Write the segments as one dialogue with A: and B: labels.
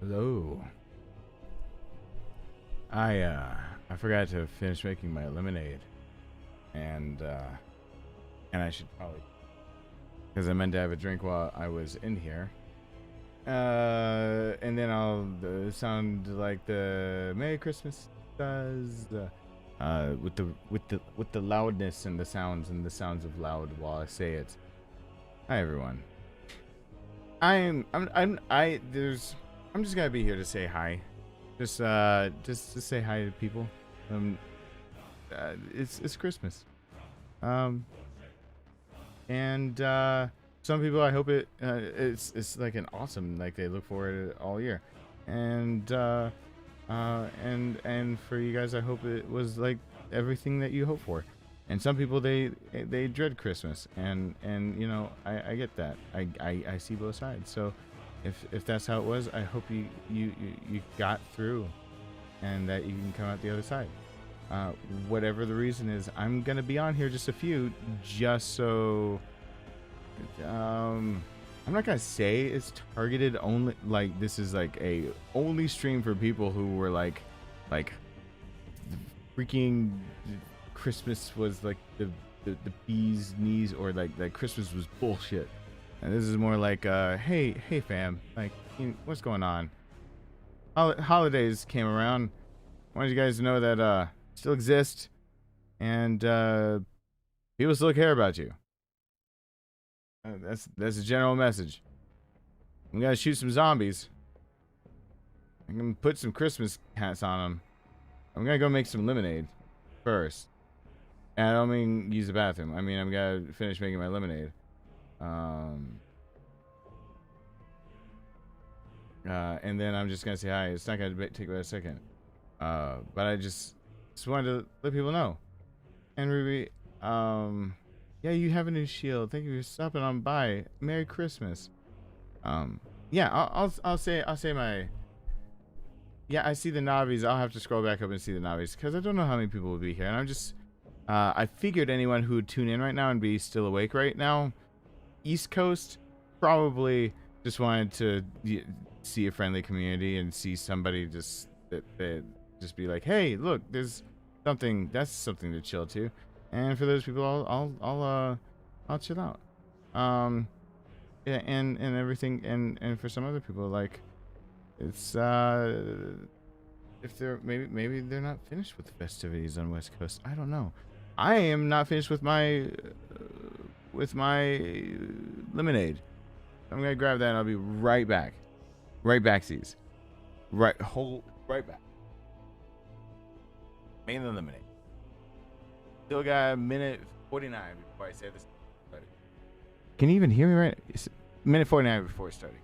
A: Hello. I forgot to finish making my lemonade, and I should probably, because I meant to have a drink while I was in here. And then I'll sound like the Merry Christmas does, with the loudness and the sounds of loud while I say it. Hi everyone. I'm just gonna be here to say hi. Just to say hi to people. Um, it's Christmas. Um, and some people, I hope it's like an awesome, like they look forward to it all year, and and for you guys, I hope it was like everything that you hope for. And some people, they dread Christmas, and you know, I get that. I see both sides. So if that's how it was, I hope you got through, and that you can come out the other side. Whatever the reason is, I'm gonna be on here just a few, just so I'm not gonna say it's targeted only, like this is like a only stream for people who were like freaking Christmas was like the bee's knees, or like Christmas was bullshit. And this is more like hey fam, like, you know, what's going on? Holidays came around. I wanted you guys to know that still exist, and people still care about you. That's a general message. We gotta shoot some zombies. I'm gonna put some Christmas hats on them. I'm gonna go make some lemonade first. And I don't mean use the bathroom. I mean, I'm gonna finish making my lemonade. And then I'm just gonna say hi. It's not gonna take about a second. But I just wanted to let people know. And Ruby, yeah, you have a new shield. Thank you for stopping on by. Merry Christmas. Yeah, I'll say my. Yeah, I see the Navis. I'll have to scroll back up and see the Navis because I don't know how many people will be here. And I'm just, I figured anyone who would tune in right now and be still awake right now, East Coast, probably just wanted to see a friendly community and see somebody just that just be like, hey, look, there's something, that's something to chill to. And for those people, I'll chill out. Yeah, and everything, and for some other people, like, it's if they're maybe they're not finished with the festivities on West Coast. I don't know. I am not finished with my lemonade. I'm gonna grab that and I'll be right back. Right back, seas. Right back. Main the lemonade. Still got a minute 49 before I say this. Can you even hear me right? It's minute 49 before starting.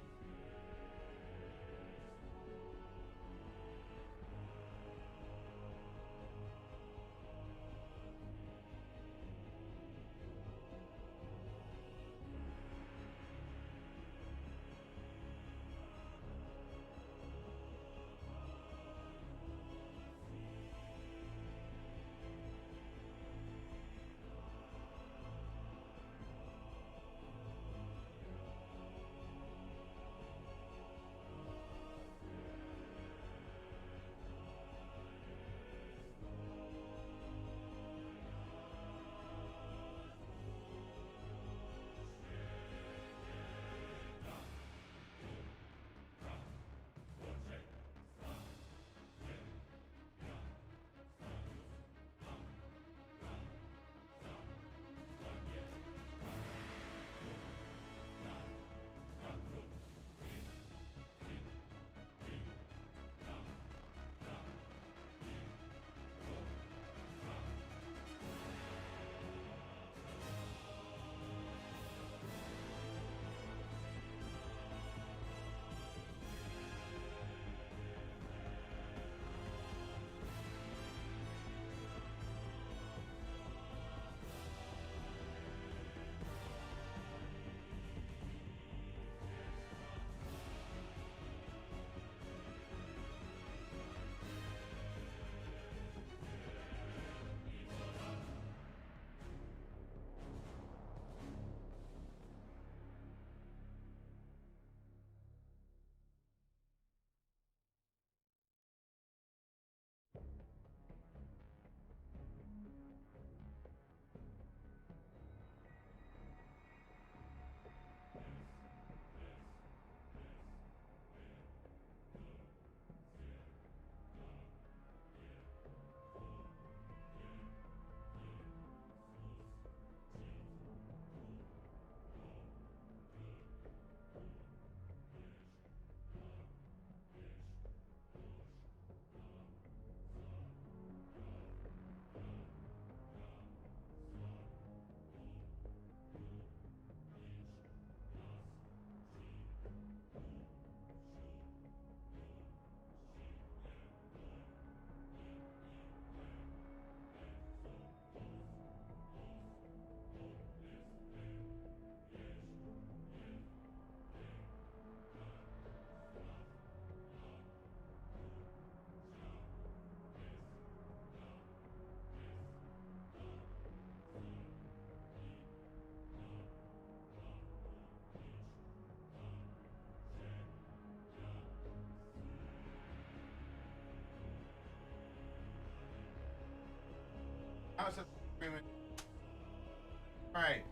A: All right.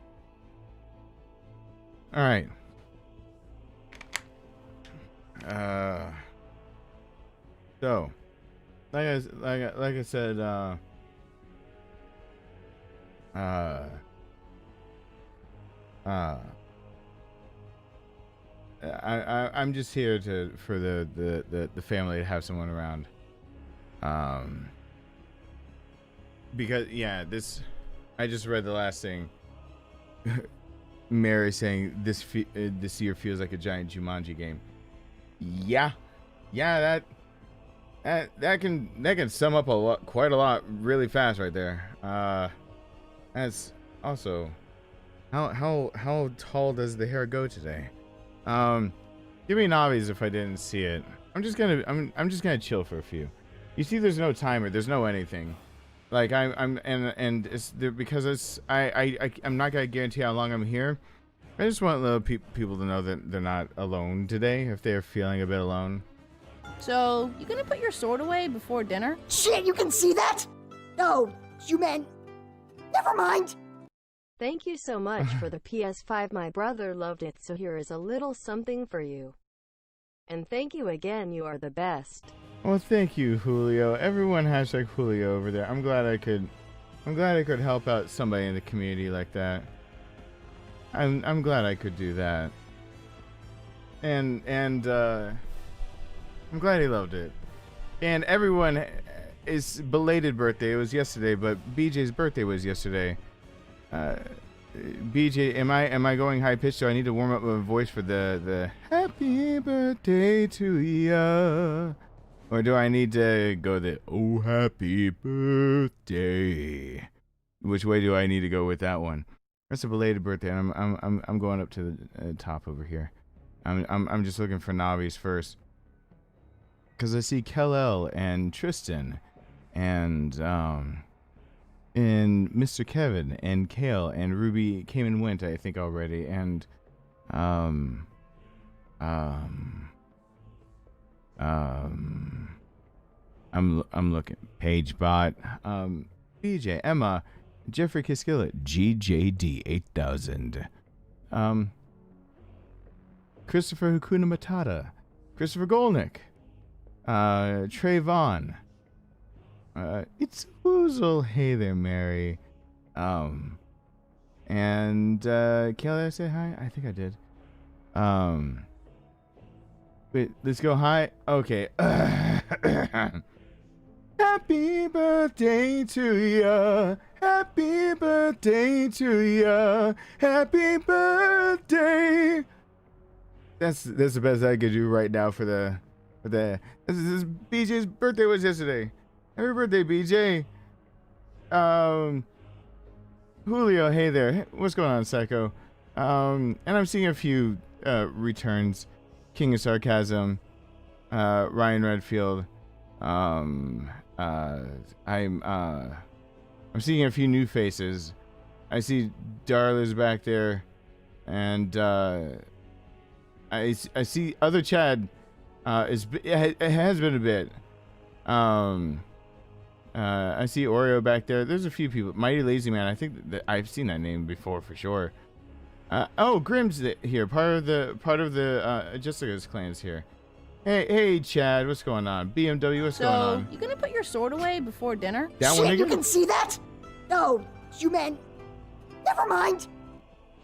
A: All right. So, like I said, I'm just here for the family to have someone around. Because I just read the last thing. Mary saying this year feels like a giant Jumanji game. Yeah, that can sum up quite a lot really fast right there. That's also how tall does the hair go today? Give me Navi's if I didn't see it. I'm just gonna chill for a few. You see, there's no timer, there's no anything. Like and it's there because it's I'm not gonna guarantee how long I'm here. I just want little people to know that they're not alone today if they're feeling a bit alone.
B: So, you gonna put your sword away before dinner?
C: Shit, you can see that? Oh, you meant... Never mind.
D: Thank you so much for the PS5. My brother loved it, so here is a little something for you. And thank you again, you are the best.
A: Well, thank you, Julio. Everyone hashtag Julio over there. I'm glad I could help out somebody in the community like that. I'm glad I could do that. And I'm glad he loved it. And everyone is belated birthday. It was yesterday, but BJ's birthday was yesterday. BJ, am I going high pitched? Do I need to warm up my voice for the happy birthday to ya? Or do I need to go the oh happy birthday? Which way do I need to go with that one? That's a belated birthday. I'm going up to the top over here. I'm just looking for Navi's first. Cause I see Kel-El and Tristan and Mr. Kevin and Kale and Ruby came and went, I think, already, and I'm looking. PageBot, BJ, Emma, Jeffrey Kiskilla, GJD 8000, Christopher Hakuna Matata, Christopher Golnick, Trayvon, it's Woozle. Hey there, Mary. And Kelly, did I say hi? I think I did. Wait, let's go hi. Okay. Happy birthday to ya. Happy birthday to ya. Happy birthday. That's the best I could do right now for the this BJ's birthday was yesterday. Happy birthday, BJ. Julio, hey there. What's going on, Psycho? And I'm seeing a few returns. King of Sarcasm, Ryan Redfield. I'm seeing a few new faces. I see Darla's back there, and I see other Chad. It has been a bit. I see Oreo back there. There's a few people. Mighty Lazy Man. I think that I've seen that name before for sure. Oh, Grim's here. Part of the Jessica's clan's here. Hey, Chad. What's going on? BMW. What's going on?
B: So, you gonna put your sword away before dinner?
A: That
C: Shit,
A: one
C: you
A: again?
C: can see that? Oh, you meant... Never mind.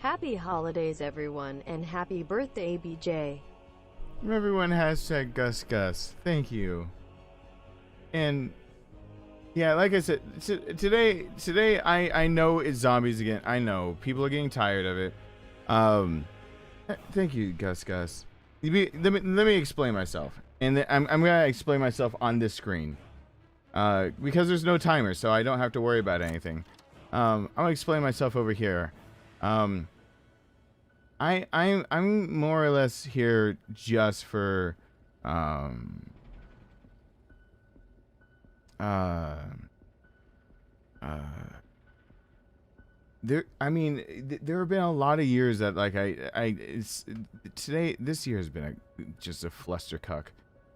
D: Happy holidays, everyone, and happy birthday, BJ.
A: Everyone hashtag Gus. Thank you. And yeah, like I said, today I know it's zombies again. I know people are getting tired of it. Thank you, Gus. Let me explain myself, and I'm gonna explain myself on this screen, because there's no timer, so I don't have to worry about anything. I'm gonna explain myself over here. I'm more or less here just for there have been a lot of years that like this year has been just a flustercuck.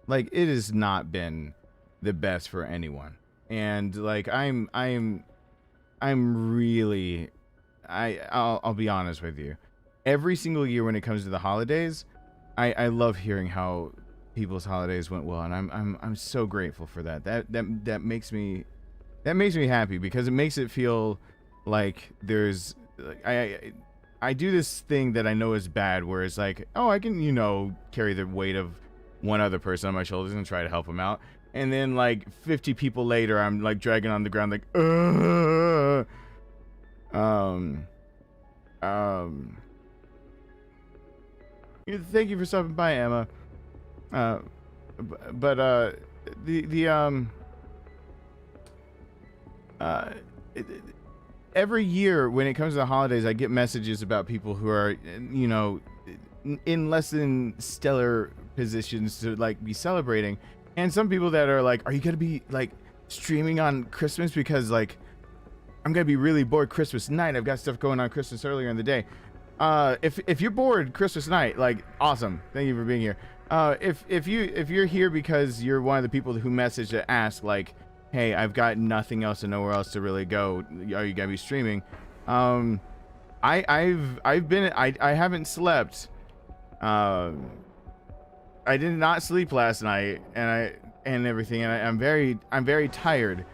A: Like, it has not been the best for anyone, and like I I'm really, I'll be honest with you. Every single year when it comes to the holidays, I love hearing how people's holidays went well, and I'm so grateful for that. That makes me happy, because it makes it feel like there's like I do this thing that I know is bad, where it's like, oh, I can, carry the weight of one other person on my shoulders and try to help them out. And then like 50 people later, I'm like dragging on the ground like, thank you for stopping by, Emma. Every year when it comes to the holidays, I get messages about people who are, in less than stellar positions to like be celebrating, and some people that are like, are you gonna be like streaming on Christmas, because like I'm gonna be really bored Christmas night, I've got stuff going on Christmas earlier in the day. If you're bored Christmas night, like, awesome, thank you for being here. If you're here because you're one of the people who messaged to ask like, hey, I've got nothing else and nowhere else to really go, are you gonna be streaming? I haven't slept. I did not sleep last night, and everything, and I'm very tired.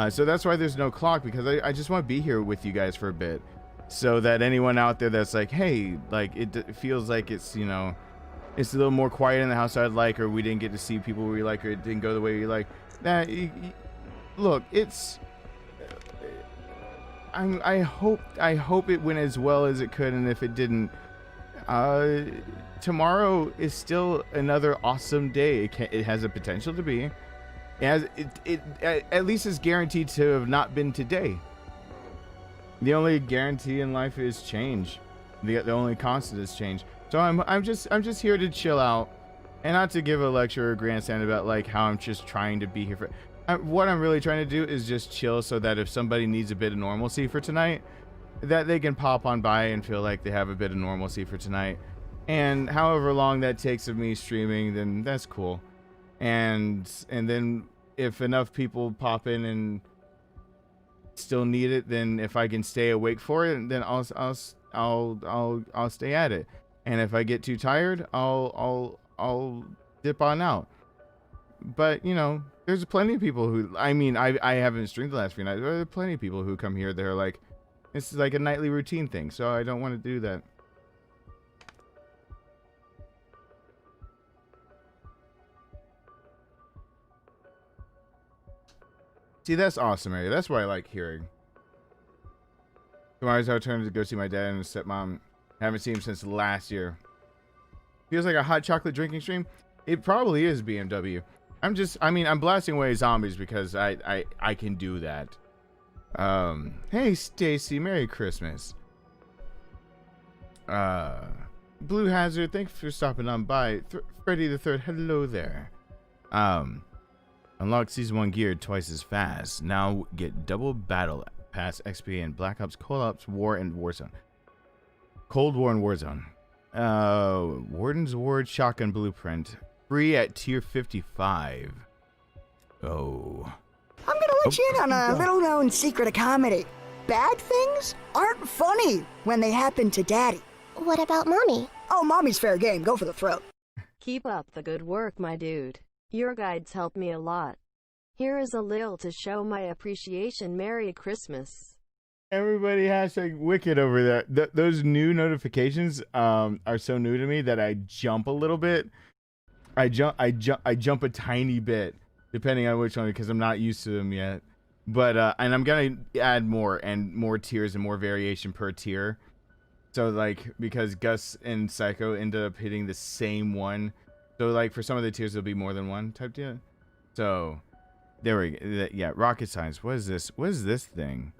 A: So that's why there's no clock, because I just want to be here with you guys for a bit, so that anyone out there that's like, hey, like it feels like it's, it's a little more quiet in the house I'd like, or we didn't get to see people we like, or it didn't go the way we like. That look, it's. I hope it went as well as it could, and if it didn't, tomorrow is still another awesome day. It has a potential to be. It at least is guaranteed to have not been today. The only guarantee in life is change. The only constant is change. So I'm just here to chill out, and not to give a lecture or grandstand about like how I'm just trying to be here for. What I'm really trying to do is just chill, so that if somebody needs a bit of normalcy for tonight, that they can pop on by and feel like they have a bit of normalcy for tonight. And however long that takes of me streaming, then that's cool. And then if enough people pop in and still need it, then if I can stay awake for it, then I'll stay at it. And if I get too tired, I'll dip on out. But there's plenty of people who, I haven't streamed the last few nights, but there are plenty of people who come here, they're like, this is like a nightly routine thing, so I don't want to do that. See, that's awesome, area. That's what I like hearing. Tomorrow's our turn to go see my dad and stepmom. Haven't seen him since last year. Feels like a hot chocolate drinking stream. It probably is BMW. I'm blasting away zombies because I can do that. Hey Stacy, Merry Christmas. Blue Hazard, thanks for stopping on by. Freddy the Third, hello there. Unlock Season 1 gear twice as fast. Now get double battle pass XP in Black Ops, Cold Ops, War, and Warzone. Cold War and Warzone. Warden's Ward Shotgun Blueprint. Free at tier 55. Oh.
C: I'm gonna let you in on a little-known secret of comedy. Bad things aren't funny when they happen to Daddy.
E: What about Mommy?
C: Oh, Mommy's fair game. Go for the throat.
D: Keep up the good work, my dude. Your guides help me a lot. Here is a little to show my appreciation. Merry Christmas.
A: Everybody hashtag wicked over there. Those new notifications are so new to me that I jump a little bit. I jump a tiny bit depending on which one, because I'm not used to them yet. But and I'm gonna add more tiers and more variation per tier. So like, because Gus and Psycho ended up hitting the same one, so like for some of the tiers there'll be more than one type deal. So there we go. Yeah, rocket science. What is this? What is this thing?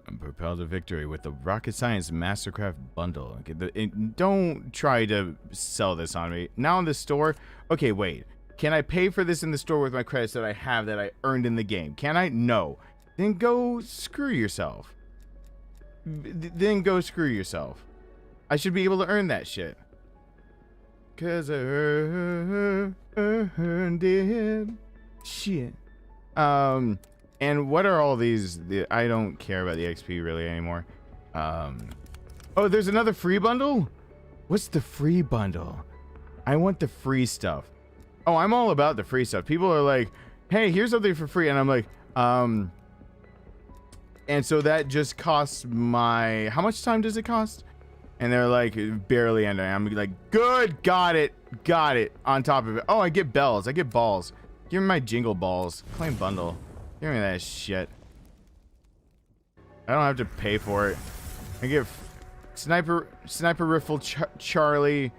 A: I'm propelled to victory with the Rocket Science Mastercraft Bundle. Okay, don't try to sell this on me. Now in the store. Okay, wait. Can I pay for this in the store with my credits that I have that I earned in the game? Can I? No. Then go screw yourself. Then go screw yourself. I should be able to earn that shit. Cause I earned it. Shit. And what are all these? I don't care about the XP really anymore. Oh, there's another free bundle? What's the free bundle? I want the free stuff. Oh, I'm all about the free stuff. People are like, hey, here's something for free. And I'm like, and so that just costs my, how much time does it cost? And they're like, barely ending. I'm like, good, got it, on top of it. Oh, I get bells, I get balls. Give me my jingle balls. Claim bundle. Give me that shit. I don't have to pay for it. I get sniper rifle Charlie,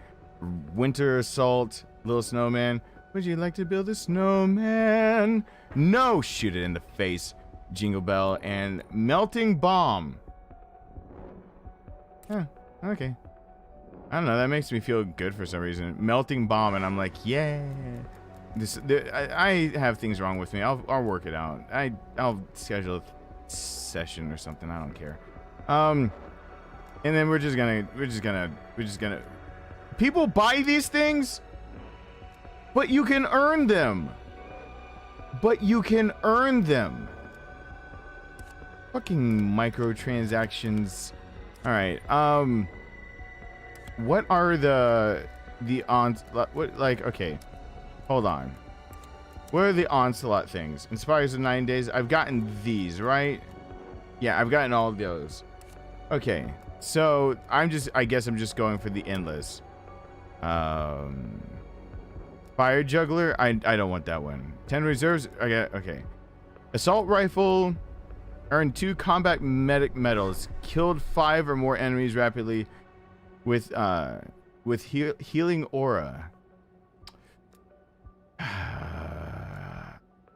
A: winter assault, little snowman. Would you like to build a snowman? No, shoot it in the face. Jingle bell and melting bomb. Huh, okay. I don't know, that makes me feel good for some reason. Melting bomb, and I'm like, yeah. I have things wrong with me. I'll work it out. I'll schedule a session or something. I don't care. And then we're just gonna. People buy these things, but you can earn them. Fucking microtransactions. All right. What are the what, like, okay. Hold on. What are the onslaught things? Inspires in 9 days. I've gotten these, right? Yeah, I've gotten all of those. Okay. So I guess I'm just going for the endless. Fire juggler. I don't want that one. 10 reserves. I got, okay. Assault rifle. Earn 2 combat medic medals. Killed 5 or more enemies rapidly with healing aura.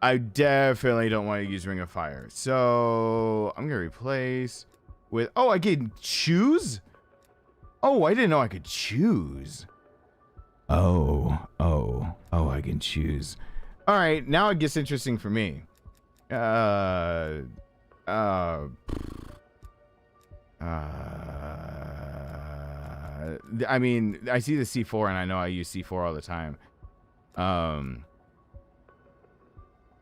A: I definitely don't want to use Ring of Fire. So I'm going to replace with... Oh, I can choose? Oh, I didn't know I could choose. Oh, I can choose. All right, now it gets interesting for me. I mean, I see the C4 and I know I use C4 all the time.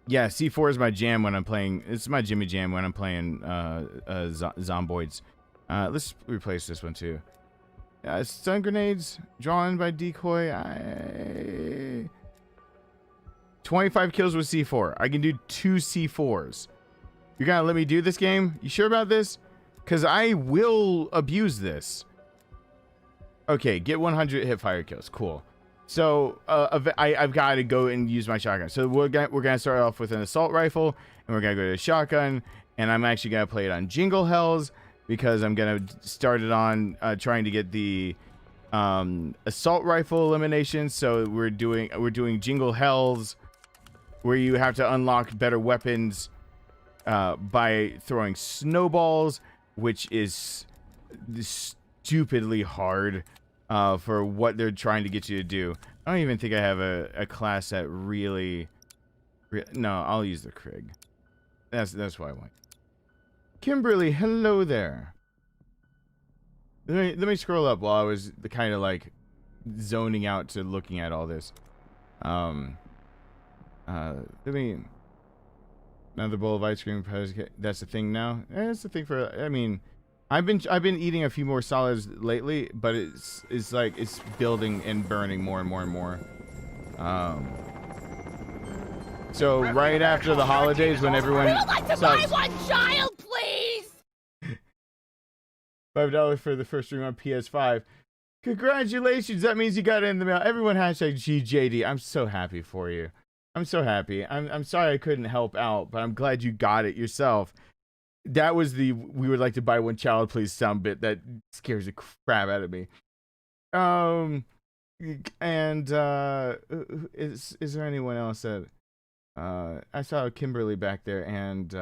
A: Yeah, C4 is my jam when I'm playing. It's my Jimmy jam when I'm playing zomboids. Let's replace this one too. Stun grenades drawn by decoy. 25 kills with C4. I can do 2 C4s. You're gonna let me do this game? You sure about this? Because I will abuse this. Okay, get 100 hip fire kills. Cool. So I've got to go and use my shotgun. So we're gonna start off with an assault rifle, and we're gonna go to a shotgun, and I'm actually gonna play it on Jingle Hells because I'm gonna start it on trying to get the assault rifle elimination. So we're doing Jingle Hells, where you have to unlock better weapons by throwing snowballs, which is stupidly hard. For what they're trying to get you to do. I don't even think I have a class that really... No, I'll use the Krig. That's what I want. Kimberly, hello there. Let me scroll up while I was kind of like zoning out to looking at all this. Let me... Another bowl of ice cream. That's the thing now? That's the thing for... I mean... I've been eating a few more solids lately, but it's like it's building and burning more and more and more. So right after the holidays, when everyone
B: I would like to buy one child, please.
A: $5 for the first stream on PS5. Congratulations! That means you got it in the mail. Everyone hashtag GJD. I'm so happy for you. I'm so happy. I'm sorry I couldn't help out, but I'm glad you got it yourself. That was the "we would like to buy one child please" sound bit that scares the crap out of me. And is there anyone else that I saw Kimberly back there, and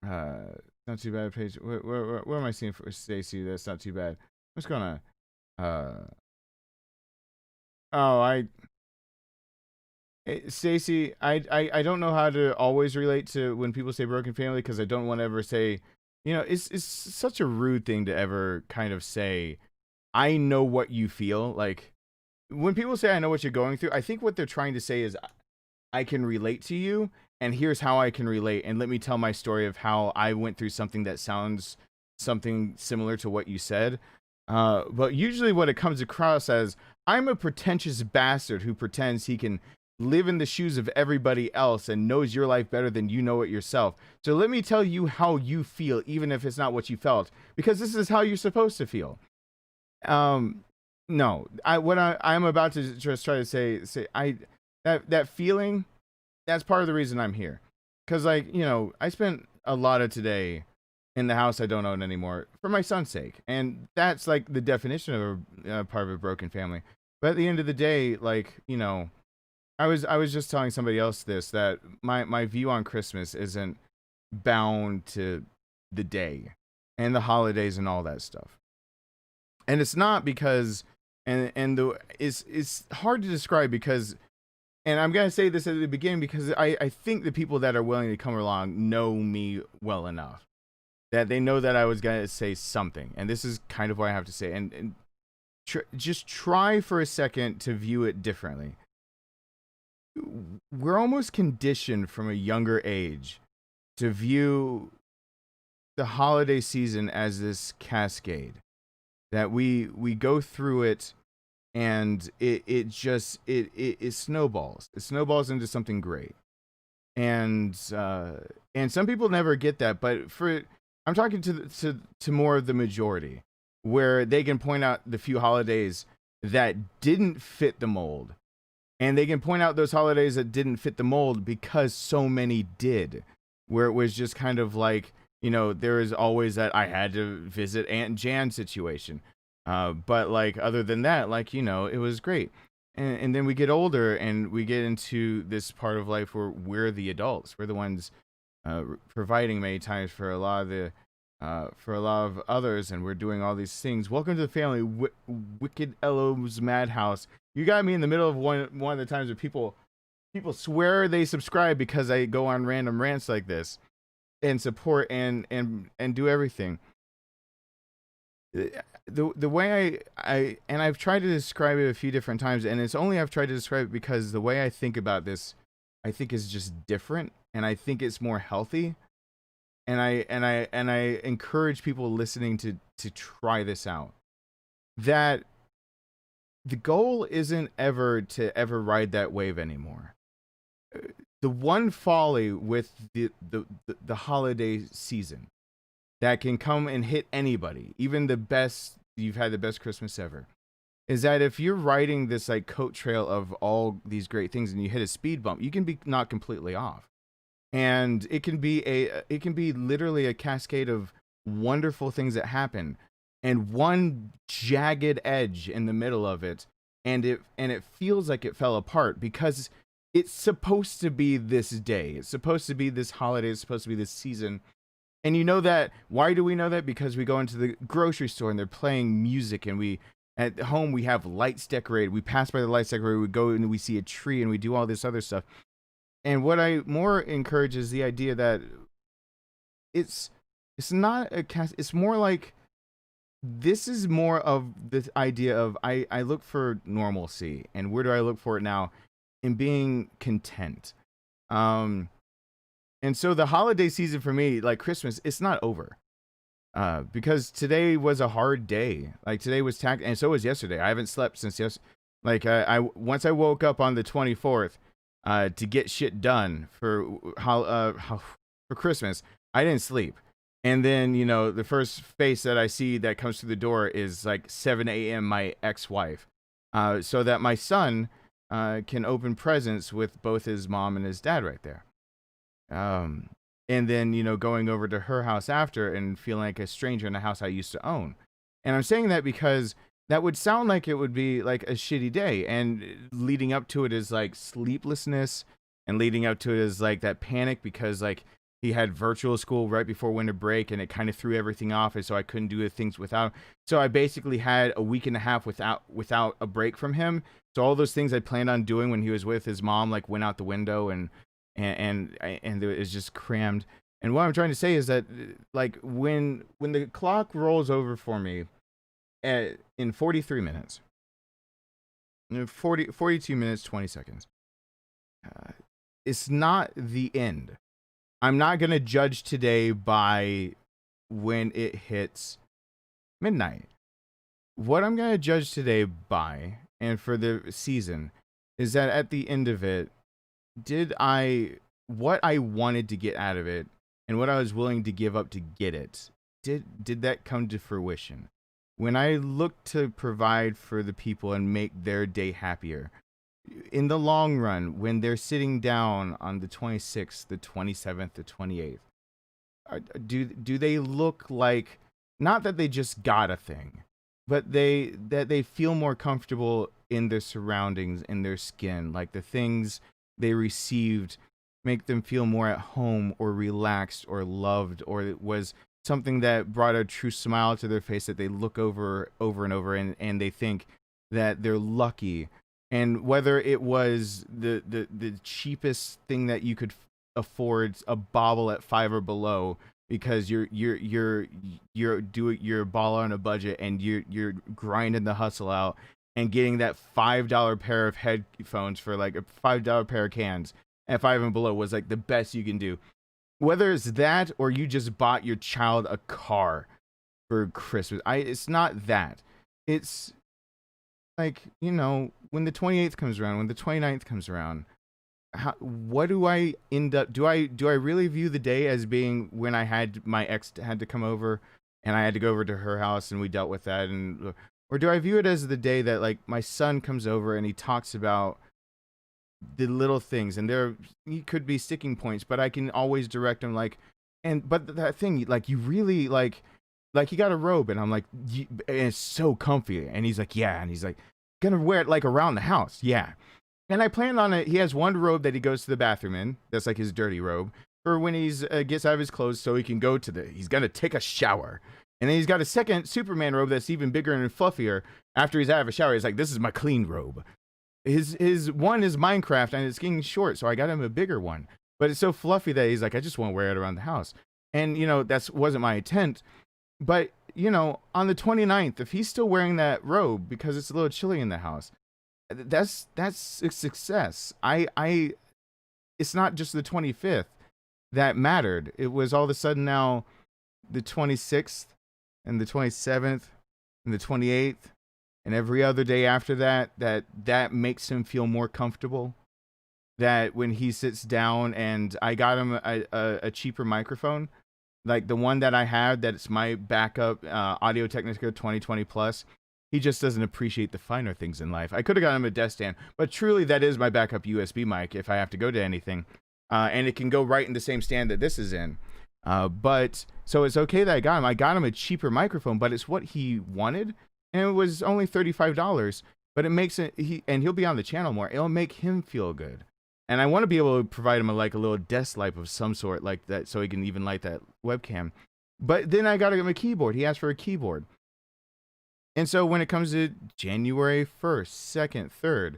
A: not too bad page. Where am I seeing for Stacy? That's not too bad. I'm just gonna Stacy, I don't know how to always relate to when people say broken family, because I don't want to ever say, you know, it's such a rude thing to ever kind of say, I know what you feel. Like, when people say I know what you're going through, I think what they're trying to say is I can relate to you, and here's how I can relate, and let me tell my story of how I went through something that sounds something similar to what you said. But usually what it comes across as, I'm a pretentious bastard who pretends he can live in the shoes of everybody else and knows your life better than you know it yourself. So let me tell you how you feel, even if it's not what you felt, because this is how you're supposed to feel. No, I'm about to just try to say that feeling, that's part of the reason I'm here. Cause like, you know, I spent a lot of today in the house I don't own anymore for my son's sake. And that's like the definition of a part of a broken family. But at the end of the day, like, you know, I was just telling somebody else this, that my view on Christmas isn't bound to the day and the holidays and all that stuff. And it's not because, it's hard to describe because, and I'm going to say this at the beginning because I think the people that are willing to come along know me well enough that they know that I was going to say something. And this is kind of what I have to say. And just try for a second to view it differently. We're almost conditioned from a younger age to view the holiday season as this cascade that we go through it, and it snowballs. It snowballs into something great. And some people never get that, but I'm talking to more of the majority, where they can point out the few holidays that didn't fit the mold. And they can point out those holidays that didn't fit the mold because so many did, where it was just kind of like, you know, there is always that I had to visit Aunt Jan situation. But like, other than that, like, you know, it was great. And then we get older and we get into this part of life where we're the adults. We're the ones providing many times for a lot of others, and we're doing all these things. Welcome to the family, Wicked Elo's Madhouse. You got me in the middle of one of the times where people swear they subscribe because I go on random rants like this and support and do everything. The way I've tried to describe it a few different times, and it's only I've tried to describe it because the way I think about this, I think is just different, and I think it's more healthy. And I encourage people listening to try this out. That the goal isn't ever to ride that wave anymore. The one folly with the holiday season that can come and hit anybody, even the best, you've had the best Christmas ever, is that if you're riding this like coat trail of all these great things and you hit a speed bump, you can be not completely off. And it can be literally a cascade of wonderful things that happen, and one jagged edge in the middle of it, and it feels like it fell apart because it's supposed to be this day. It's supposed to be this holiday. It's supposed to be this season. And you know that. Why do we know that? Because we go into the grocery store and they're playing music, and we at home we have lights decorated. We pass by the lights decorated. We go and we see a tree, and we do all this other stuff. And what I more encourage is the idea that it's not a cast. It's more like, this is more of the idea of I look for normalcy, and where do I look for it now? In being content. And so the holiday season for me, like Christmas, it's not over. Because today was a hard day. Like today was and so was yesterday. I haven't slept since yesterday. Like once I woke up on the 24th. To get shit done for Christmas, I didn't sleep. And then, you know, the first face that I see that comes through the door is like 7 a.m. my ex-wife, so that my son can open presents with both his mom and his dad right there. And then, you know, going over to her house after and feeling like a stranger in a house I used to own. And I'm saying that because that would sound like it would be like a shitty day, and leading up to it is like sleeplessness, and leading up to it is like that panic because like he had virtual school right before winter break, and it kind of threw everything off, and so I couldn't do the things without. So I basically had a week and a half without a break from him. So all those things I planned on doing when he was with his mom like went out the window, and it was just crammed. And what I'm trying to say is that like when the clock rolls over for me in 43 minutes, 42 minutes, 20 seconds, it's not the end. I'm not going to judge today by when it hits midnight. What I'm going to judge today by, and for the season, is that at the end of it, what I wanted to get out of it and what I was willing to give up to get it, did that come to fruition? When I look to provide for the people and make their day happier, in the long run, when they're sitting down on the 26th, the 27th, the 28th, do they look like, not that they just got a thing, but that they feel more comfortable in their surroundings, in their skin, like the things they received make them feel more at home or relaxed or loved, or it was something that brought a true smile to their face that they look over and over, and they think that they're lucky. And whether it was the cheapest thing that you could afford, a bobble at $5 or below, because you're a baller on a budget and you're grinding the hustle out and getting that $5 pair of headphones for like a $5 pair of cans at $5 and below was like the best you can do. Whether it's that or you just bought your child a car for Christmas, it's not that. It's like, you know, when the 28th comes around, when the 29th comes around, what do I end up? Do I really view the day as being when I had my ex had to come over and I had to go over to her house and we dealt with that, or do I view it as the day that like my son comes over and he talks about the little things, and he could be sticking points, but I can always direct him like, but that thing, like, you really like he got a robe, and I'm like, and it's so comfy, and he's like, yeah, and he's like, gonna wear it like around the house, yeah. And I plan on it. He has one robe that he goes to the bathroom in. That's like his dirty robe for when he's gets out of his clothes, so he can go he's gonna take a shower. And then he's got a second Superman robe that's even bigger and fluffier. After he's out of a shower, he's like, this is my clean robe. His one is Minecraft, and it's getting short, so I got him a bigger one. But it's so fluffy that he's like, I just want to wear it around the house. And, you know, wasn't my intent. But, you know, on the 29th, if he's still wearing that robe because it's a little chilly in the house, that's a success. It's not just the 25th that mattered. It was all of a sudden now the 26th and the 27th and the 28th and every other day after that makes him feel more comfortable. That when he sits down, and I got him a cheaper microphone, like the one that I had, that's my backup Audio Technica 2020 Plus. He just doesn't appreciate the finer things in life. I could have gotten him a desk stand, but truly that is my backup USB mic if I have to go to anything. And it can go right in the same stand that this is in. But so it's okay that I got him a cheaper microphone, but it's what he wanted. And it was only $35, but it makes it, he'll be on the channel more. It'll make him feel good. And I want to be able to provide him a little desk lamp of some sort like that, so he can even light that webcam. But then I got him a keyboard. He asked for a keyboard. And so when it comes to January 1st, 2nd, 3rd,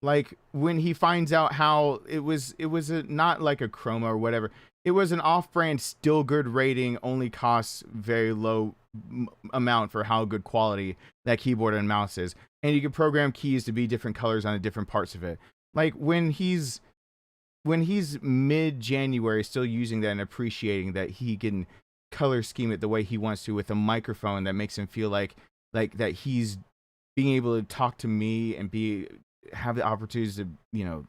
A: like when he finds out how it was not like a chroma or whatever. It was an off-brand, still good rating, only costs very low amount for how good quality that keyboard and mouse is. And you can program keys to be different colors on the different parts of it. Like when he's mid-January still using that and appreciating that he can color scheme it the way he wants to with a microphone that makes him feel like that he's being able to talk to me and have the opportunities to, you know,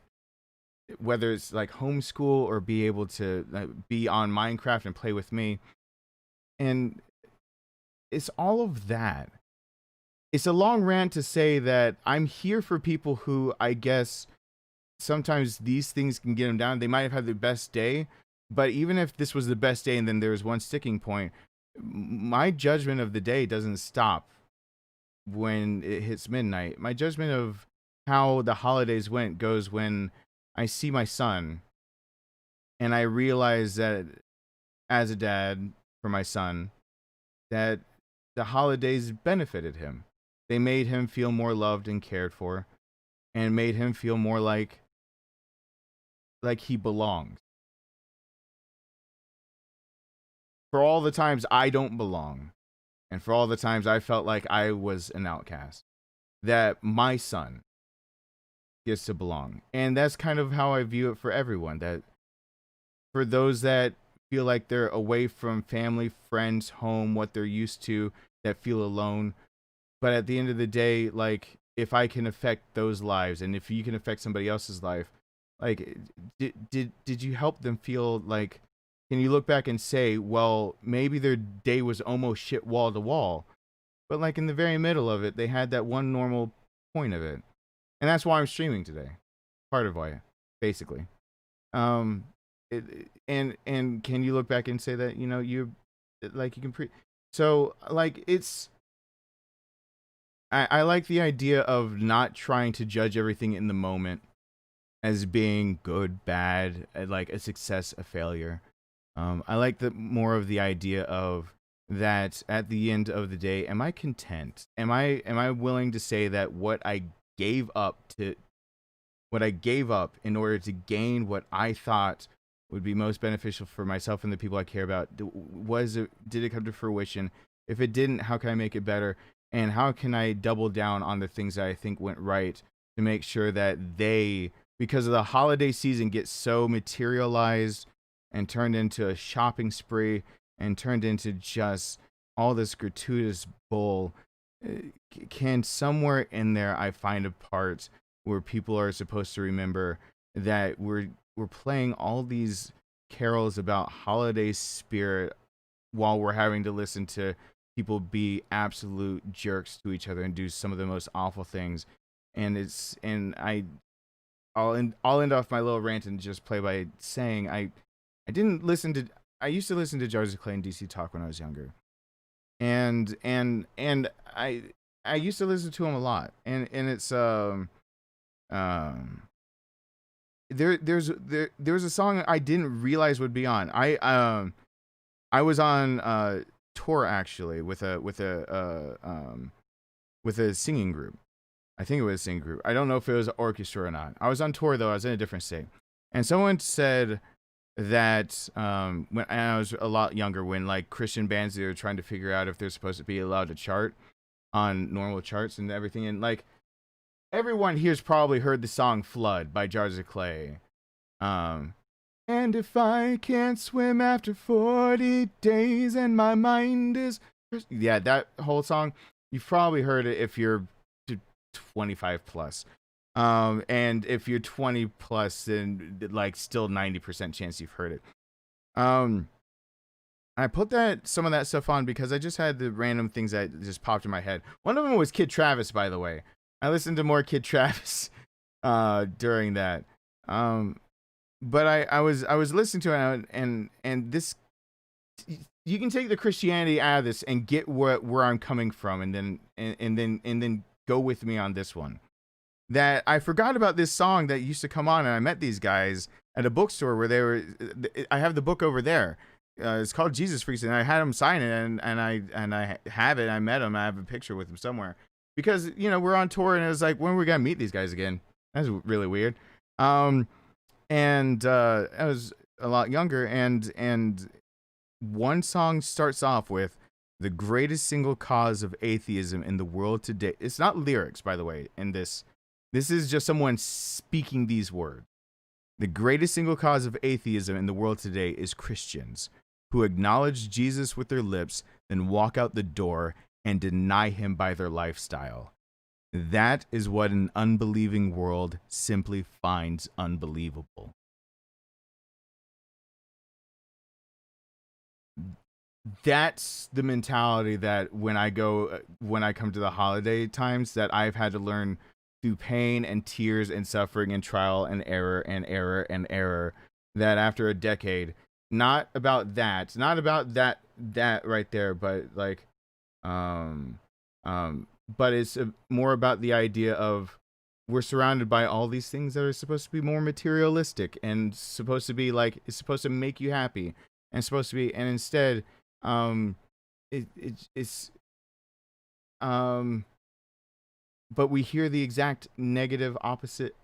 A: whether it's like homeschool or be able to be on Minecraft and play with me. And it's all of that. It's a long rant to say that I'm here for people who, I guess, sometimes these things can get them down. They might have had the best day, but even if this was the best day and then there's one sticking point, my judgment of the day doesn't stop when it hits midnight. My judgment of how the holidays went goes when I see my son and I realize that as a dad for my son, that the holidays benefited him. They made him feel more loved and cared for, and made him feel more like he belonged. For all the times I don't belong, and for all the times I felt like I was an outcast, that my son gets to belong. And that's kind of how I view it for everyone. That for those that feel like they're away from family, friends, home, what they're used to, that feel alone. But at the end of the day, like, if I can affect those lives, and if you can affect somebody else's life, like, did you help them feel like, can you look back and say, well, maybe their day was almost shit wall to wall, but like in the very middle of it, they had that one normal point of it. And that's why I'm streaming today. Part of why, basically. And can you look back and say that, you know, you like, you can so like, it's, I like the idea of not trying to judge everything in the moment as being good, bad, like a success, a failure. I like the more of the idea of that at the end of the day, am I content? Am I willing to say that what I gave up in order to gain what I thought would be most beneficial for myself and the people I care about, did it come to fruition? If it didn't, how can I make it better? And how can I double down on the things that I think went right to make sure that they, because of the holiday season, get so materialized and turned into a shopping spree and turned into just all this gratuitous bull? Can somewhere in there I find a part where people are supposed to remember that we're playing all these carols about holiday spirit while we're having to listen to people be absolute jerks to each other and do some of the most awful things. I'll end off my little rant and just play by saying I used to listen to Jars of Clay and DC Talk when I was younger. And I used to listen to him a lot. And it's there's a song I didn't realize would be on. I was on tour actually with a singing group. I think it was a singing group. I don't know if it was an orchestra or not. I was on tour though. I was in a different state, and someone said that when I was a lot younger, when like Christian bands, they were trying to figure out if they're supposed to be allowed to chart on normal charts and everything, and like everyone here's probably heard the song "Flood" by Jars of Clay. And if I can't swim after 40 days and my mind is... Yeah, that whole song, you've probably heard it if you're 25 plus. And if you're 20 plus, then like still 90% chance you've heard it. I put some of that stuff on because I just had the random things that just popped in my head. One of them was Kid Travis, by the way. I listened to more Kid Travis during that. But I was listening to it, and this, you can take the Christianity out of this and get where I'm coming from, and then go with me on this one. That I forgot about this song that used to come on, and I met these guys at a bookstore where I have the book over there. It's called Jesus Freaks, and I had them sign it, and I have it. I met him. I have a picture with him somewhere because we're on tour, and it was like, when are we gonna meet these guys again? That's really weird. And I was a lot younger, and one song starts off with the greatest single cause of atheism in the world today. It's not lyrics, by the way, in this. This is just someone speaking these words. The greatest single cause of atheism in the world today is Christians who acknowledge Jesus with their lips, then walk out the door and deny him by their lifestyle. That is what an unbelieving world simply finds unbelievable. That's the mentality that when I come to the holiday times, that I've had to learn through pain and tears and suffering and trial and error and error and error, that after a decade, not about that right there, but like, but it's more about the idea of we're surrounded by all these things that are supposed to be more materialistic and supposed to be like, it's supposed to make you happy and supposed to be, and instead, but we hear the exact negative opposite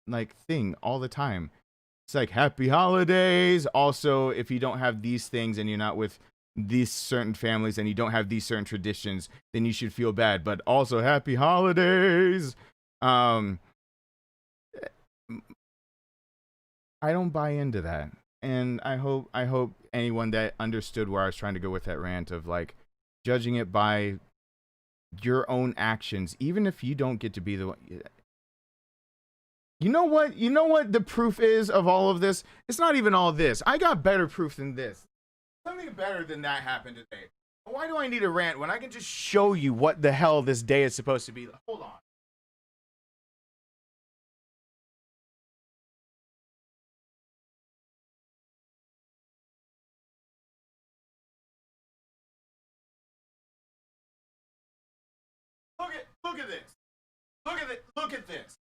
A: like thing all the time. It's like, happy holidays. Also, if you don't have these things and you're not with these certain families and you don't have these certain traditions, then you should feel bad. But also, happy holidays. I don't buy into that. And I hope anyone that understood where I was trying to go with that rant of like judging it by your own actions, even if you don't get to be the one. You know what the proof is of all of this? It's not even all this. I got better proof than this. Something better than that happened today. Why do I need a rant when I can just show you what the hell this day is supposed to be? Hold on. Look at this. Look at this.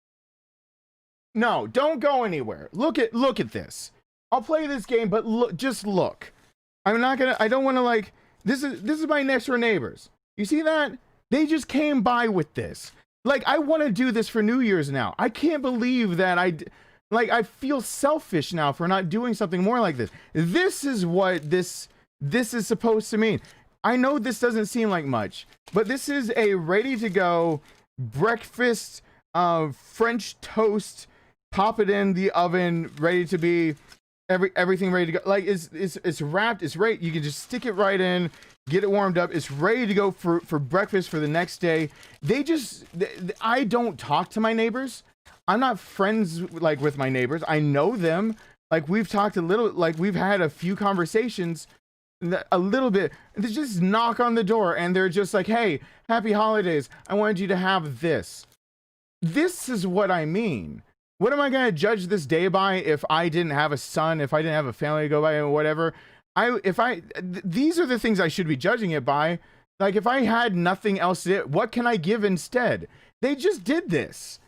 A: No, don't go anywhere. Look at this. I'll play this game, but just look. I don't want to like, this is my next door neighbors. You see that? They just came by with this. Like, I want to do this for New Year's now. I can't believe that I feel selfish now for not doing something more like this. This is what this is supposed to mean. I know this doesn't seem like much, but this is a ready to go breakfast, French toast, pop it in the oven, ready to be everything ready to go. Like it's wrapped, it's ready. You can just stick it right in, get it warmed up. It's ready to go for breakfast for the next day. I don't talk to my neighbors. I'm not friends like with my neighbors. I know them. Like we've talked a little, like we've had a few conversations a little bit. They just knock on the door and they're just like, hey, happy holidays. I wanted you to have this. This is what I mean. What am I going to judge this day by if I didn't have a son, if I didn't have a family to go by or whatever? These are the things I should be judging it by. Like if I had nothing else to do, what can I give instead? They just did this.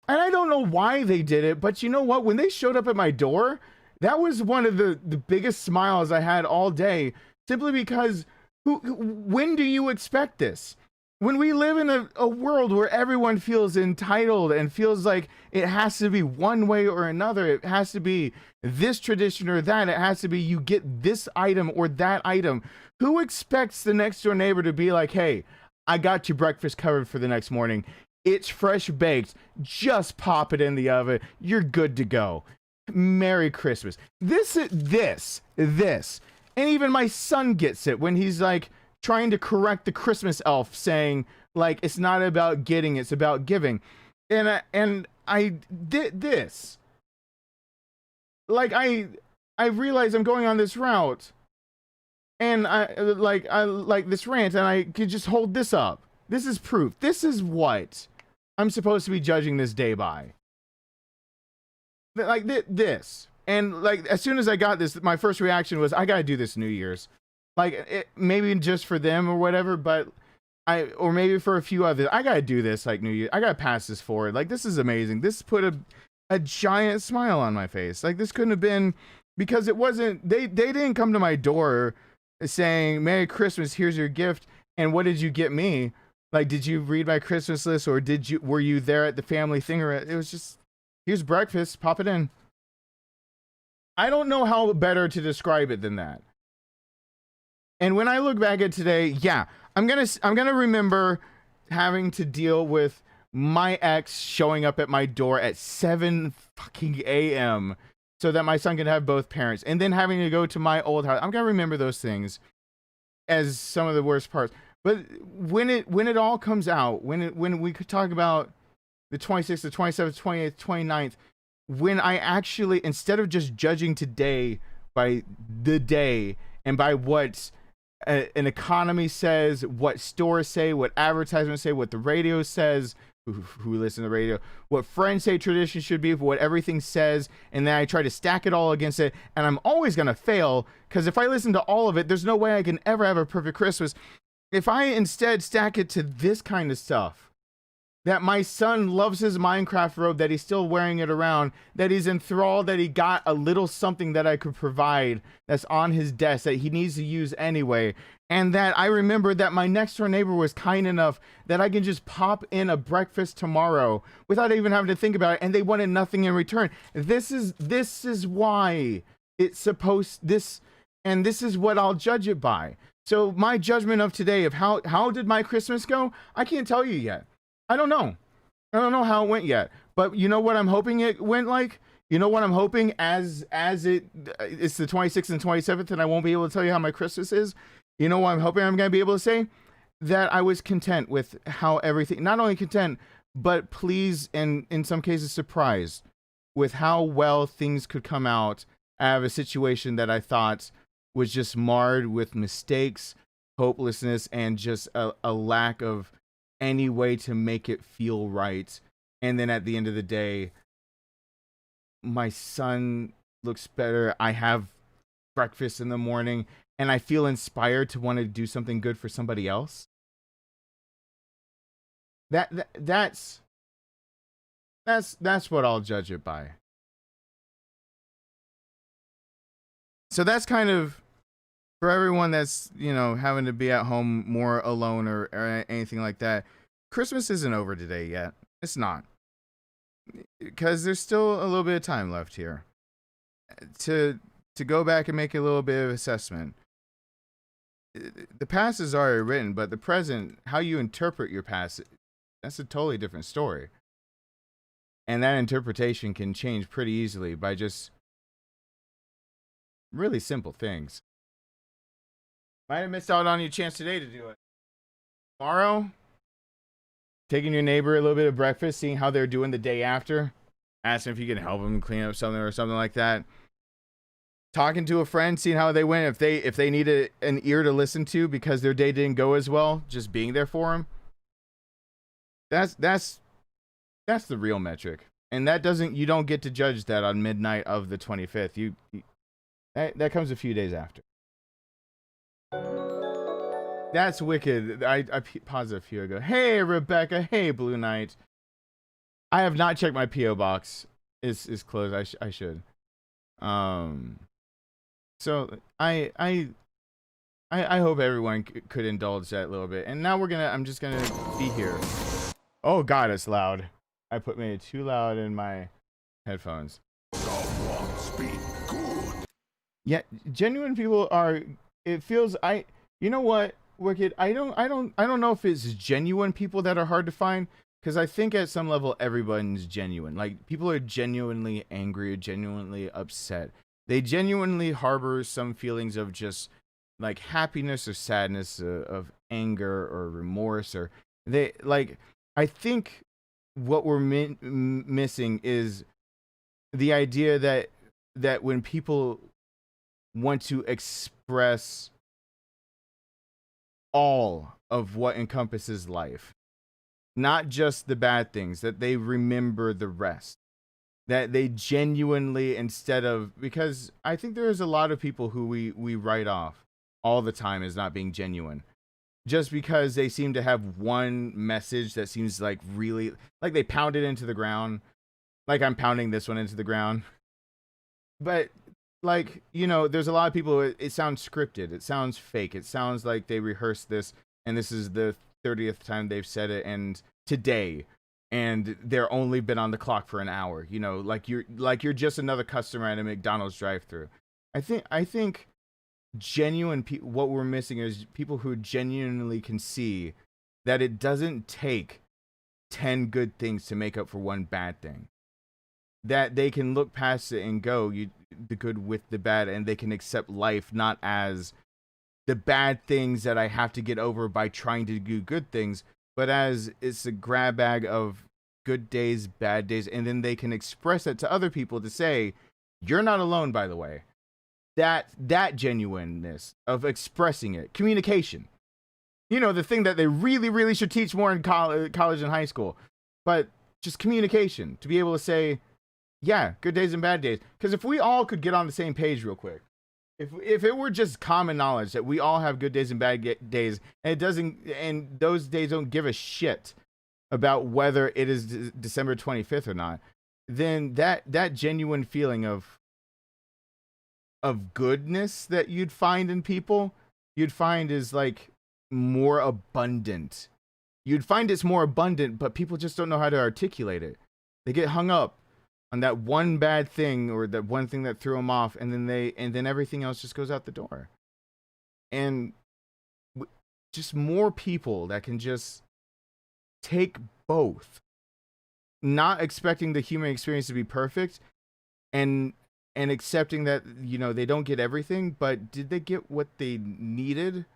A: And I don't know why they did it, but you know what? When they showed up at my door, that was one of the biggest smiles I had all day, simply because when do you expect this? When we live in a world where everyone feels entitled and feels like it has to be one way or another, it has to be this tradition or that, it has to be you get this item or that item. Who expects the next door neighbor to be like, hey, I got your breakfast covered for the next morning. It's fresh baked. Just pop it in the oven. You're good to go. Merry Christmas. This. And even my son gets it when he's like trying to correct the Christmas elf, saying like, it's not about getting, it's about giving. And I did this. Like I realize I'm going on this route and I like this rant and I could just hold this up. This is proof. This is what I'm supposed to be judging this day by. Like this. And like as soon as I got this, my first reaction was I gotta do this New Year's. Like maybe just for them or whatever, but or maybe for a few others, I gotta do this like New Year. I gotta pass this forward. Like this is amazing. This put a giant smile on my face. Like this couldn't have been, because it wasn't, they didn't come to my door saying Merry Christmas, here's your gift, and what did you get me? Like, did you read my Christmas list, or were you there at the family thing? Or it was just, here's breakfast, pop it in. I don't know how better to describe it than that. And when I look back at today, yeah, I'm gonna remember having to deal with my ex showing up at my door at 7 fucking a.m. so that my son could have both parents, and then having to go to my old house. I'm gonna remember those things as some of the worst parts. But when it all comes out, when we could talk about the 26th, the 27th, 28th, 29th, when I actually, instead of just judging today by the day and by what an economy says, what stores say, what advertisements say, what the radio says, who listen to the radio, what friends say tradition should be, what everything says, and then I try to stack it all against it, and I'm always going to fail, because if I listen to all of it, there's no way I can ever have a perfect Christmas. If I instead stack it to this kind of stuff, that my son loves his Minecraft robe, that he's still wearing it around, that he's enthralled, that he got a little something that I could provide that's on his desk that he needs to use anyway, and that I remember that my next door neighbor was kind enough that I can just pop in a breakfast tomorrow without even having to think about it, and they wanted nothing in return. This is why it's supposed, and this is what I'll judge it by. So my judgment of today of how did my Christmas go? I can't tell you yet. I don't know how it went yet. But you know what I'm hoping it went like? You know what I'm hoping it's the 26th and 27th and I won't be able to tell you how my Christmas is. You know what I'm hoping I'm going to be able to say? That I was content with how everything, not only content, but pleased and in some cases surprised with how well things could come out of a situation that I thought was just marred with mistakes, hopelessness, and just a lack of any way to make it feel right. And then at the end of the day, my son looks better. I have breakfast in the morning and I feel inspired to want to do something good for somebody else. That's what I'll judge it by. So that's kind of for everyone that's, having to be at home more alone or anything like that. Christmas isn't over today yet. It's not. Because there's still a little bit of time left here to go back and make a little bit of assessment. The past is already written, but the present, how you interpret your past, that's a totally different story. And that interpretation can change pretty easily by just really simple things. Might have missed out on your chance today to do it. Tomorrow, taking your neighbor a little bit of breakfast, seeing how they're doing the day after, asking if you can help them clean up something or something like that. Talking to a friend, seeing how they went, if they need an ear to listen to because their day didn't go as well, just being there for them. That's the real metric. And you don't get to judge that on midnight of the 25th. That comes a few days after. That's wicked. I paused a few ago. Hey, Rebecca. Hey, Blue Knight. I have not checked my P.O. box. It's closed. I should. So I hope everyone could indulge that a little bit. And now I'm just gonna be here. Oh God, it's loud. I made it too loud in my headphones. Yeah, genuine people are. It feels You know what, Wicked? I don't know if it's genuine people that are hard to find, because I think at some level everyone's genuine. Like, people are genuinely angry, genuinely upset. They genuinely harbor some feelings of just like happiness or sadness, of anger or remorse, or I think what we're missing is the idea that when people want to express all of what encompasses life, not just the bad things, that they remember the rest, that they genuinely, because I think there is a lot of people who we write off all the time as not being genuine, just because they seem to have one message that seems like really, like they pound it into the ground, like I'm pounding this one into the ground. But like, there's a lot of people, it sounds scripted, it sounds fake, it sounds like they rehearsed this and this is the 30th time they've said it, and today, and they're only been on the clock for an hour, like you're just another customer at a McDonald's drive-thru. I think genuine people, what we're missing is people who genuinely can see that it doesn't take 10 good things to make up for one bad thing, that they can look past it and go, the good with the bad, and they can accept life not as the bad things that I have to get over by trying to do good things, but as it's a grab bag of good days, bad days, and then they can express it to other people to say, you're not alone, by the way. That genuineness of expressing it, communication, the thing that they really, really should teach more in college and high school, but just communication, to be able to say, yeah, good days and bad days. Because if we all could get on the same page real quick, if it were just common knowledge that we all have good days and bad days, and those days don't give a shit about whether it is December 25th or not, then that genuine feeling of goodness that you'd find in people, you'd find is like more abundant. You'd find it's more abundant, but people just don't know how to articulate it. They get hung up on that one bad thing or that one thing that threw them off, and then everything else just goes out the door. And just more people that can just take both, not expecting the human experience to be perfect, and accepting that, you know, they don't get everything, but did they get what they needed?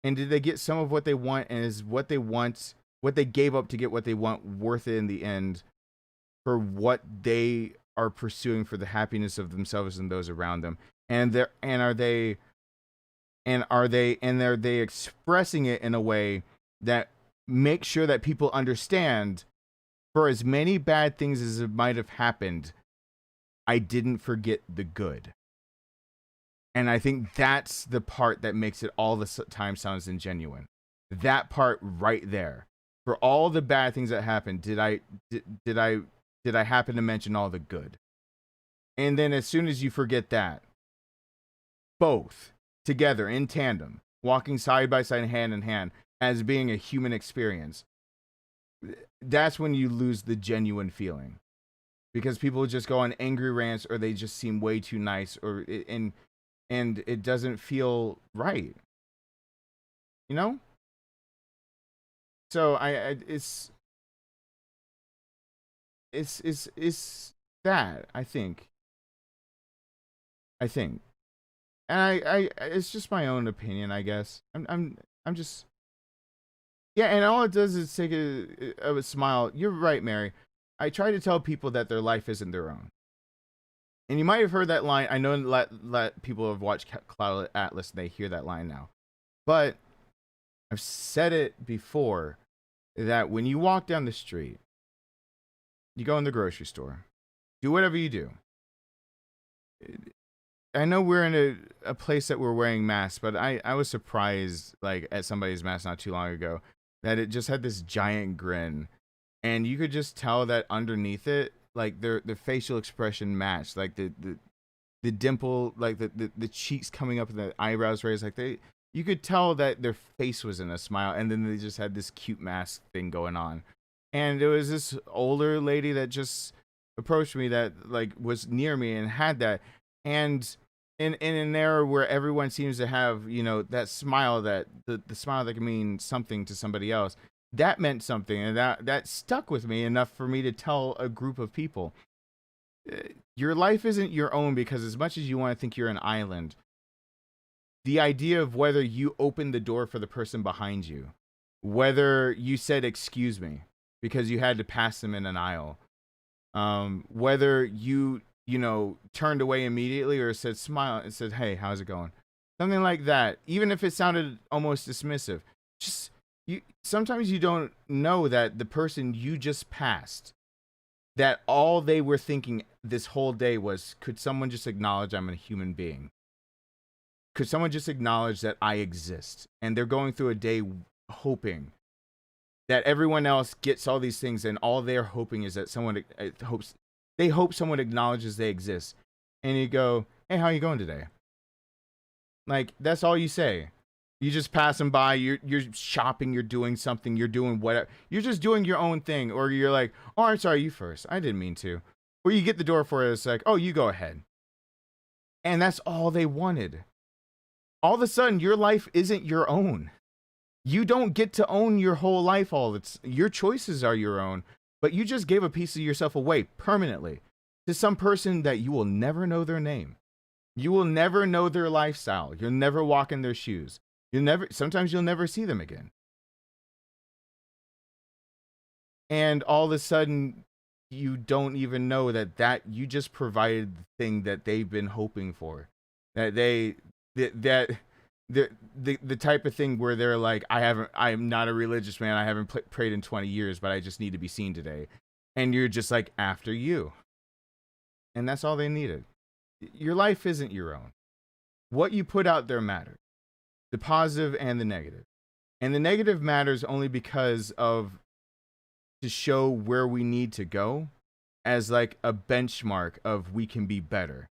A: And did they get some of what they want? And is what they want, what they gave up to get what they want, worth it in the end for what they are pursuing for the happiness of themselves and those around them? And are they expressing it in a way that makes sure that people understand, for as many bad things as it might have happened, I didn't forget the good. And I think that's the part that makes it all the time sounds ingenuine. That part right there. For all the bad things that happened, did I happen to mention all the good? And then as soon as you forget that, both together in tandem, walking side by side, hand in hand, as being a human experience, that's when you lose the genuine feeling. Because people just go on angry rants, or they just seem way too nice, and it doesn't feel right, you know. So it's that I think, and I it's just my own opinion, I guess. I'm just, yeah, and all it does is take a smile. You're right, Mary. I try to tell people that their life isn't their own. And you might have heard that line. I know let people have watched Cloud Atlas, and they hear that line now. But I've said it before, that when you walk down the street, you go in the grocery store, do whatever you do. I know we're in a place that we're wearing masks, but I was surprised, like, at somebody's mask not too long ago, that it just had this giant grin. And you could just tell that underneath it, like, their facial expression matched, like the dimple, like the cheeks coming up and the eyebrows raised, like you could tell that their face was in a smile, and then they just had this cute mask thing going on. And it was this older lady that just approached me, that, like, was near me and had that. And in an era where everyone seems to have, you know, that smile, that the smile that can mean something to somebody else, that meant something, and that stuck with me enough for me to tell a group of people, your life isn't your own, because as much as you want to think you're an island, the idea of whether you opened the door for the person behind you, whether you said excuse me because you had to pass them in an aisle, whether you turned away immediately, or said smile and said, hey, how's it going, something like that, even if it sounded almost dismissive, just sometimes you don't know that the person you just passed, that all they were thinking this whole day was, could someone just acknowledge I'm a human being? Could someone just acknowledge that I exist? And they're going through a day hoping that everyone else gets all these things, and all they're hoping is that someone hope someone acknowledges they exist. And you go, hey, how you going today? Like, that's all you say. You just pass them by, you're shopping, you're doing something, you're doing whatever. You're just doing your own thing. Or you're like, oh, I'm sorry, you first. I didn't mean to. Or you get the door for it, it's like, oh, you go ahead. And that's all they wanted. All of a sudden, your life isn't your own. You don't get to own your whole life. Your choices are your own. But you just gave a piece of yourself away permanently to some person that you will never know their name. You will never know their lifestyle. You'll never walk in their shoes. Sometimes you'll never see them again. And all of a sudden, you don't even know that you just provided the thing that they've been hoping for. The type of thing where they're like, I'm not a religious man. I haven't prayed in 20 years, but I just need to be seen today. And you're just like, after you. And that's all they needed. Your life isn't your own. What you put out there matters. The positive and the negative. And the negative matters only because to show where we need to go, as like a benchmark of we can be better.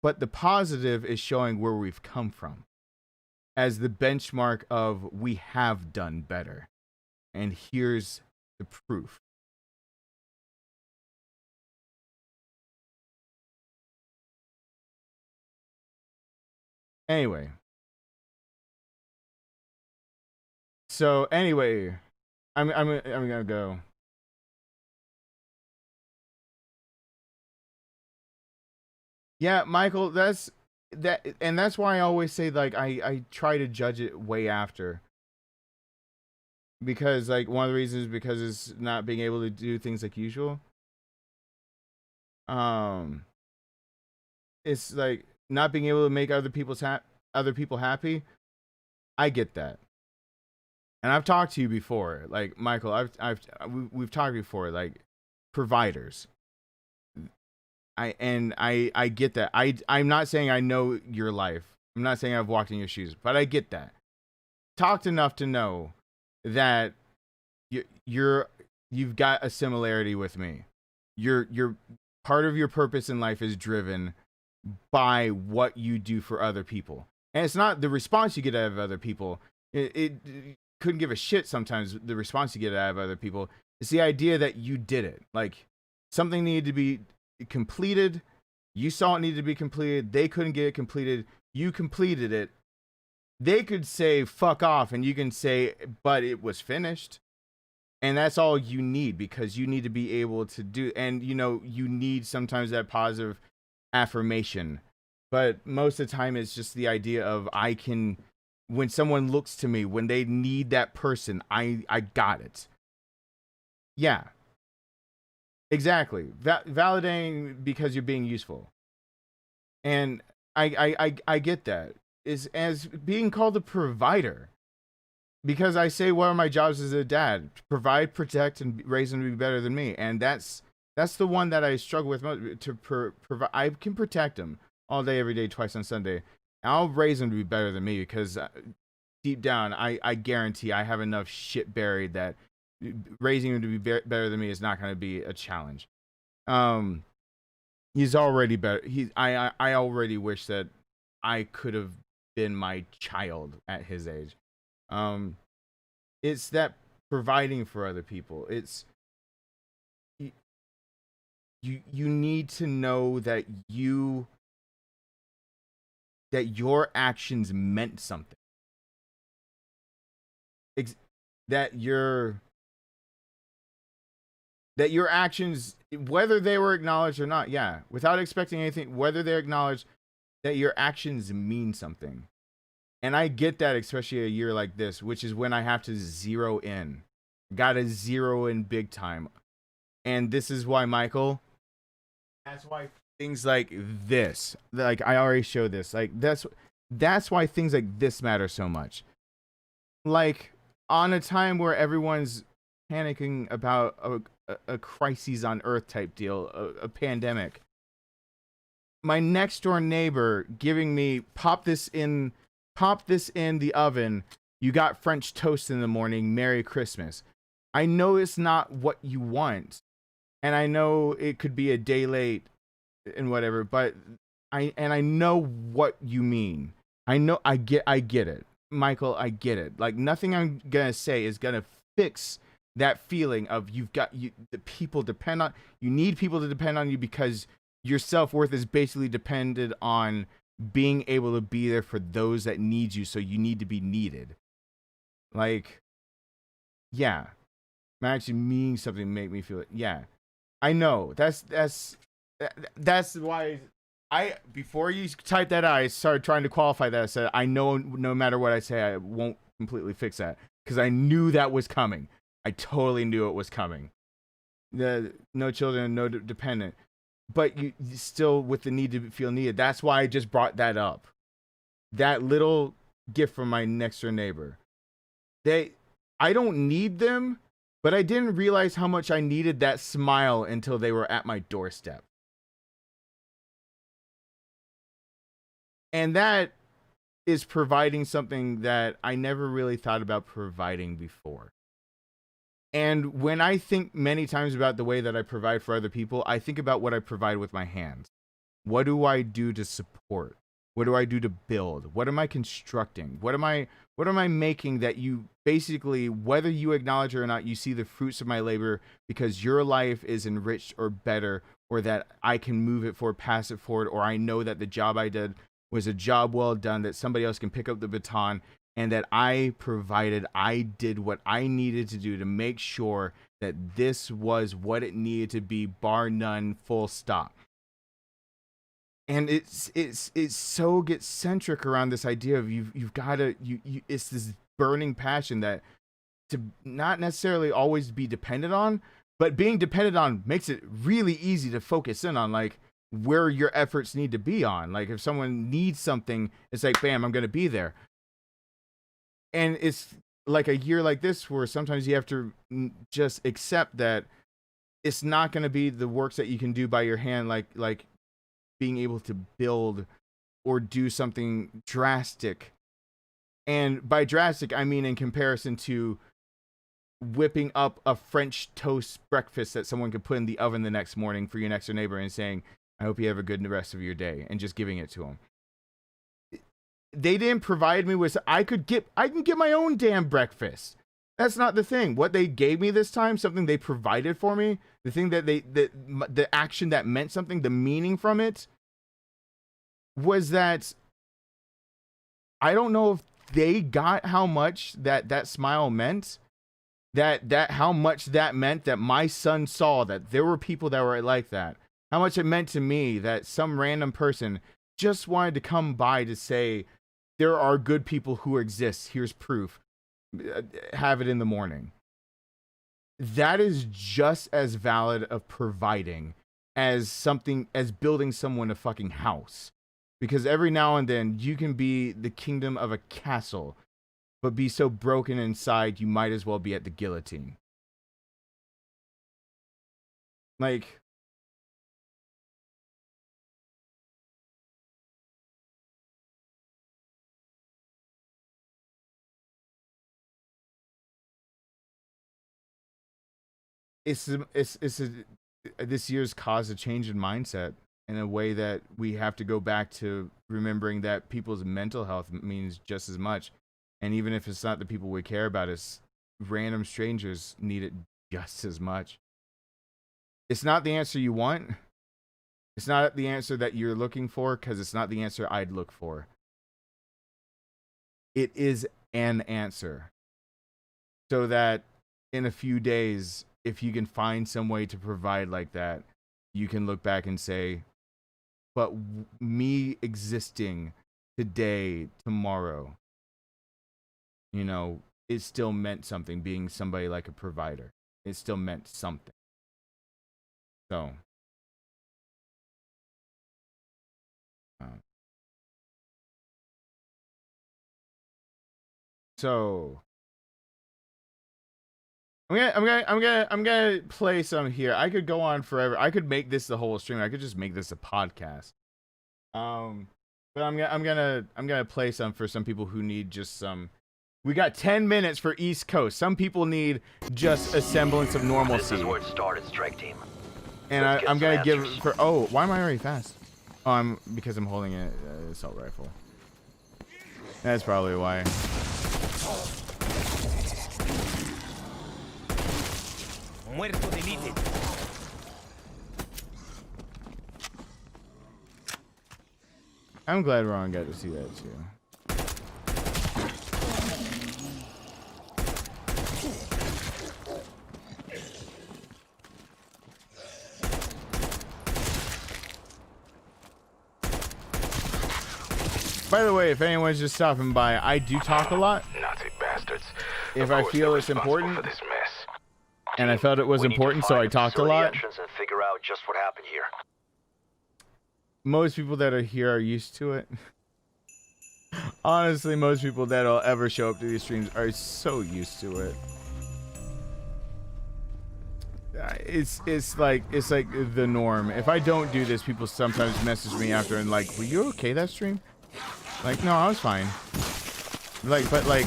A: But the positive is showing where we've come from as the benchmark of we have done better. And here's the proof. Anyway. So anyway, I'm gonna go. Yeah, Michael, that's and that's why I always say, like, I try to judge it way after. Because, like, one of the reasons is because it's not being able to do things like usual. Um, it's like not being able to make other people happy. I get that, and I've talked to you before, like Michael. We've talked before, like providers. I get that. I'm not saying I know your life. I'm not saying I've walked in your shoes, but I get that. Talked enough to know that you've got a similarity with me. Your part of your purpose in life is driven by what you do for other people, and it's not the response you get out of other people. It couldn't give a shit sometimes the response you get out of other people. It's the idea that you did it. Like something needed to be completed. You saw it needed to be completed. They couldn't get it completed. You completed it. They could say fuck off, and you can say, but it was finished. And that's all you need, because you need to be able to do, and you know, you need sometimes that positive affirmation. But most of the time it's just the idea of when someone looks to me, when they need that person, I got it. Yeah. Exactly. Validating because you're being useful. And I get that. Is as being called a provider. Because I say, what are my jobs as a dad? Provide, protect, and raise them to be better than me. And that's the one that I struggle with most, to provide. I can protect them all day, every day, twice on Sunday. I'll raise them to be better than me, because deep down, I guarantee I have enough shit buried that raising him to be better than me is not going to be a challenge. He's already better. I already wish that I could have been my child at his age. It's that providing for other people. It's you need to know that your actions meant something. That your actions, whether they were acknowledged or not, yeah, without expecting anything, whether they're acknowledged, that your actions mean something. And I get that, especially a year like this, which is when I have to zero in. Gotta zero in big time. And this is why, Michael, that's why things like this, like I already showed this, like that's why things like this matter so much. Like, on a time where everyone's panicking about a crisis on Earth type deal, a pandemic, my next door neighbor giving me, pop this in the oven. You got French toast in the morning. Merry Christmas. I know it's not what you want, and I know it could be a day late and whatever, but I know what you mean. I get it. Michael, I get it. Like, nothing I'm going to say is going to fix that feeling of the people depend on you. Need people to depend on you, because your self-worth is basically dependent on being able to be there for those that need you, so you need to be needed. Like, yeah, I'm actually meaning something to make me feel it. Yeah, I know. That's why before you typed that out, I started trying to qualify that. I said, I know no matter what I say, I won't completely fix that, because I knew that was coming. I totally knew it was coming. The no children, no dependent. But you still with the need to feel needed. That's why I just brought that up. That little gift from my next door neighbor. I don't need them, but I didn't realize how much I needed that smile until they were at my doorstep. And that is providing something that I never really thought about providing before. And when I think many times about the way that I provide for other people, I think about what I provide with my hands. What do I do to support? What do I do to build? What am I constructing? What am I making that you basically, whether you acknowledge it or not, you see the fruits of my labor because your life is enriched or better, or that I can move it forward, pass it forward, or I know that the job I did was a job well done, that somebody else can pick up the baton, and that I did what I needed to do to make sure that this was what it needed to be, bar none, full stop. And it's so gets centric around this idea of you've got to it's this burning passion that to not necessarily always be dependent on, but being dependent on makes it really easy to focus in on like where your efforts need to be on. Like if someone needs something, it's like, bam, I'm going to be there. And it's like a year like this where sometimes you have to just accept that it's not going to be the works that you can do by your hand, like being able to build or do something drastic. And by drastic, I mean in comparison to whipping up a French toast breakfast that someone could put in the oven the next morning for your next door neighbor and saying, I hope you have a good rest of your day, and just giving it to them. They didn't provide me with, I can get my own damn breakfast. That's not the thing. What they gave me this time, something they provided for me, the thing that the action that meant something, the meaning from it, was that I don't know if they got how much that smile meant, that how much that meant that my son saw that there were people that were like that, how much it meant to me that some random person just wanted to come by to say, there are good people who exist. Here's proof. Have it in the morning. That is just as valid of providing as something as building someone a fucking house. Because every now and then you can be the kingdom of a castle, but be so broken inside you might as well be at the guillotine. Like, this year's caused a change in mindset in a way that we have to go back to remembering that people's mental health means just as much. And even if it's not the people we care about, it's random strangers need it just as much. It's not the answer you want. It's not the answer that you're looking for, because it's not the answer I'd look for. It is an answer. So that in a few days, if you can find some way to provide like that, you can look back and say, but me existing today, tomorrow, you know, it still meant something, being somebody like a provider. It still meant something. So, I'm gonna play some here. I could go on forever. I could make this the whole stream. I could just make this a podcast. But I'm gonna play some for some people who need just some. We got 10 minutes for East Coast. Some people need just a semblance of normalcy.
E: This is where it started, strike team.
A: And I'm gonna give for. Oh, why am I already fast? Oh, because I'm holding an assault rifle. That's probably why.
E: Muerto deleted.
A: I'm glad Ron got to see that too. By the way, if anyone's just stopping by, I do talk a lot.
E: Nazi bastards.
A: If I feel it's important,
E: for this mess.
A: and I felt it was important, so I talked a lot.
E: And figure out just what happened here.
A: Most people that are here are used to it. Honestly, most people that'll ever show up to these streams are so used to it. It's like the norm. If I don't do this, people sometimes message me after and like, "Were you okay that stream?" Like, no, I was fine. Like, but like,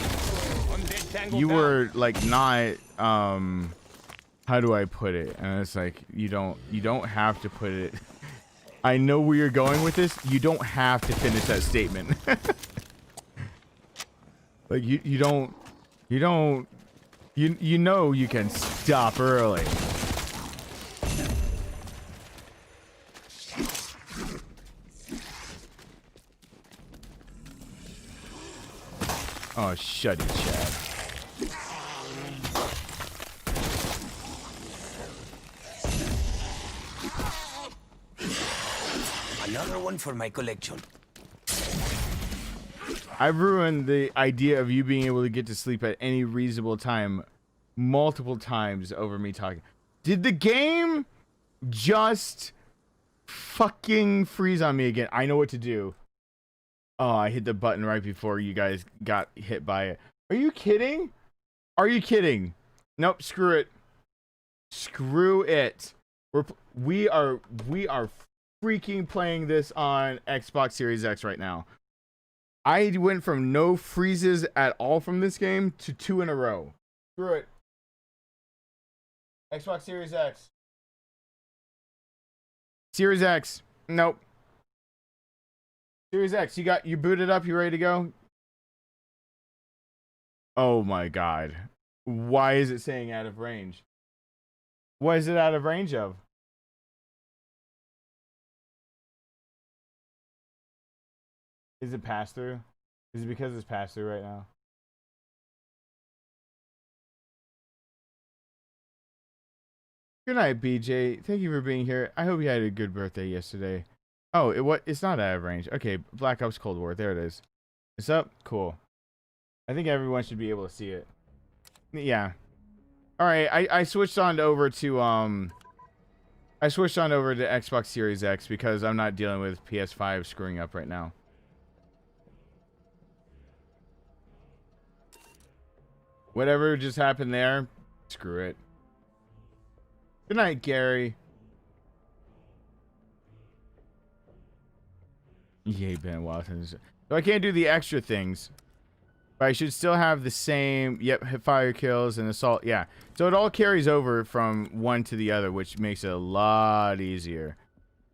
A: you were like not. How do I put it? And it's like you don't have to put it. I know where you're going with this. You don't have to finish that statement. Like you know you can stop early. Oh, shut it, Chad.
F: Another one for my collection.
A: I've ruined the idea of you being able to get to sleep at any reasonable time multiple times over me talking. Did the game just fucking freeze on me again? I know what to do. Oh, I hit the button right before you guys got hit by it. Are you kidding? Are you kidding? Nope, screw it. Screw it. We are freaking playing this on Xbox Series X right now. I went from no freezes at all from this game to 2 in a row. Screw it. Xbox Series X. Series X. Nope. Series X, you booted up, you ready to go? Oh my god. Why is it saying out of range? What is it out of range of? Is it pass through? Is it because it's pass through right now? Good night, BJ. Thank you for being here. I hope you had a good birthday yesterday. Oh, it's not out of range. Okay, Black Ops Cold War. There it is. It's up? Cool. I think everyone should be able to see it. Yeah. Alright, I switched on over to Xbox Series X because I'm not dealing with PS5 screwing up right now. Whatever just happened there, screw it. Good night, Gary. Yay, Ben Watson. So I can't do the extra things. But I should still have the same, yep, fire kills and assault, yeah. So it all carries over from one to the other, which makes it a lot easier.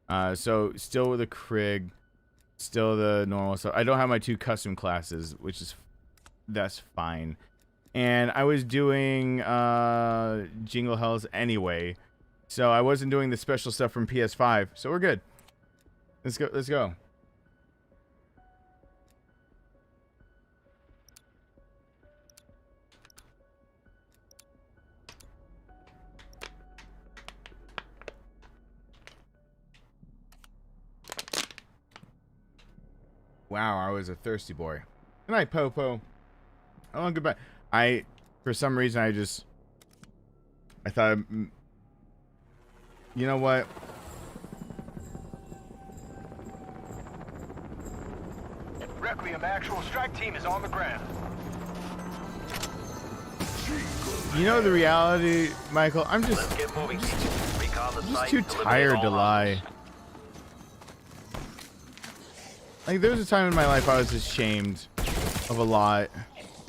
A: So still with the Krig, still the normal. So I don't have my 2 custom classes, which is, that's fine. And I was doing Jingle Hells anyway. So I wasn't doing the special stuff from PS5. So we're good. Let's go. Let's go. Wow, I was a thirsty boy. Good night, Popo. Oh, goodbye. For some reason, I thought, you know what?
E: Requiem actual strike team is on the ground.
A: You know the reality, Michael? I'm just too tired to lie. Like, there was a time in my life I was ashamed of a lot.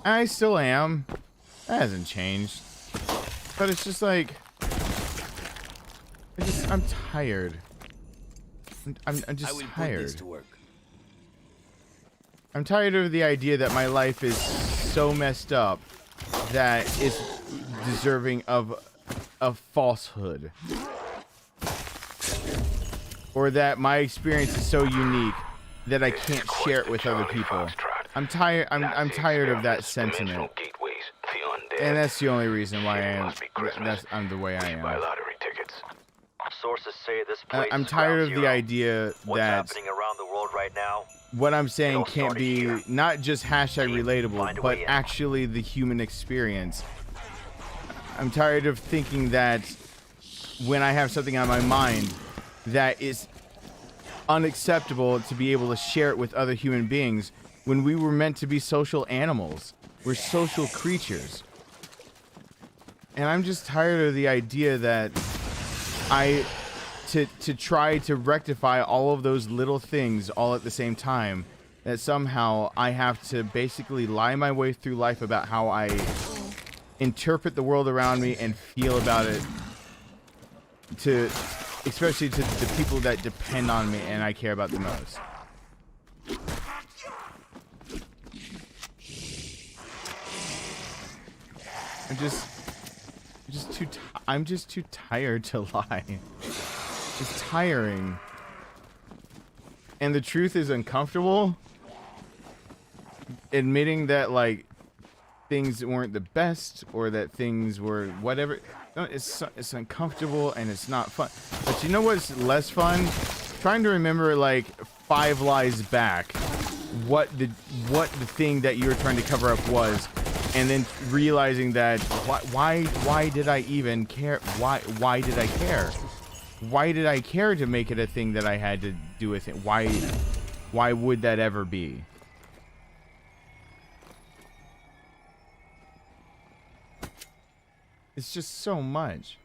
A: And I still am. That hasn't changed. But it's just like, I'm tired. I'm just tired. I'm tired of the idea that my life is so messed up that it's deserving of a falsehood. Or that my experience is so unique that I can't share it with other people. I'm tired. I'm tired of that sentiment, and that's the only reason why I'm the way I am.
E: Sources say this place
A: I'm tired of the idea that
E: happening around the world right now.
A: What I'm saying can't be not just hashtag relatable, but actually the human experience. I'm tired of thinking that when I have something on my mind that is unacceptable to be able to share it with other human beings when we were meant to be social animals. We're social creatures. And I'm just tired of the idea that to try to rectify all of those little things all at the same time, that somehow I have to basically lie my way through life about how I interpret the world around me and feel about it, especially to the people that depend on me and I care about the most. I'm just too tired to lie. It's tiring. And the truth is uncomfortable. Admitting that, like, things weren't the best or that things were whatever. No, it's uncomfortable and it's not fun. But you know what's less fun? trying to remember like 5 lies back what the thing that you were trying to cover up was, and then realizing that why did I even care? Why did I care? Why did I care to make it a thing that I had to do with it? Why would that ever be? It's just so much.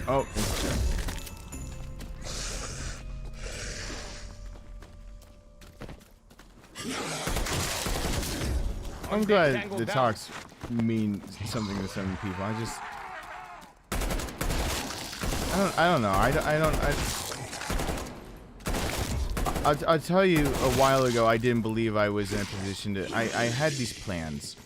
A: Oh. I'm glad the talks mean something to some people. I don't know. I'll tell you, a while ago, I didn't believe I was in a position to. I had these plans.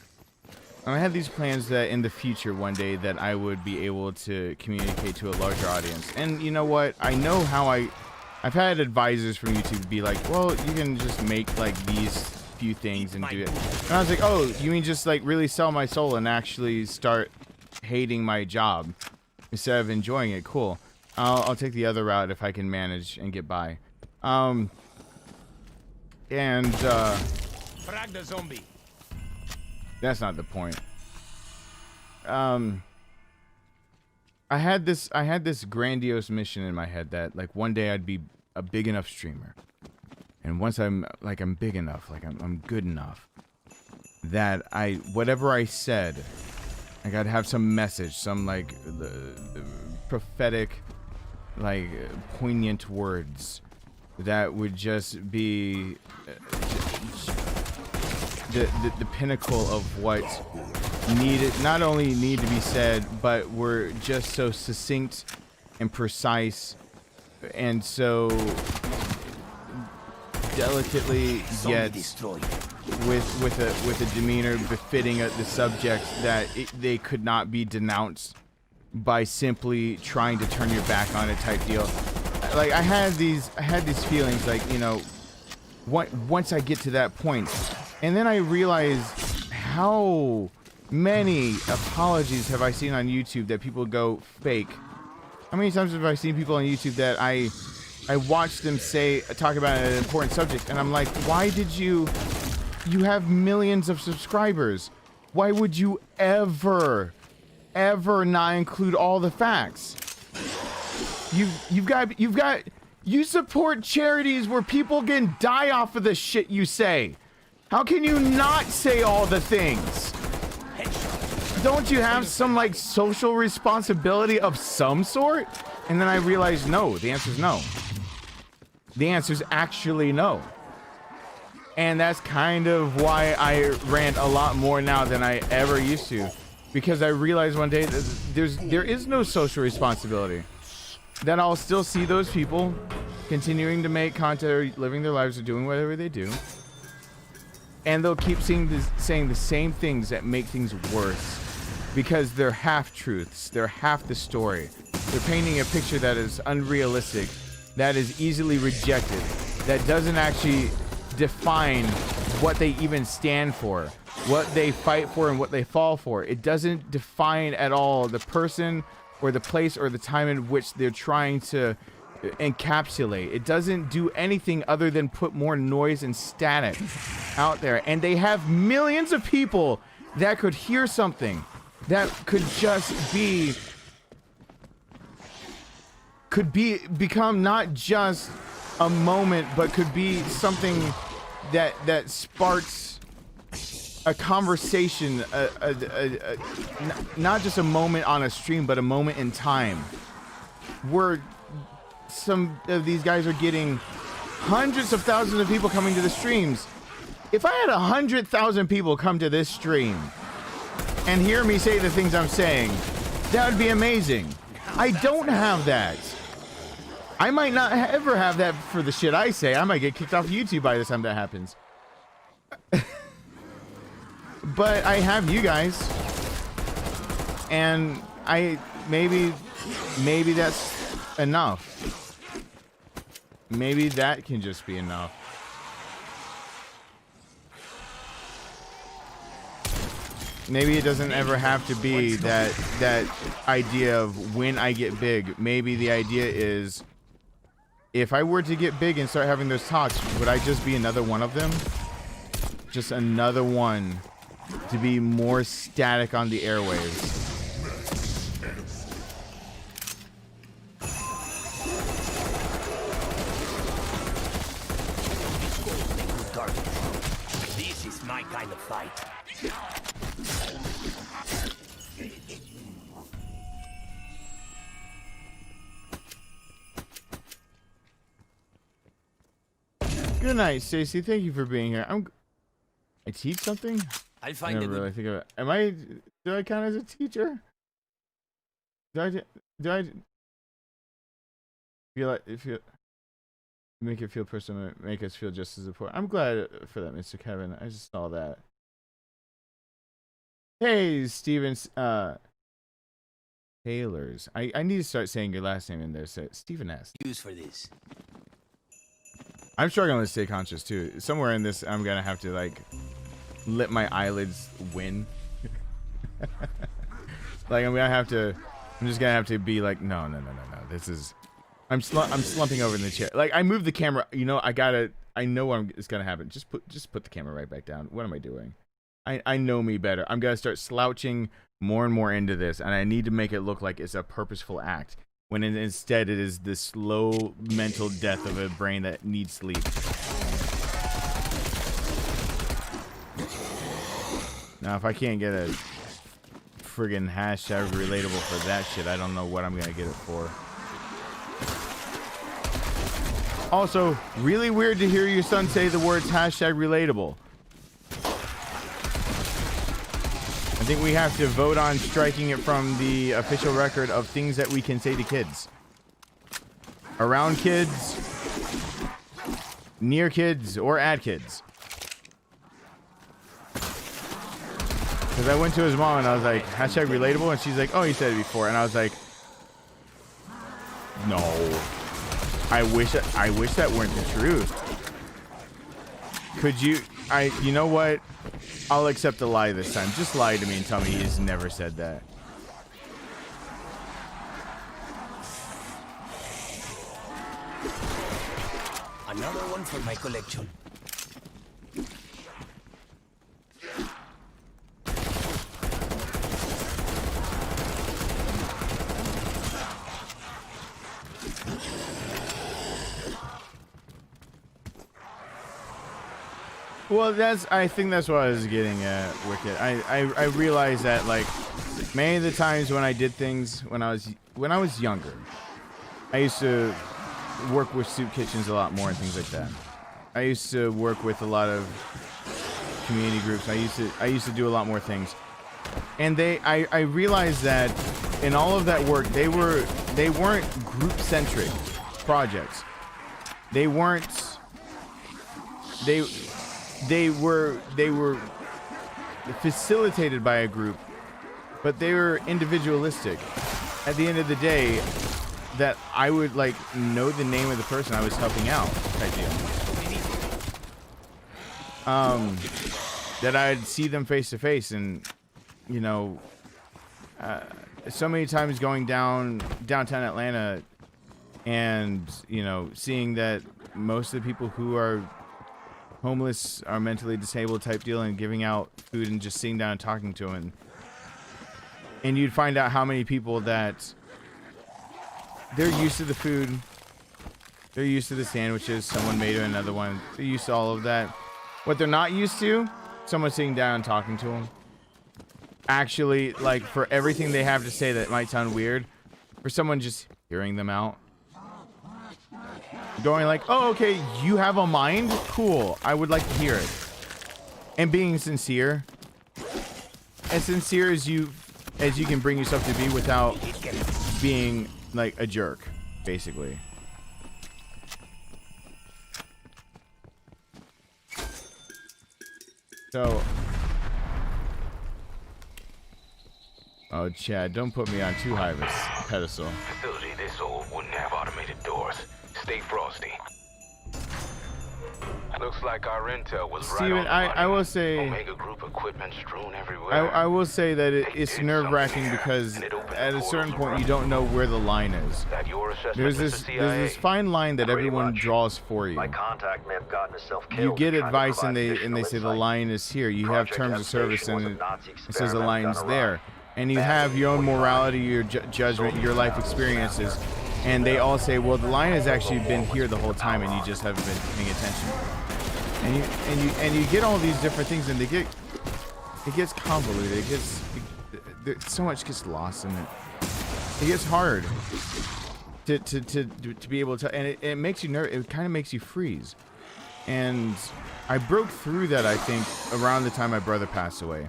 A: And I had these plans that in the future, one day, that I would be able to communicate to a larger audience. And you know what? I know how I've had advisors from YouTube be like, well, you can just make like these few things and do it. And I was like, oh, you mean just like really sell my soul and actually start hating my job instead of enjoying it? Cool. I'll take the other route if I can manage and get by. Frag
E: the zombie.
A: That's not the point. I had this grandiose mission in my head that like one day I'd be a big enough streamer, and once I'm big enough, like I'm good enough, that whatever I said, I gotta have some message, some like the prophetic, like poignant words that would just be the pinnacle of what not only need to be said, but were just so succinct and precise and so delicately yet with a demeanor befitting the subject that they could not be denounced by simply trying to turn your back on it type deal. Like I had these feelings like, you know, once I get to that point. And then I realized how many apologies have I seen on YouTube that people go fake. How many times have I seen people on YouTube that I watch them talk about an important subject, and I'm like, why did you have millions of subscribers? Why would you ever not include all the facts? You support charities where people can die off of the shit you say. How can you not say all the things? Don't you have some like social responsibility of some sort? And then I realized no, the answer is no. The answer is actually no. And that's kind of why I rant a lot more now than I ever used to. Because I realized one day that there is no social responsibility. That I'll still see those people continuing to make content or living their lives or doing whatever they do. And they'll keep saying the same things that make things worse. Because they're half-truths. They're half the story. They're painting a picture that is unrealistic. That is easily rejected. That doesn't actually define what they even stand for. What they fight for and what they fall for. It doesn't define at all the person or the place or the time in which they're trying to encapsulate. It doesn't do anything other than put more noise and static out there. And they have millions of people that could hear something that could just become not just a moment, but could be something that sparks a conversation, not just a moment on a stream, but a moment in time where some of these guys are getting hundreds of thousands of people coming to the streams. If I had 100,000 people come to this stream and hear me say the things I'm saying, that would be amazing. I don't have that. I might not ever have that for the shit I say. I might get kicked off YouTube by the time that happens. But I have you guys. And maybe that's enough. Maybe that can just be enough. Maybe it doesn't ever have to be that idea of when I get big. Maybe the idea is, if I were to get big and start having those talks, would I just be another one of them? Just another one to be more static on the airwaves.
F: This is my kind of fight.
A: Good night, Stacy. Thank you for being here. I teach something?
F: I'll
A: I
F: find
A: never
F: it.
A: really think of it. Do I count as a teacher? Do I feel like make it feel personal, make us feel just as important? I'm glad for that, Mr. Kevin. I just saw that. Hey, Stevens, Taylors. I need to start saying your last name in there. So Stephen S.
F: Use for this.
A: I'm struggling to stay conscious too. Somewhere in this, I'm gonna have to like let my eyelids win. Like I'm just gonna have to be like, no. This is, I'm slumping over in the chair. Like I moved the camera. You know, I know it's gonna happen. Just put the camera right back down. What am I doing? I know me better. I'm gonna start slouching more and more into this, and I need to make it look like it's a purposeful act, when instead it is the slow mental death of a brain that needs sleep. Now, if I can't get a friggin' hashtag relatable for that shit, I don't know what I'm gonna get it for. Also, really weird to hear your son say the words hashtag relatable. I think we have to vote on striking it from the official record of things that we can say to kids. Around kids, near kids, or at kids. Because I went to his mom and I was like, hashtag relatable, and she's like, oh, you said it before. And I was like, no. I wish that weren't the truth. Could you, you know what? I'll accept the lie this time. Just lie to me and tell me he's never said that.
F: Another one for my collection.
A: Well, I think that's what I was getting at, Wicked. I realized that, like, many of the times when I did things when I was younger, I used to work with soup kitchens a lot more and things like that. I used to work with a lot of community groups. I used to do a lot more things. And I realized that in all of that work, they weren't group-centric projects. They were facilitated by a group, but they were individualistic. At the end of the day, that I would like know the name of the person I was helping out type deal. That I'd see them face to face, and you know, so many times going downtown Atlanta, and you know, seeing that most of the people who are homeless are mentally disabled type deal, and giving out food and just sitting down and talking to them, and you'd find out how many people that they're used to the food, they're used to the sandwiches, someone made another one, they're used to all of that. What they're not used to, someone sitting down and talking to them. Actually, like, for everything they have to say that might sound weird, for someone just hearing them out, going like, oh, okay, you have a mind? Cool, I would like to hear it. And being sincere. As sincere as you can bring yourself to be without being like a jerk, basically. So, oh, Chad, don't put me on too high of a pedestal.
E: Facility this old wouldn't have automated doors. Stay frosty.
G: Looks like our intel was right
A: Steven,
G: on the
A: I
G: money.
A: will say,
G: Omega Group equipment strewn everywhere.
A: I will say that
G: They
A: it's
G: did
A: nerve-wracking
G: something here,
A: because
G: and it opened
A: at a
G: portals
A: certain
G: to
A: point you
G: Russia.
A: don't know where the line is.
G: That your assessment,
A: There's
G: Mr.
A: this
G: CIA?
A: fine line that
H: Pretty
A: everyone
H: much.
A: draws for you.
H: My contact may have gotten himself killed.
A: You get
H: trying to
A: advice and
H: provide
A: they
H: additional
A: say the
H: insight.
A: line is here. You have
H: Project
A: terms of service
H: Escalation was
A: and
H: a Nazi
A: it says the
H: experiment
A: line's
H: gone
A: there.
H: awry.
A: And you have your own morality, your judgment, your life experiences, and they all say, well, the line has actually been here the whole time, and you just haven't been paying attention. And you get all these different things, and it gets convoluted. So much gets lost in it. It gets hard to be able to, and it makes you nervous. It kind of makes you freeze. And I broke through that, I think, around the time my brother passed away.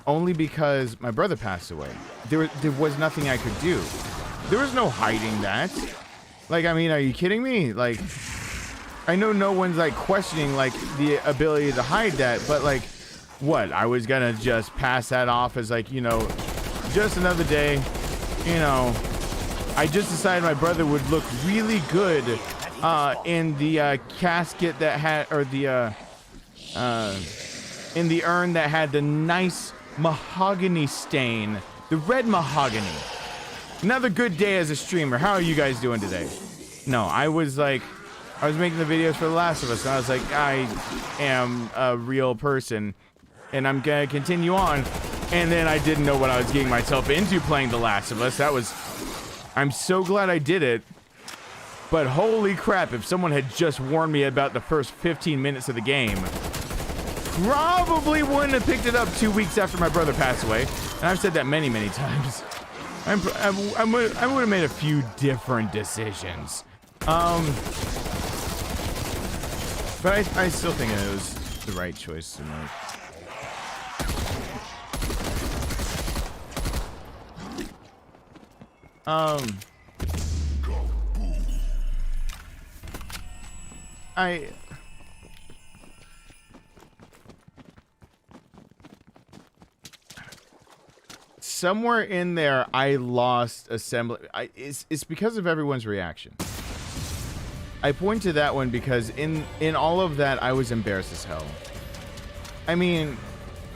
A: Only because my brother passed away. There was nothing I could do. There was no hiding that. Like, I mean, are you kidding me? Like, I know no one's like questioning like the ability to hide that, but like, what? I was gonna just pass that off as like, you know, just another day. You know, I just decided my brother would look really good in the casket that had, or the in the urn that had the nice mahogany stain, the red mahogany. Another good day as a streamer. How are you guys doing today? No, I was making the videos for The Last of Us, and I was like, I am a real person, and I'm gonna continue on. And then I didn't know what I was getting myself into playing The Last of Us. I'm so glad I did it. But holy crap, if someone had just warned me about the first 15 minutes of the game, probably wouldn't have picked it up 2 weeks after my brother passed away. And I've said that many, many times. I would have made a few different decisions. But I still think it was the right choice to make. Somewhere in there, I lost assembly. It's because of everyone's reaction. I point to that one because in all of that, I was embarrassed as hell. I mean,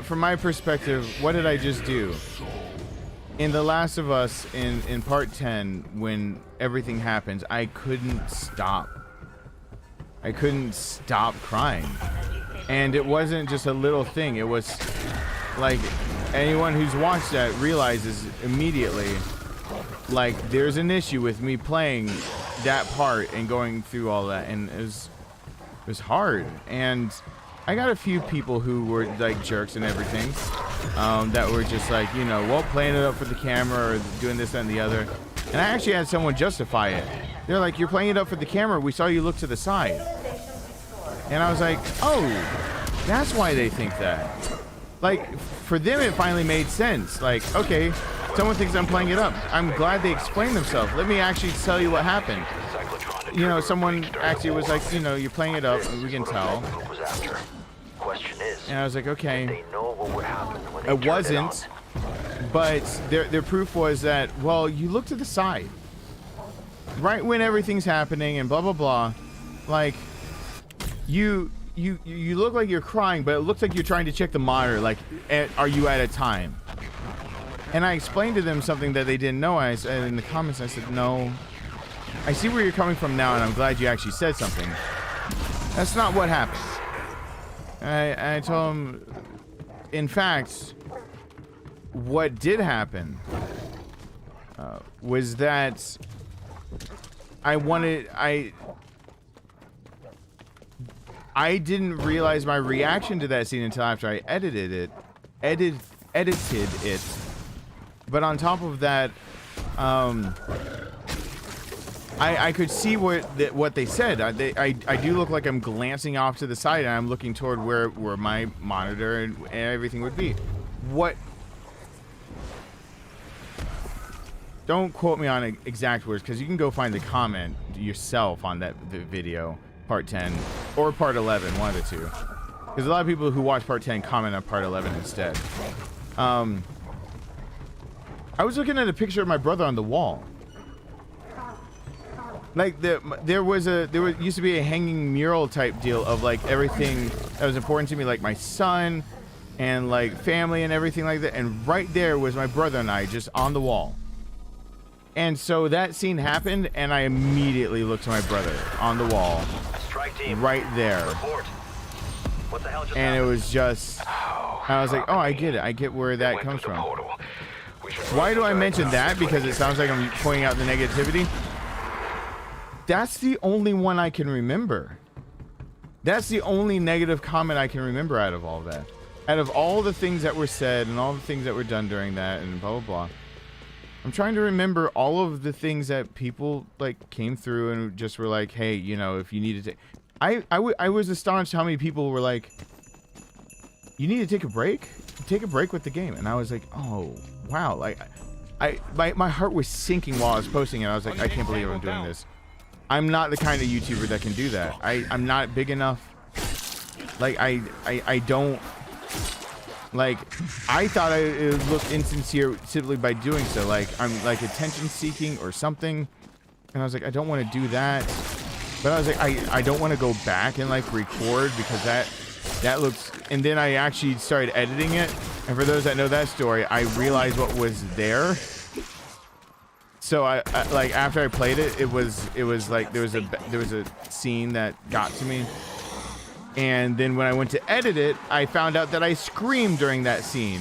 A: from my perspective, what did I just do? In The Last of Us, in part 10, when everything happens, I couldn't stop. I couldn't stop crying. And it wasn't just a little thing. It was like, anyone who's watched that realizes immediately, like, there's an issue with me playing that part and going through all that, and it was hard. And I got a few people who were like jerks and everything, that were just like, you know, well, playing it up for the camera or doing this, that, and the other. And I actually had someone justify it. They're like, you're playing it up for the camera, we saw you look to the side. And I was like, oh, that's why they think that. Like, for them, it finally made sense. Like, okay, someone thinks I'm playing it up. I'm glad they explained themselves. Let me actually tell you what happened. You know, someone actually was like, you know, you're playing it up, we can tell. And I was like, okay. It wasn't, but their proof was that, well, you look to the side. Right when everything's happening and blah, blah, blah. Like, you look like you're crying, but it looks like you're trying to check the monitor, like, are you at a time? And I explained to them something that they didn't know. I said in the comments, I said, no, I see where you're coming from now, and I'm glad you actually said something. That's not what happened. I told them, in fact, what did happen was that I didn't realize my reaction to that scene until after I edited it. But on top of that, I could see what they said. I do look like I'm glancing off to the side, and I'm looking toward where my monitor and everything would be. What? Don't quote me on exact words, because you can go find the comment yourself on that video. Part 10 or part 11, one of the two, because a lot of people who watch part 10 comment on part 11 instead. I was looking at a picture of my brother on the wall, Like there used to be a hanging mural type deal of like everything that was important to me, like my son and like family and everything like that. And right there was my brother and I just on the wall. And so that scene happened, and I immediately looked to my brother on the wall, right there.
H: What the hell just
A: and
H: happened?
A: it was just, I was like, oh, I get it. I get where that comes from. Why do I mention that? Because it sounds like I'm pointing out the negativity. That's the only one I can remember. That's the only negative comment I can remember out of all of that. Out of all the things that were said and all the things that were done during that and blah, blah, blah. I'm trying to remember all of the things that people like came through and just were like, hey, you know, if you need to take... I was astonished how many people were like, you need to take a break? Take a break with the game. And I was like, oh, wow. Like, my heart was sinking while I was posting it. I was like, I can't believe I'm doing this. I'm not the kind of YouTuber that can do that. I'm not big enough. Like, I don't... Like, I thought it would look insincere simply by doing so. Like, I'm like attention seeking or something. And I was like, I don't want to do that. But I was like, I don't want to go back and like record because that looks... And then I actually started editing it. And for those that know that story, I realized what was there. So I like after I played it, it was like there was a scene that got to me. And then when I went to edit it, I found out that I screamed during that scene.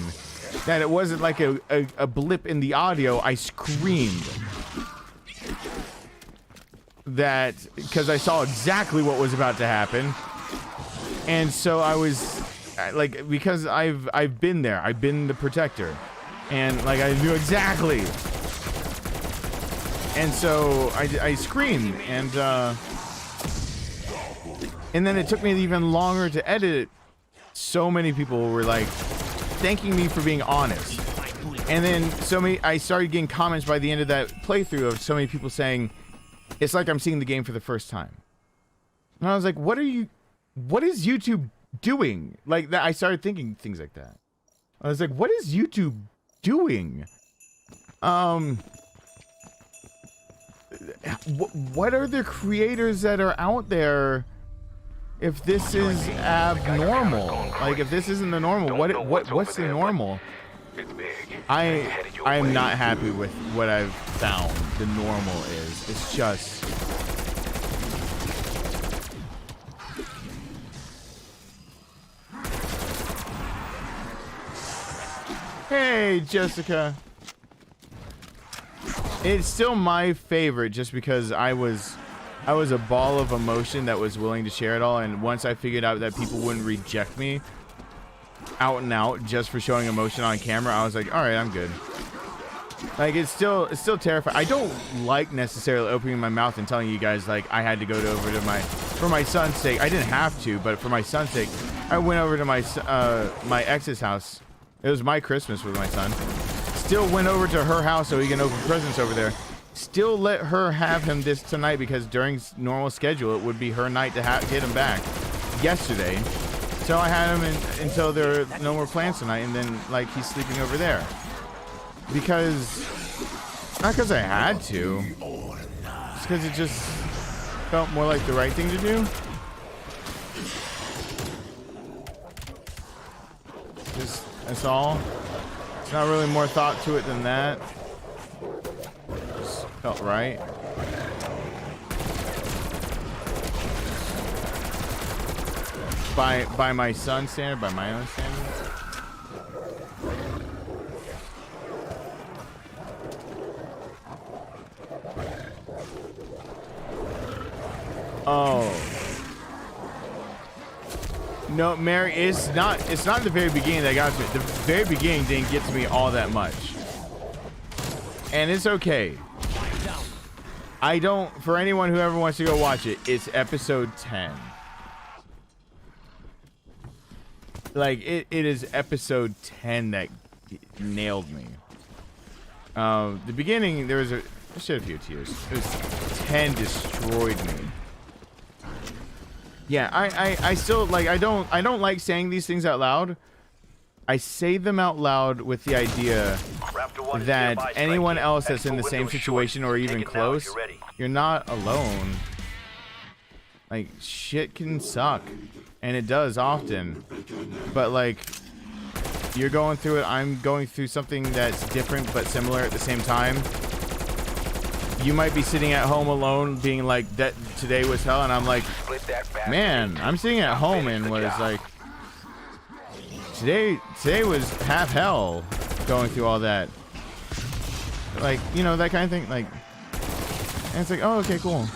A: That it wasn't like a blip in the audio. I screamed. That because I saw exactly what was about to happen. And so I was like, because I've been there. I've been the protector. And like I knew exactly. And so I screamed and then it took me even longer to edit it. So many people were like thanking me for being honest. And then I started getting comments by the end of that playthrough of so many people saying, it's like I'm seeing the game for the first time. And I was like, what is YouTube doing? Like that, I started thinking things like that. I was like, what is YouTube doing? What are the creators that are out there? If this is abnormal, like if this isn't the normal, what's the normal? I am not happy with what I've found the normal is. It's just hey Jessica. It's still my favorite just because I was a ball of emotion that was willing to share it all, and once I figured out that people wouldn't reject me out and out just for showing emotion on camera, I was like, all right, I'm good. Like it's still terrifying. I don't like necessarily opening my mouth and telling you guys like I had to go over to for my son's sake. I didn't have to, but for my son's sake, I went over to my ex's house. It was my Christmas with my son. Still went over to her house so he can open presents over there. Still let her have him this tonight because during normal schedule it would be her night to get him back yesterday. So I had him until there are no more plans tonight, and then like he's sleeping over there not because I had to, just because it just felt more like the right thing to do. That's all. There's not really more thought to it than that. Just felt right. By my son's standard, by my own standards. Oh. No, Mary, it's not the very beginning that got to me. The very beginning didn't get to me all that much. And it's okay. I don't, for anyone who ever wants to go watch it, it's episode 10. Like, it is episode 10 that nailed me. The beginning, there was I shed a few tears. It was 10 destroyed me. Yeah, I still, like, I don't like saying these things out loud. I say them out loud with the idea that anyone else that's in the same situation or even close you're not alone. Like, shit can suck, and it does often, but like, you're going through it, I'm going through something that's different but similar at the same time. You might be sitting at home alone being like, that today was hell, and I'm like, man, I'm sitting at home and was like, today was half hell going through all that. Like, you know, that kind of thing. Like, and it's like, oh, okay, cool.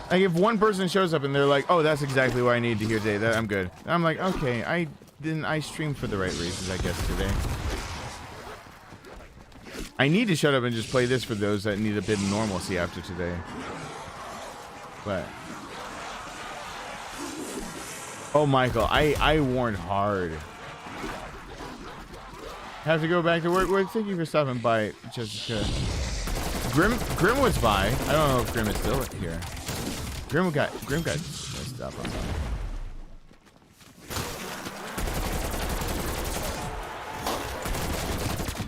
A: Like, if one person shows up and they're like, oh, that's exactly what I need to hear today, that I'm good. And I'm like, okay, I streamed for the right reasons, I guess, today. I need to shut up and just play this for those that need a bit of normalcy after today. But oh, Michael, I warned hard. Have to go back to work. Well, thank you for stopping by, Jessica. Grim was by. I don't know if Grim is still here. Grim got messed up on that.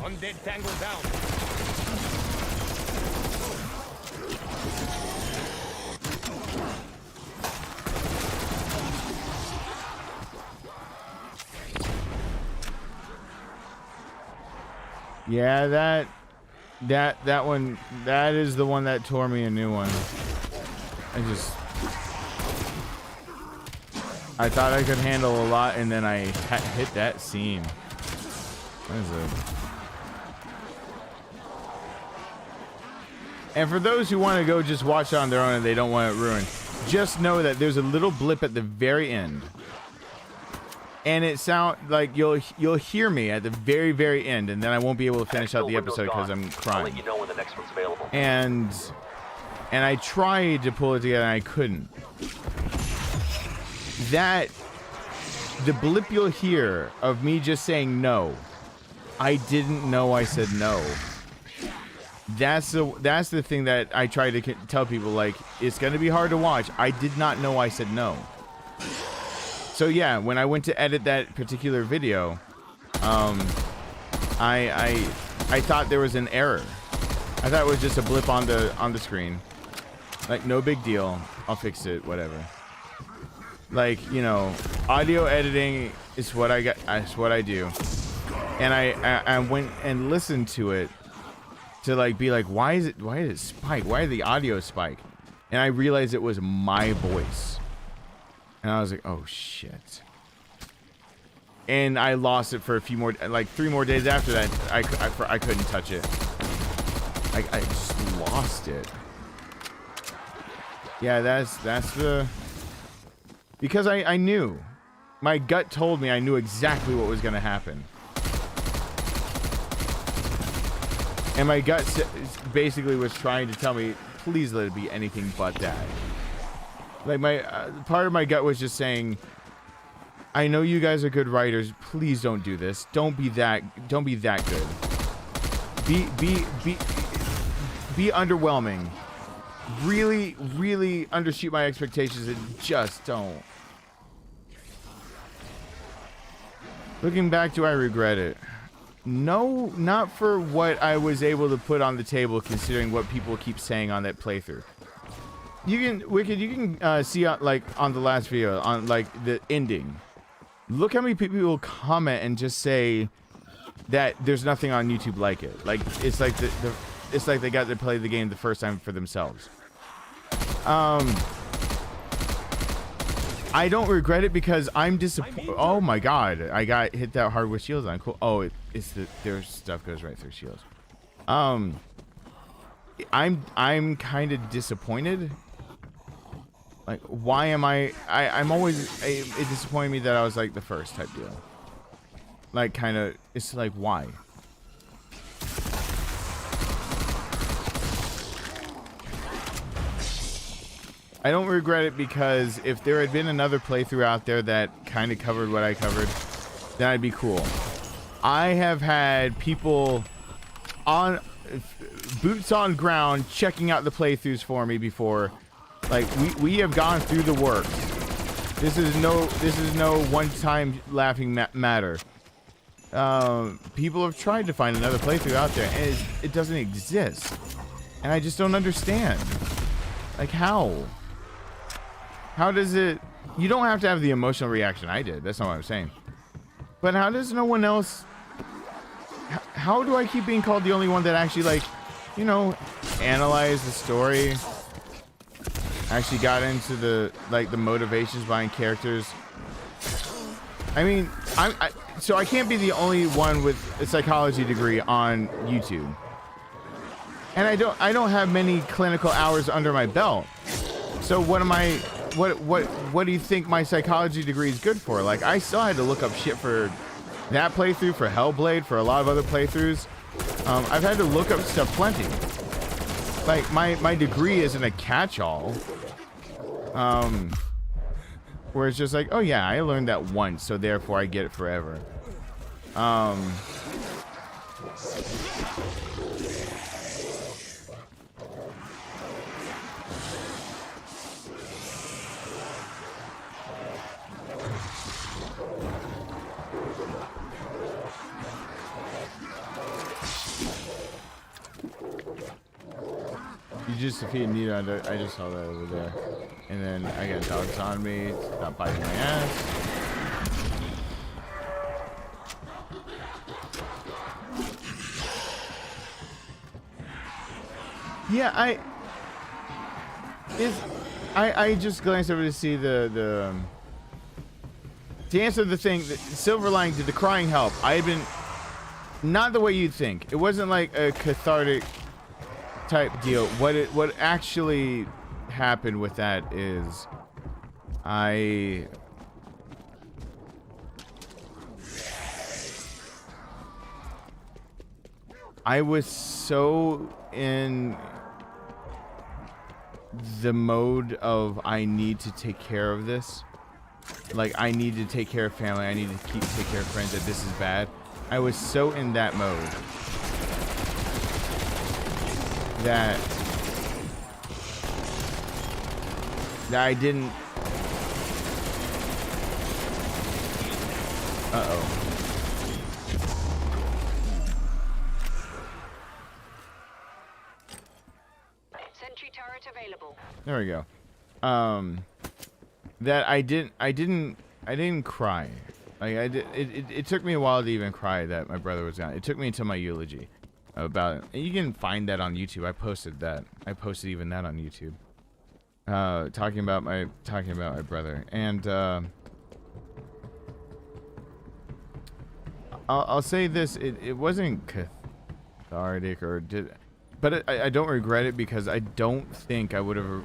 H: Undead tango down.
A: Yeah, that one, that is the one that tore me a new one. I thought I could handle a lot, and then I hit that scene. What is it? And for those who want to go just watch it on their own and they don't want it ruined, just know that there's a little blip at the very end. And it sounds like you'll hear me at the very, very end, and then I won't be able to finish out the episode because I'm crying.
H: I'll let you know when the next one's available.
A: And I tried to pull it together and I couldn't. The blip you'll hear of me just saying no, I didn't know I said no. That's the thing that I try to tell people, like, it's gonna be hard to watch. I did not know I said no. So yeah, when I went to edit that particular video, I thought there was an error. I thought it was just a blip on the screen. Like, no big deal. I'll fix it, whatever. Like, you know, audio editing is what I got. It's what I do. And I went and listened to it to like be like, why did it spike? Why did the audio spike? And I realized it was my voice. And I was like, oh shit. And I lost it for a few more, like 3 more days after that. I couldn't touch it. I just lost it. Yeah, that's the, because I knew. My gut told me I knew exactly what was going to happen. And my gut basically was trying to tell me, please let it be anything but that. Like, my part of my gut was just saying, I know you guys are good writers. Please don't do this. Don't be that good. Be underwhelming. Really, really undershoot my expectations and just don't. Looking back, do I regret it? No, not for what I was able to put on the table, considering what people keep saying on that playthrough. You can, Wicked, you can see like on the last video, on like the ending. Look how many people will comment and just say that there's nothing on YouTube like it. Like, it's like it's like they got to play the game the first time for themselves. I don't regret it because I'm disappointed. Oh my god, I got hit that hard with shields on. Cool. Oh, it's their stuff goes right through shields. I'm kind of disappointed. Like, why am I'm always, it disappointed me that I was like the first type deal. Like, kind of, it's like, why? I don't regret it because if there had been another playthrough out there that kind of covered what I covered, then I'd be cool. I have had people on boots on ground checking out the playthroughs for me before. Like, we have gone through the works. This is no one-time laughing matter. People have tried to find another playthrough out there, and it doesn't exist. And I just don't understand. Like how? How does it? You don't have to have the emotional reaction I did. That's not what I'm saying. But how does no one else? How do I keep being called the only one that actually, like, you know, analyzed the story? Actually got into the, like, the motivations behind characters. I mean, so I can't be the only one with a psychology degree on YouTube. And I don't have many clinical hours under my belt. So what am I, what do you think my psychology degree is good for? Like, I still had to look up shit for that playthrough, for Hellblade, for a lot of other playthroughs. I've had to look up stuff plenty. Like, my degree isn't a catch-all. Where it's just like, oh yeah, I learned that once, so therefore I get it forever. You just defeated Nita. I just saw that over there. And then I got dogs on me. Stop biting my ass. Yeah, I just glanced over to see the to answer the thing. The silver lining, did the crying help? I had been not the way you'd think. It wasn't like a cathartic type deal. What actually happened with that is I was so in the mode of I need to take care of this. Like, I need to take care of family. I need to take care of friends, that this is bad. I was so in that mode that I didn't. Uh-oh.
I: Sentry turret available.
A: There we go. That I didn't cry. Like, it took me a while to even cry that my brother was gone. It took me until my eulogy about it. And you can find that on YouTube. I posted that. I posted even that on YouTube. Talking about my brother. And I'll say this, it wasn't cathartic or but I don't regret it, because I don't think I would have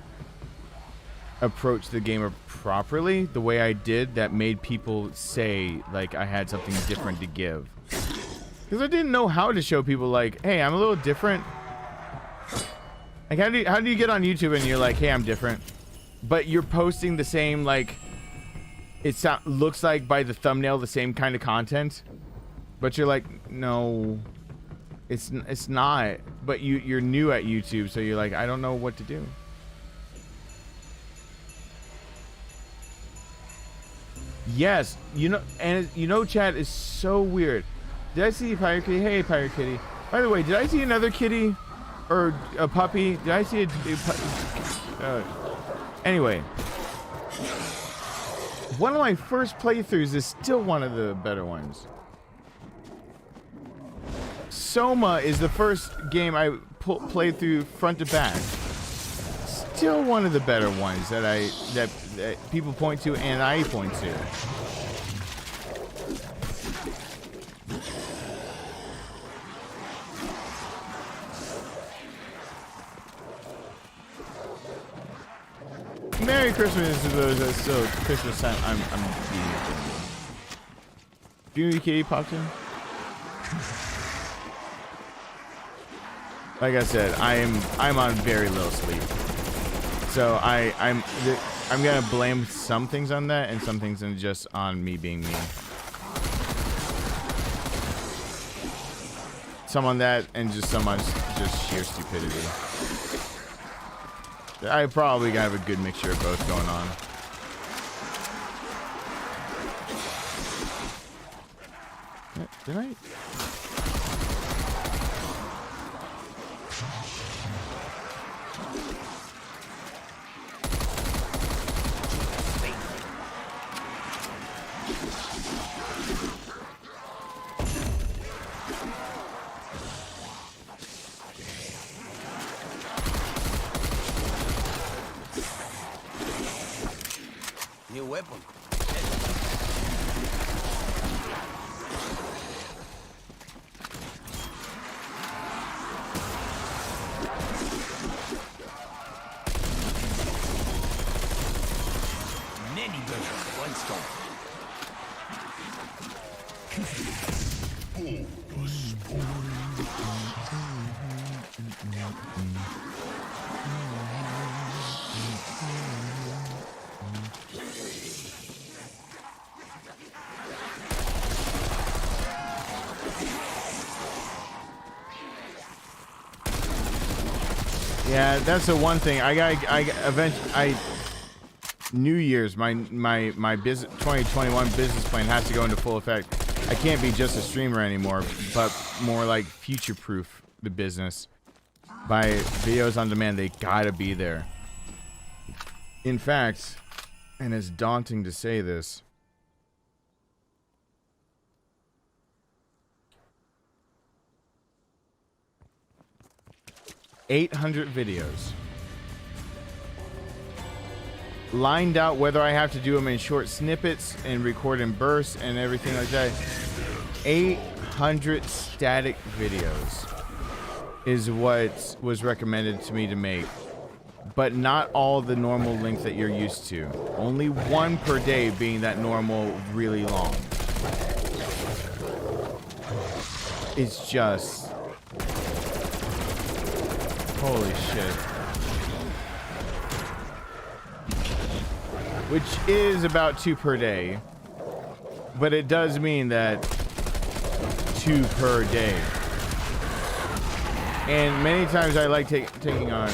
A: approached the game properly the way I did, that made people say like I had something different to give. Because I didn't know how to show people, like, hey, I'm a little different. Like, how do you get on YouTube and you're like, hey, I'm different, but you're posting the same, like, looks like by the thumbnail the same kind of content, but you're like, no, it's not. But you're new at YouTube, so you're like, I don't know what to do. Yes, you know, and you know, chat is so weird. Did I see Pirate Kitty? Hey, Pirate Kitty. By the way, did I see another kitty or a puppy? Did I see a anyway, one of my first playthroughs is still one of the better ones. Soma is the first game I played through front to back. Still one of the better ones that people point to and I point to. Merry Christmas to those that still Christmas time. I'm Junior Kitty popped in. Like I said, I'm on very little sleep. So I'm gonna blame some things on that and some things just on me being me. Some on that and just some on just sheer stupidity. I probably gotta have a good mixture of both going on. Did I?
F: New weapon. Many birds, one stone.
A: Yeah, that's the one thing. New Year's, my business 2021 business plan has to go into full effect. I can't be just a streamer anymore, but more like future-proof the business. By videos on demand, they gotta be there. In fact, and it's daunting to say this, $800 videos. Lined out, whether I have to do them in short snippets and record in bursts and everything like that. 800 static videos is what was recommended to me to make. But not all the normal length that you're used to. Only one per day being that normal, really long. It's just... holy shit. Which is about 2 per day. But it does mean that 2 per day. And many times I like taking on...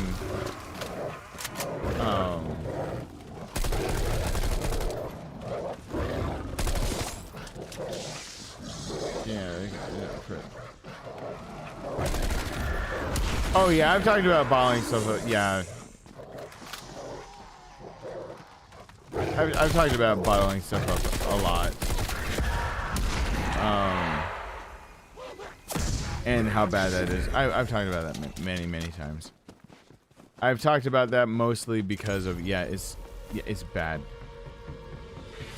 A: oh yeah, I've talked about bottling stuff. Yeah, I've talked about bottling stuff up a lot, and how bad that is. I've talked about that many times. I've talked about that mostly because of it's bad.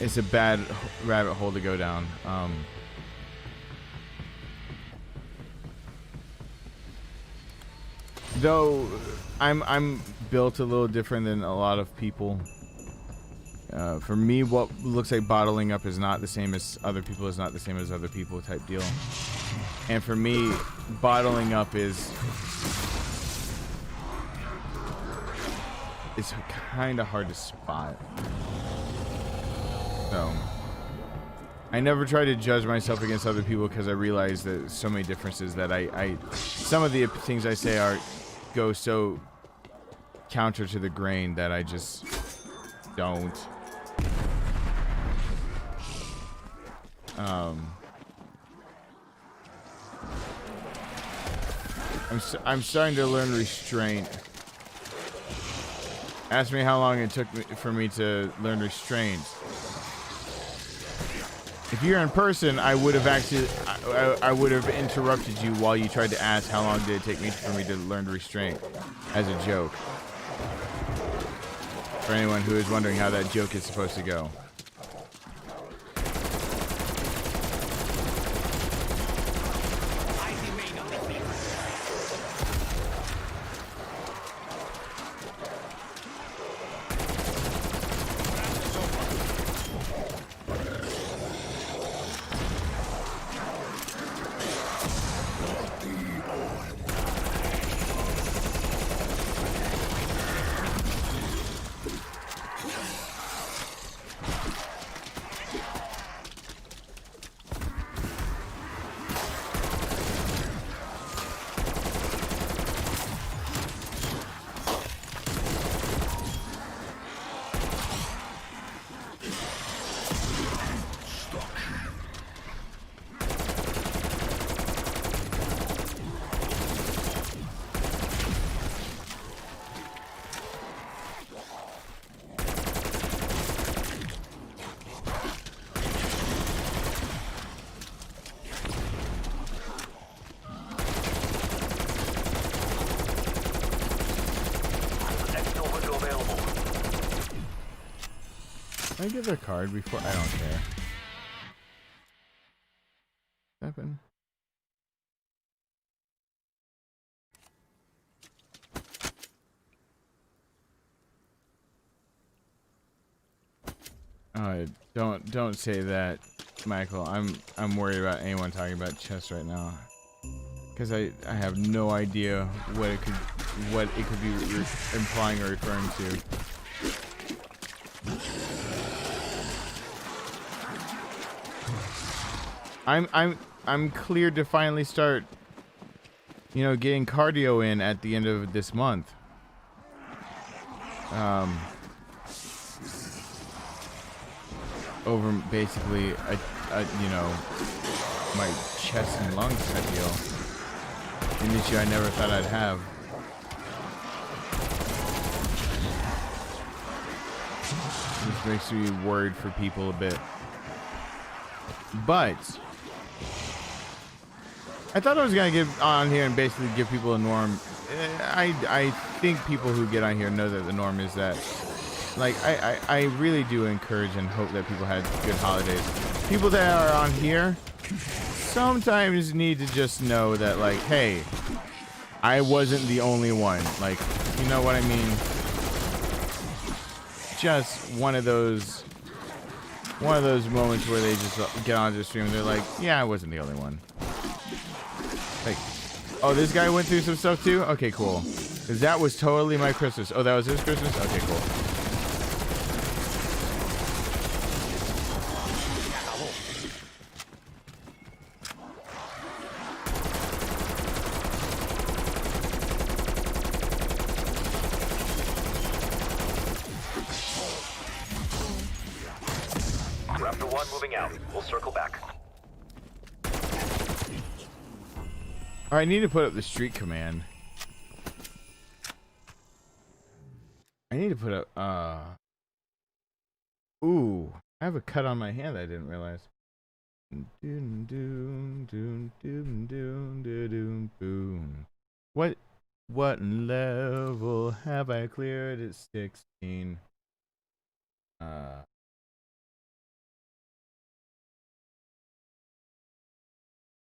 A: It's a bad rabbit hole to go down. Though I'm built a little different than a lot of people. For me, what looks like bottling up is not the same as other people, is not the same as other people type deal. And for me, bottling up is kind of hard to spot. So I never try to judge myself against other people because I realize that so many differences that some of the things I say go so counter to the grain that I just don't. I'm starting to learn restraint. Ask me how long it took for me to learn restraint. If you're in person, I would have interrupted you while you tried to ask how long did it take for me to learn restraint as a joke. For anyone who is wondering how that joke is supposed to go. Can I give her a card before? I don't care. Happen. Don't say that, Michael. I'm worried about anyone talking about chess right now, because I have no idea what it could be implying or referring to. I'm cleared to finally start, getting cardio in at the end of this month. Over basically my chest and lungs type deal. An issue I never thought I'd have. Which makes me worried for people a bit. But I thought I was gonna get on here and basically give people a norm. I think people who get on here know that the norm is that, like, I really do encourage and hope that people had good holidays. People that are on here sometimes need to just know that, like, hey, I wasn't the only one. Like, you know what I mean? Just one of those moments where they just get onto the stream and they're like, yeah, I wasn't the only one. Like, oh, this guy went through some stuff too? Okay, cool. Because that was totally my Christmas. Oh, that was his Christmas? Okay, cool.
H: Raptor 1 moving out. We'll circle back.
A: All right, I need to put up the street command. I need to put up, ooh, I have a cut on my hand that I didn't realize. What level have I cleared at 16?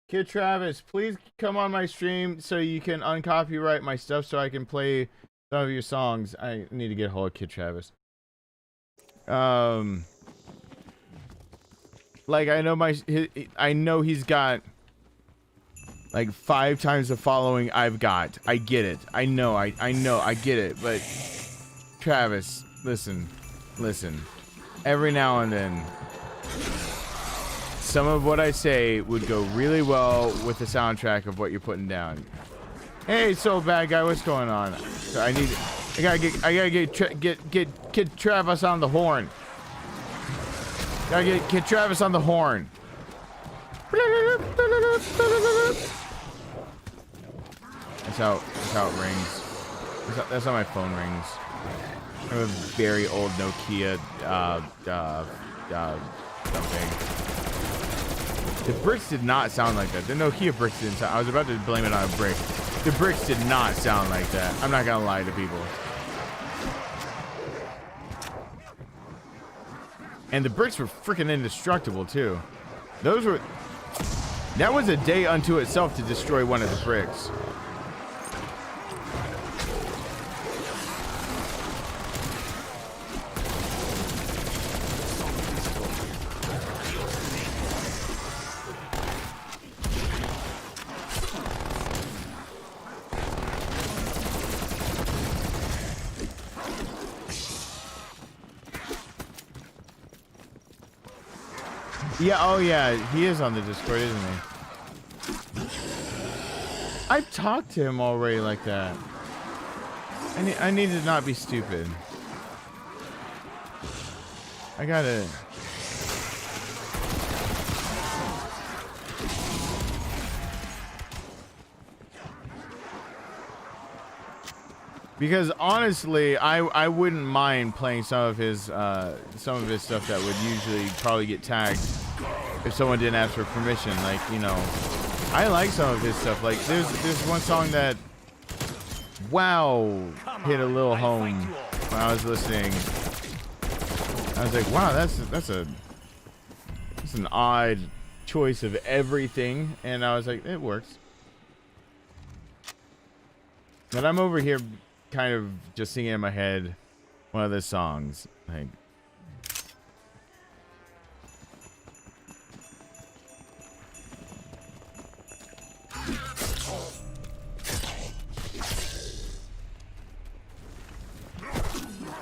A: Kid Travis, please come on my stream so you can uncopyright my stuff so I can play some of your songs. I need to get a hold of Kid Travis. Like, I know he's got like 5 times the following I've got. I get it. I know, I get it. But Travis, listen. Every now and then, some of what I say would go really well with the soundtrack of what you're putting down. Hey, so bad guy, what's going on? So I gotta get Kid Travis on the horn. Gotta get Kid Travis on the horn. That's how it rings. That's how my phone rings. I have a very old Nokia something. The bricks did not sound like that. The Nokia bricks didn't sound. I was about to blame it on a brick. The bricks did not sound like that. I'm not gonna lie to people. And the bricks were freaking indestructible too. That was a day unto itself to destroy one of the bricks. Yeah, oh yeah, he is on the Discord, isn't he? I've talked to him already like that. I need to not be stupid. I gotta... Because honestly, I wouldn't mind playing some of his stuff that would usually probably get tagged if someone didn't ask for permission. Like, you know, I like some of his stuff. Like, there's one song that, wow, hit a little home when I was listening. I was like, wow, that's an odd choice of everything, and I was like, it works. But I'm over here kind of just singing in my head one of the songs, like.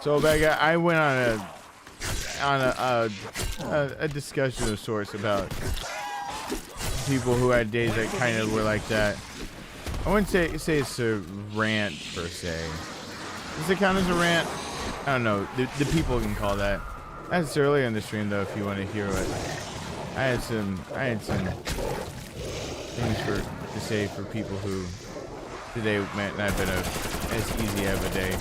A: So I went on a discussion of sorts about people who had days that kind of were like that. I wouldn't say it's a rant per se. Does it count as a rant? I don't know. The people can call that. That's earlier in the stream though. If you want to hear what I had some things to say for people who today might not have been as easy of a day.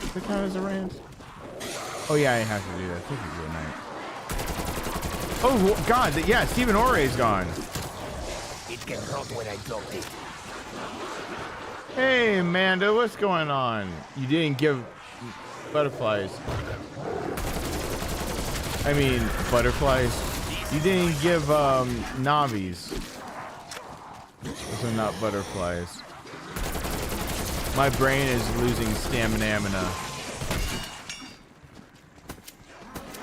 A: Does it count as a rant? Oh yeah, I have to do that. Thank you, good night. Oh God, yeah, Stephen Orre's gone.
F: It can rot when I dropped it.
A: Hey Amanda, what's going on? You didn't give butterflies. I mean butterflies. You didn't give navis. Those are not butterflies. My brain is losing stamina.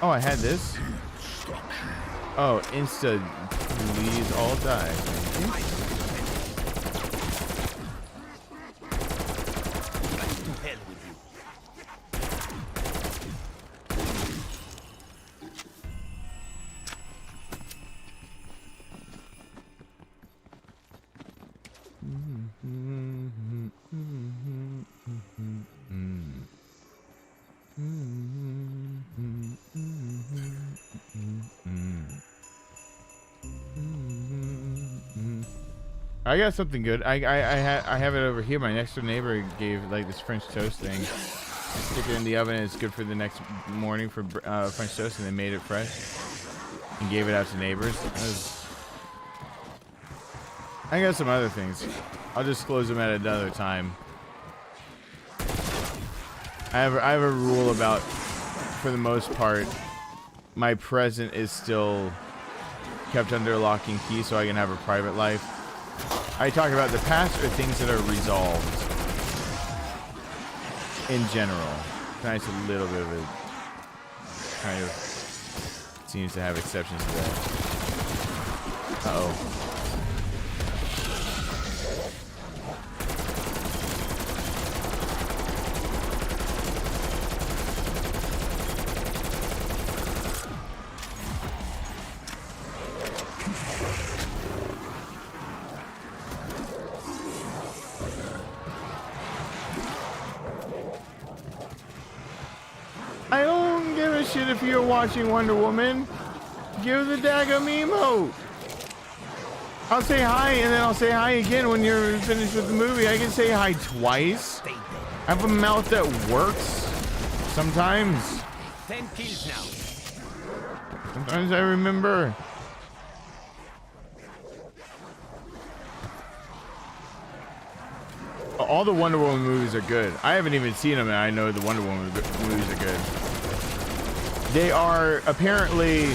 A: Oh, I had this. Oh, insta, please all die. Thank you. I got something good. I have it over here. My next door neighbor gave like this French toast thing. Stick it in the oven and it's good for the next morning for French toast, and they made it fresh and gave it out to neighbors. I got some other things. I'll disclose them at another time. I have a rule about, for the most part, my present is still kept under lock and key so I can have a private life. I talk about the past or things that are resolved in general. Tonight's a little bit of a kind of seems to have exceptions to that. Uh-oh. I don't give a shit if you're watching Wonder Woman. Give the daggum emote. I'll say hi and then I'll say hi again when you're finished with the movie. I can say hi twice. I have a mouth that works. Sometimes.
F: 10 kills now.
A: Sometimes I remember. All the Wonder Woman movies are good. I haven't even seen them, and I know the Wonder Woman movies are good. They are apparently,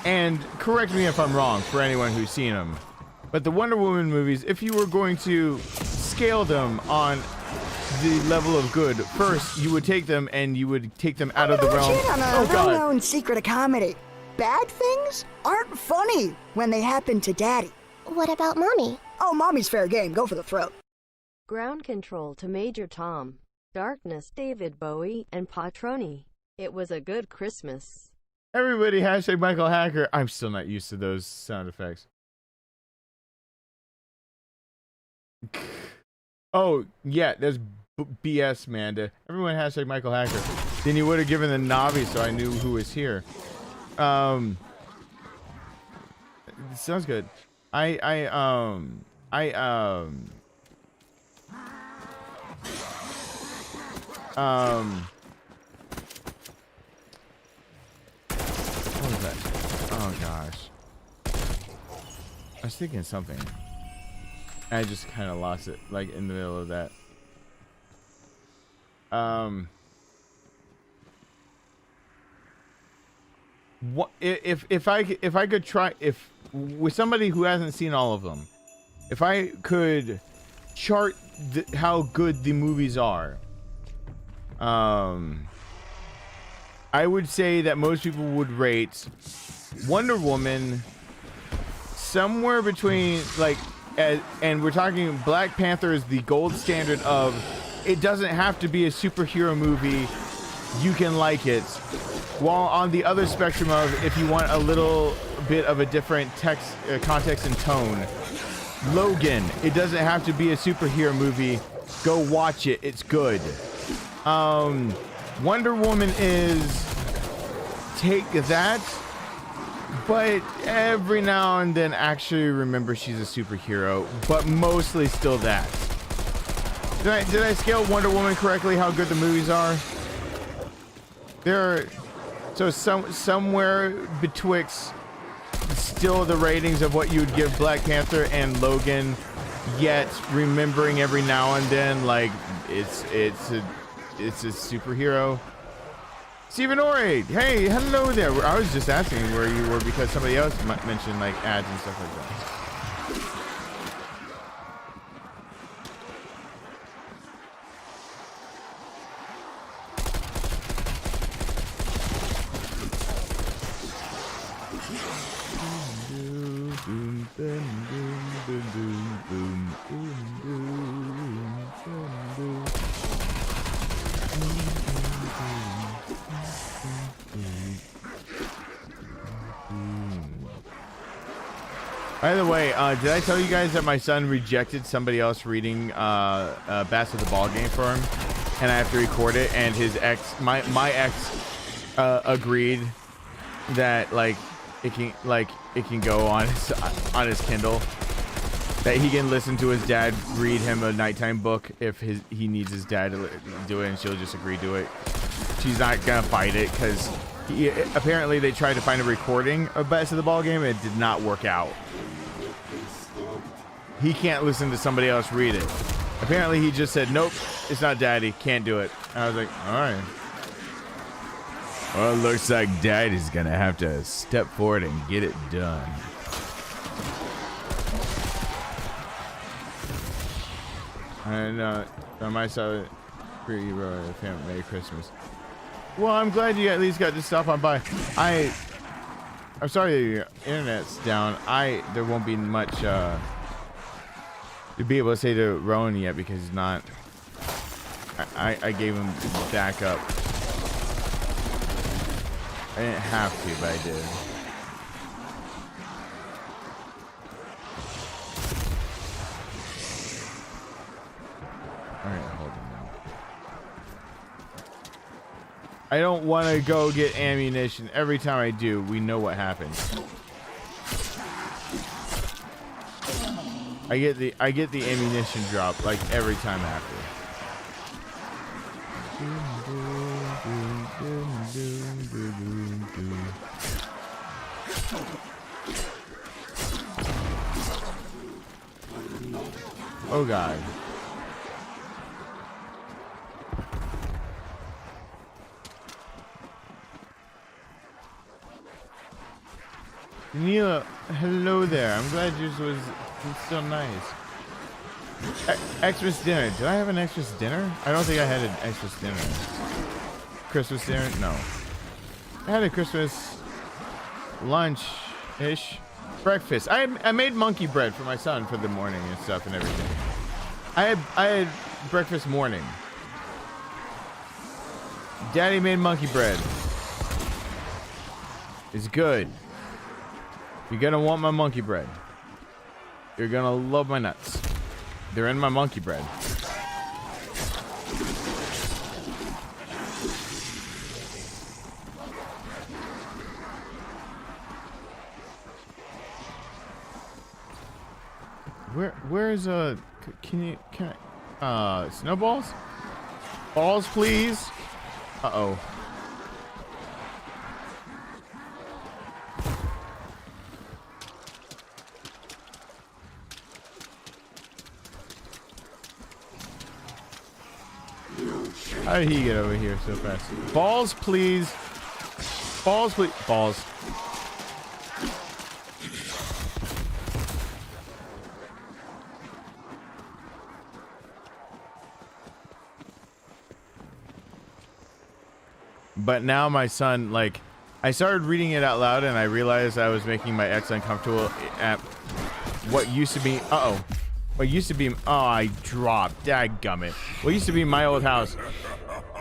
A: and correct me if I'm wrong for anyone who's seen them, but the Wonder Woman movies, if you were going to scale them on the level of good, first you would take them and you would take them out of the realm.
C: On a well-known secret of comedy. Bad things aren't funny when they happen to Daddy.
J: What about Mommy?
C: Oh, Mommy's fair game. Go for the throat.
D: Ground control to Major Tom, Darkness, David Bowie, and Patroni. It was a good Christmas.
A: Everybody, hashtag Michael Hacker. I'm still not used to those sound effects. Oh, yeah, that's BS, Manda. Everyone hashtag Michael Hacker. Then you would have given the Navi so I knew who was here. Sounds good. What was that? Oh gosh. I was thinking something. I just kind of lost it, like in the middle of that. What if I could try, if with somebody who hasn't seen all of them, if I could chart how good the movies are, I would say that most people would rate Wonder Woman somewhere between, like, and we're talking Black Panther is the gold standard of, it doesn't have to be a superhero movie, you can like it. While on the other spectrum of, if you want a little bit of a different text, context and tone, Logan, it doesn't have to be a superhero movie, go watch it, it's good. Wonder Woman is, take that, but every now and then actually remember she's a superhero, but mostly still that. Did I scale Wonder Woman correctly, how good the movies are? They're, so somewhere betwixt still the ratings of what you would give Black Panther and Logan, yet remembering every now and then, like, it's a superhero. Stephen Ori, hey, hello there. I was just asking where you were because somebody else mentioned like ads and stuff like that. By the way, did I tell you guys that my son rejected somebody else reading Bass of the Ball Game for him, and I have to record it? And his ex, my ex, agreed that like it can go on his Kindle, that he can listen to his dad read him a nighttime book if he needs his dad to do it, and she'll just agree to it. She's not gonna fight it because apparently they tried to find a recording of Bass of the Ball Game and it did not work out. He can't listen to somebody else read it. Apparently he just said, nope, it's not daddy, can't do it. And I was like, all right. Well, it looks like daddy's gonna have to step forward and get it done. And on my side, pretty family, Merry Christmas. Well, I'm glad you at least got to stop on by. I'm sorry that your internet's down. There won't be much to be able to say to Rowan yet because he's not. I gave him backup. I didn't have to, but I did. All right, hold on now. I don't want to go get ammunition. Every time I do, we know what happens. I get the ammunition drop like every time after. Oh God. Neela, hello there. I'm glad yours was still nice. Xmas dinner. Did I have an Xmas dinner? I don't think I had an Xmas dinner. Christmas dinner? No. I had a Christmas lunch-ish. Breakfast. I made monkey bread for my son for the morning and stuff and everything. I had breakfast morning. Daddy made monkey bread. It's good. You're gonna want my monkey bread. You're gonna love my nuts. They're in my monkey bread. Where's can I snowballs? Balls, please. Uh-oh. How did he get over here so fast? Balls, please. Balls, please. Balls. But now my son, like, I started reading it out loud and I realized I was making my ex uncomfortable at what used to be, what used to be, I dropped, dadgummit. What used to be my old house.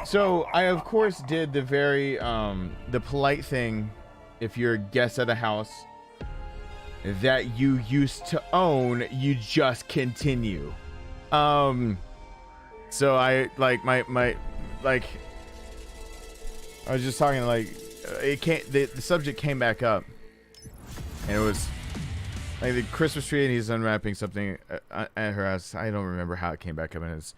A: So I, of course, did the very, the polite thing if you're a guest at a house that you used to own, you just continue. So I, like, I was just talking, like, the subject came back up, and it was like the Christmas tree, and he's unwrapping something at her house. I don't remember how it came back up, and it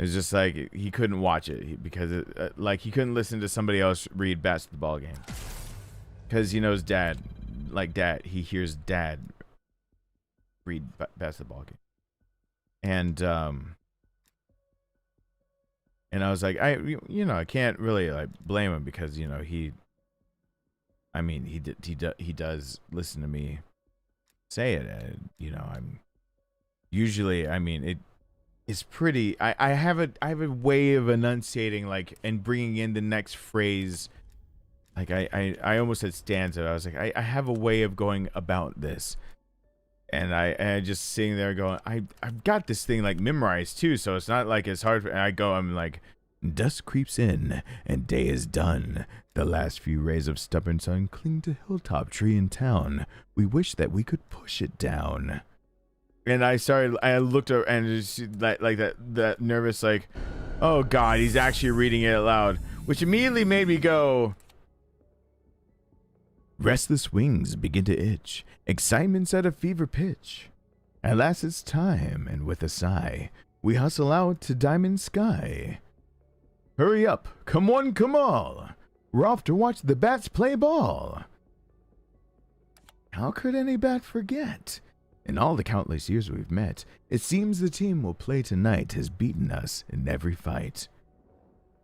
A: was just like he couldn't watch it because like he couldn't listen to somebody else read basketball game because he knows dad, he hears dad read basketball game, and I was like, I can't really like blame him because he does listen to me say it, and I'm usually, it's pretty. I have a way of enunciating, like, and bringing in the next phrase. Like I almost said stanza. I was like, I have a way of going about this, and I just sitting there going, I've got this thing like memorized too, so it's not like it's hard. I'm like, dusk creeps in and day is done. The last few rays of stubborn sun cling to hilltop tree in town. We wish that we could push it down. And I looked up and just like that nervous, like, oh God, he's actually reading it out loud, which immediately made me go. Restless wings begin to itch, excitement's at a fever pitch. At last it's time, and with a sigh, we hustle out to diamond sky. Hurry up, come one, come all. We're off to watch the bats play ball. How could any bat forget? In all the countless years we've met, it seems the team we'll play tonight has beaten us in every fight.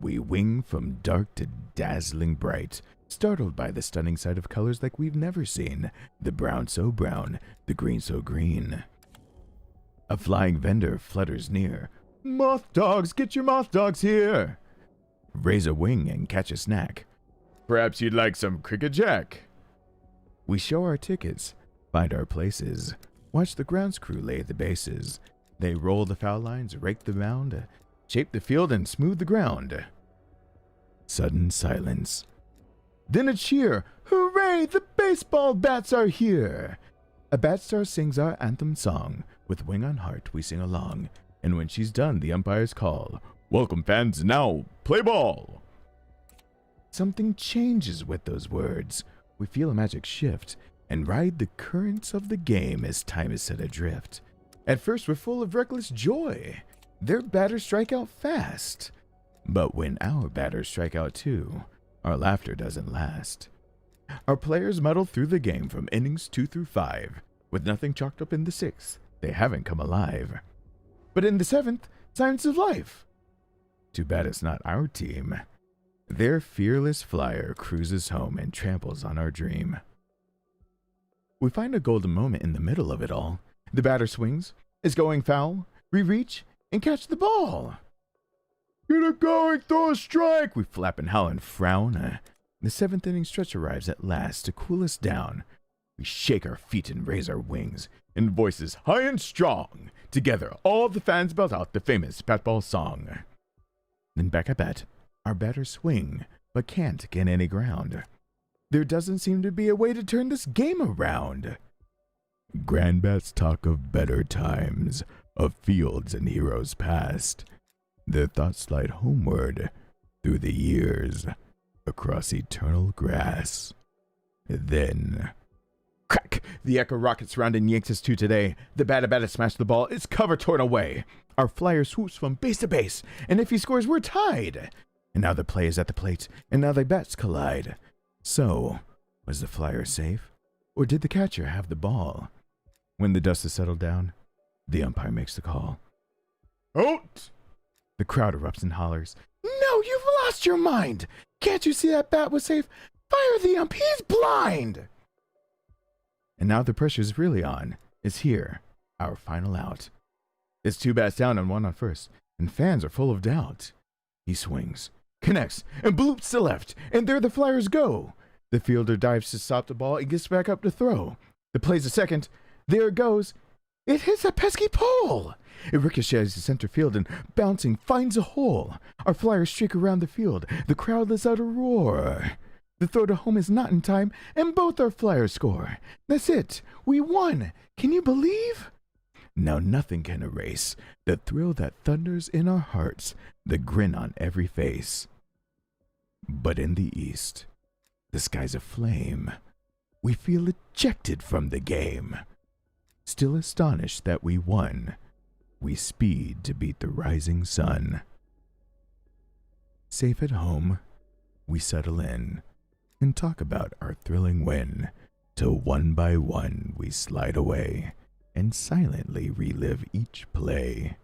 A: We wing from dark to dazzling bright, startled by the stunning sight of colors like we've never seen. The brown so brown, the green so green. A flying vendor flutters near. Moth dogs, get your moth dogs here. Raise a wing and catch a snack. Perhaps you'd like some cricket jack. We show our tickets, find our places, watch the grounds crew lay the bases. They roll the foul lines, rake the mound, shape the field and smooth the ground. Sudden silence. Then a cheer. Hooray, the baseball bats are here. A bat star sings our anthem song. With wing on heart we sing along. And when she's done, the umpires call. Welcome fans, now play ball. Something changes with those words. We feel a magic shift and ride the currents of the game as time is set adrift. At first we're full of reckless joy. Their batters strike out fast. But when our batters strike out too, our laughter doesn't last. Our players muddle through the game from innings 2 through 5. With nothing chalked up in the 6th, they haven't come alive. But in the 7th, signs of life. Too bad it's not our team. Their fearless flyer cruises home and tramples on our dream. We find a golden moment in the middle of it all. The batter swings, is going foul, we reach, and catch the ball. Get it going, throw a strike! We flap and howl and frown. The 7th inning stretch arrives at last to cool us down. We shake our feet and raise our wings, in voices high and strong. Together, all the fans belt out the famous bat-ball song. Then back at bat, our batters swing, but can't get any ground. There doesn't seem to be a way to turn this game around. Grandbats talk of better times, of fields and heroes past. Their thoughts slide homeward, through the years, across eternal grass. Then, crack! The echo rockets round and yanks us to today. The batter smashed the ball, its cover torn away. Our flyer swoops from base to base, and if he scores, we're tied. And now the play is at the plate, and now the bats collide. So, was the flyer safe, or did the catcher have the ball? When the dust has settled down, the umpire makes the call. Out! The crowd erupts and hollers, "No, you You've lost your mind. Can't you see that bat was safe? Fire the ump. He's blind. And now the pressure's really on. It's here. Our final out. It's 2 bats down and 1 on first. And fans are full of doubt. He swings, connects, and bloops to left. And there the Flyers go. The fielder dives to stop the ball and gets back up to throw. The play's a second. There it goes. It hits that pesky pole. It ricochets to center field and, bouncing, finds a hole. Our Flyers streak around the field. The crowd lets out a roar. The throw to home is not in time, and both our Flyers score. That's it. We won. Can you believe? Now nothing can erase the thrill that thunders in our hearts, the grin on every face. But in the east, the sky's aflame. We feel ejected from the game. Still astonished that we won, we speed to beat the rising sun. Safe at home, we settle in and talk about our thrilling win, till one by one we slide away and silently relive each play.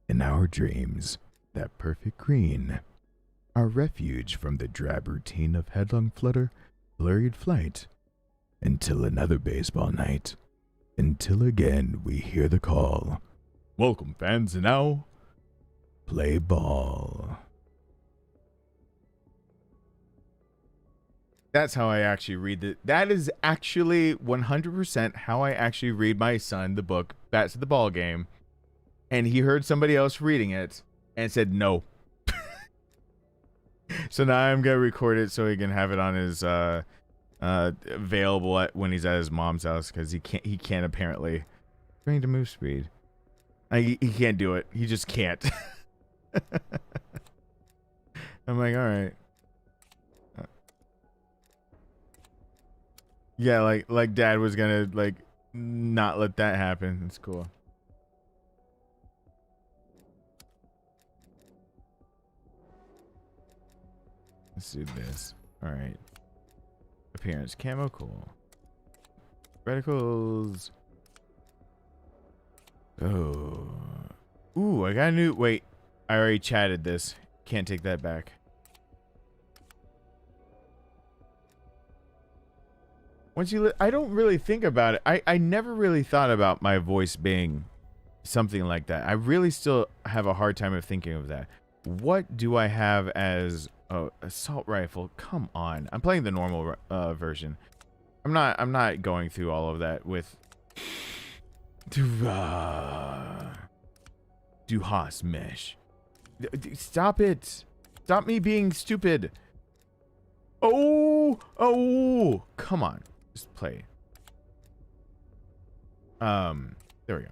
A: In our dreams, that perfect green, our refuge from the drab routine of headlong flutter, blurred flight, until another baseball night, until again we hear the call. Welcome, fans, and now, play ball. That's how I actually read it. That is actually 100% how I actually read my son the book, Bats at the Ball Game. And he heard somebody else reading it and said no. So now I'm going to record it so he can have it on his available when he's at his mom's house, because he can't apparently bring to move speed. He can't do it. He just can't. I'm like, all right. Yeah, like Dad was gonna not let that happen. It's cool. Let's do this. All right. Appearance camo, cool. Reticles. Oh. Ooh, I got a new. Wait, I already chatted this. Can't take that back. Once you, I don't really think about it. I never really thought about my voice being something like that. I really still have a hard time of thinking of that. What do I have as assault rifle? Come on, I'm playing the normal version. I'm not going through all of that with Duhas mesh. Stop it! Stop me being stupid. Oh, come on. Just play. There we go.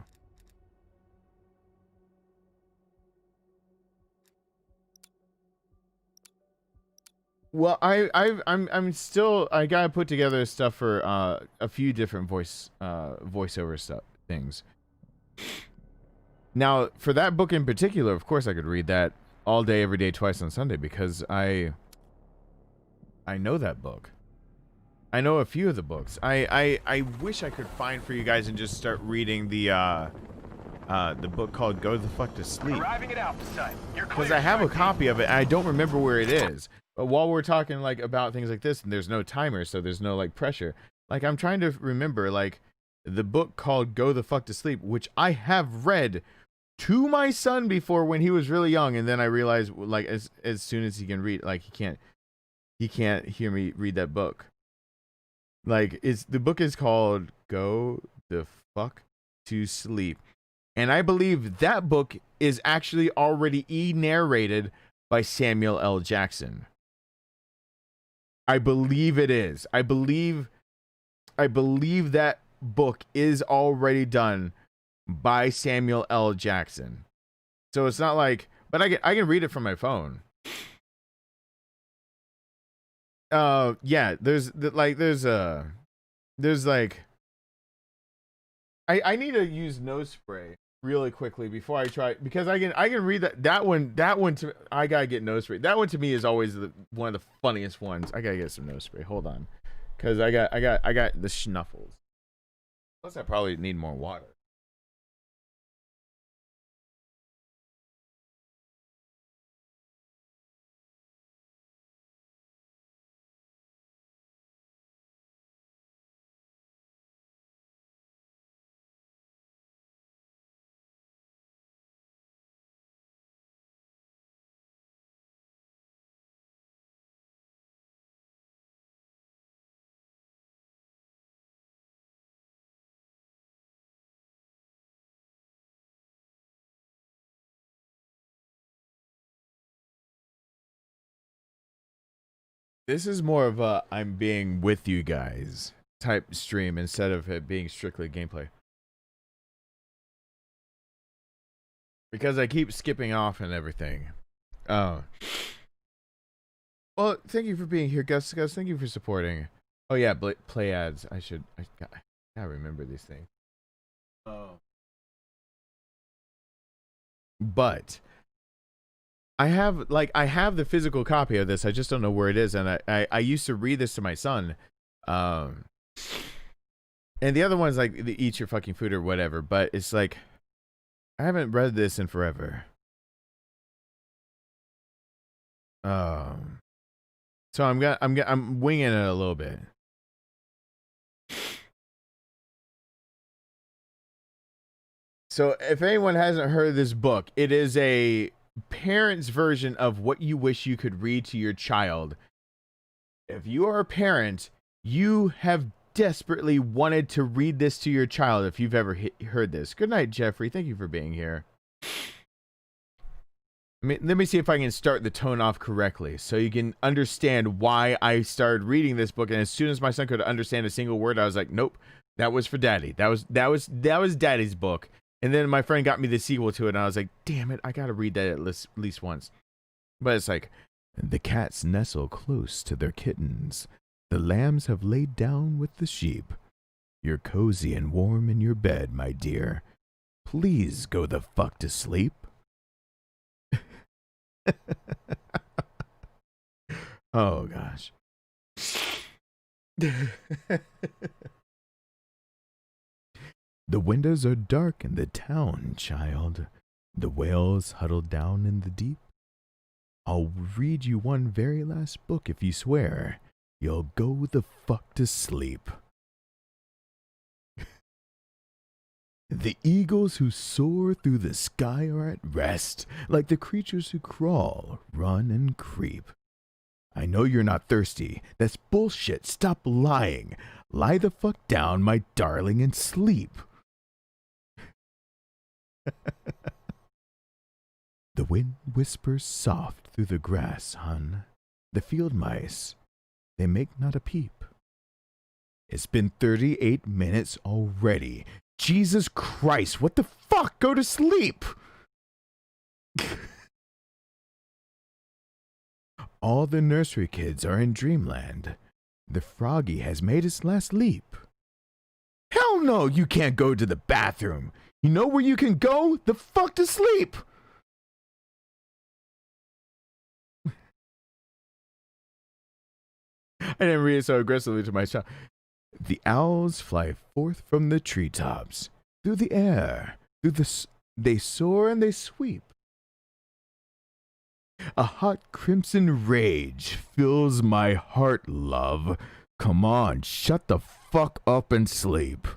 A: Well, I'm still, I gotta put together stuff for a few different voiceover stuff things. Now, for that book in particular, of course I could read that all day, every day, twice on Sunday, because I know that book. I know a few of the books. I wish I could find for you guys and just start reading the book called Go the Fuck to Sleep.
E: Arriving at Alpha Site.
A: Because I have a copy of it and I don't remember where it is. But while we're talking like about things like this, and there's no timer, so there's no like pressure. Like I'm trying to remember like the book called Go the Fuck to Sleep, which I have read to my son before when he was really young, and then I realized like as soon as he can read, like he can't hear me read that book. Like the book is called Go the Fuck to Sleep. And I believe that book is actually already narrated by Samuel L. Jackson. I believe it is. I believe that book is already done by Samuel L. Jackson. So it's not like, but I can read it from my phone. Yeah, there's like I need to use nose spray really quickly before I try, because I can read that one to, I gotta get nose spray. That one to me is always one of the funniest ones. I gotta get some nose spray. Hold on, because I got the schnuffles. Plus I probably need more water. This is more of a I'm being with you guys type stream instead of it being strictly gameplay. Because I keep skipping off and everything. Well, thank you for being here, Gus. Gus, thank you for supporting. Oh yeah, play ads. I gotta remember these things. Oh. But I have the physical copy of this. I just don't know where it is, and I used to read this to my son. And the other one's like the eat your fucking food or whatever, but it's like I haven't read this in forever. So I'm winging it a little bit. So if anyone hasn't heard this book, it is a parent's version of what you wish you could read to your child. If you are a parent, you have desperately wanted to read this to your child if you've ever heard this. Good night, Jeffrey. Thank you for being here. Let me see if I can start the tone off correctly so you can understand why I started reading this book. And as soon as my son could understand a single word, I was like, nope, that was for daddy. That was daddy's book. And then my friend got me the sequel to it, and I was like, damn it, I gotta read that at least once. But it's like, the cats nestle close to their kittens. The lambs have laid down with the sheep. You're cozy and warm in your bed, my dear. Please go the fuck to sleep. Oh, gosh. The windows are dark in the town, child. The whales huddle down in the deep. I'll read you one very last book if you swear you'll go the fuck to sleep. The eagles who soar through the sky are at rest, like the creatures who crawl, run, and creep. I know you're not thirsty. That's bullshit. Stop lying. Lie the fuck down, my darling, and sleep. The wind whispers soft through the grass, hun. The field mice, they make not a peep. It's been 38 minutes already. Jesus Christ, what the fuck? Go to sleep! All the nursery kids are in dreamland. The froggy has made his last leap. Hell no, you can't go to the bathroom. You know where you can go? The fuck to sleep! I didn't read it so aggressively to my child. The owls fly forth from the treetops, through the air, they soar and they sweep. A hot crimson rage fills my heart, love. Come on, shut the fuck up and sleep.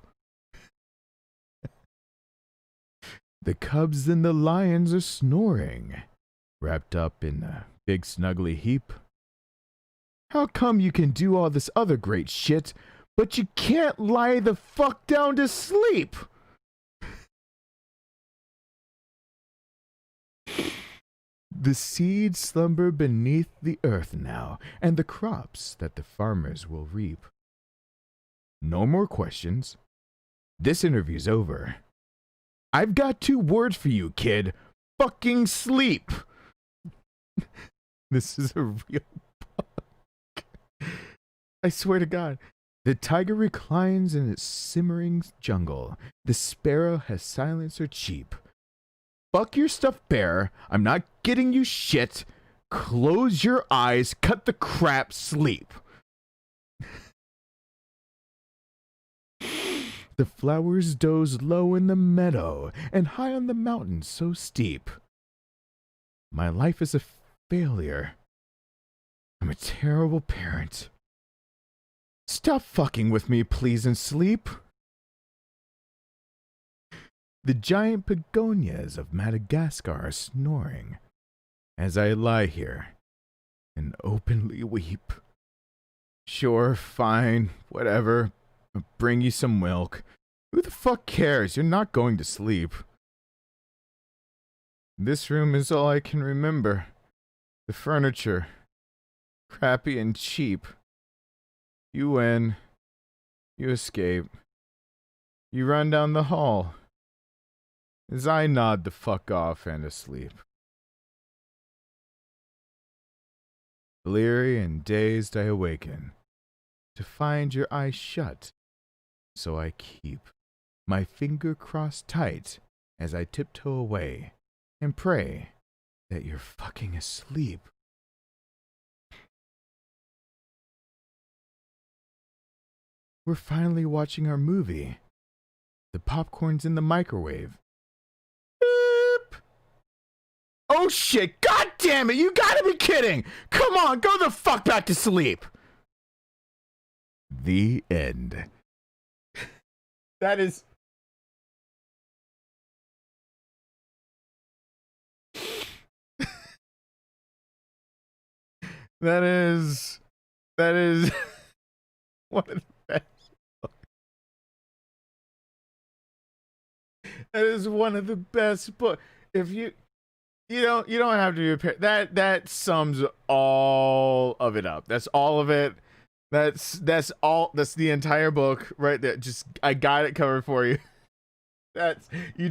A: The cubs and the lions are snoring, wrapped up in a big snuggly heap. How come you can do all this other great shit, but you can't lie the fuck down to sleep? The seeds slumber beneath the earth now, and the crops that the farmers will reap. No more questions. This interview's over. I've got 2 words for you, kid. Fucking sleep. This is a real book. I swear to God. The tiger reclines in its simmering jungle. The sparrow has silencer cheap. Fuck your stuffed bear. I'm not getting you shit. Close your eyes. Cut the crap. Sleep. The flowers doze low in the meadow and high on the mountain so steep. My life is a failure. I'm a terrible parent. Stop fucking with me, please, and sleep. The giant begonias of Madagascar are snoring as I lie here and openly weep. Sure, fine, whatever. I'll bring you some milk. Who the fuck cares? You're not going to sleep. This room is all I can remember. The furniture. crappy and cheap. You win. You escape. You run down the hall. As I nod the fuck off and asleep. Bleary and dazed I awaken, to find your eyes shut. So I keep my finger crossed tight as I tiptoe away and pray that you're fucking asleep. We're finally watching our movie. The popcorn's in the microwave. Beep. Oh shit, god damn it, you gotta be kidding! Come on, go the fuck back to sleep! The end. That is... That is one of the best books. That is one of the best books. If you don't have to be that sums all of it up. That's all of it. That's the entire book right there. Just I got it covered for you. You've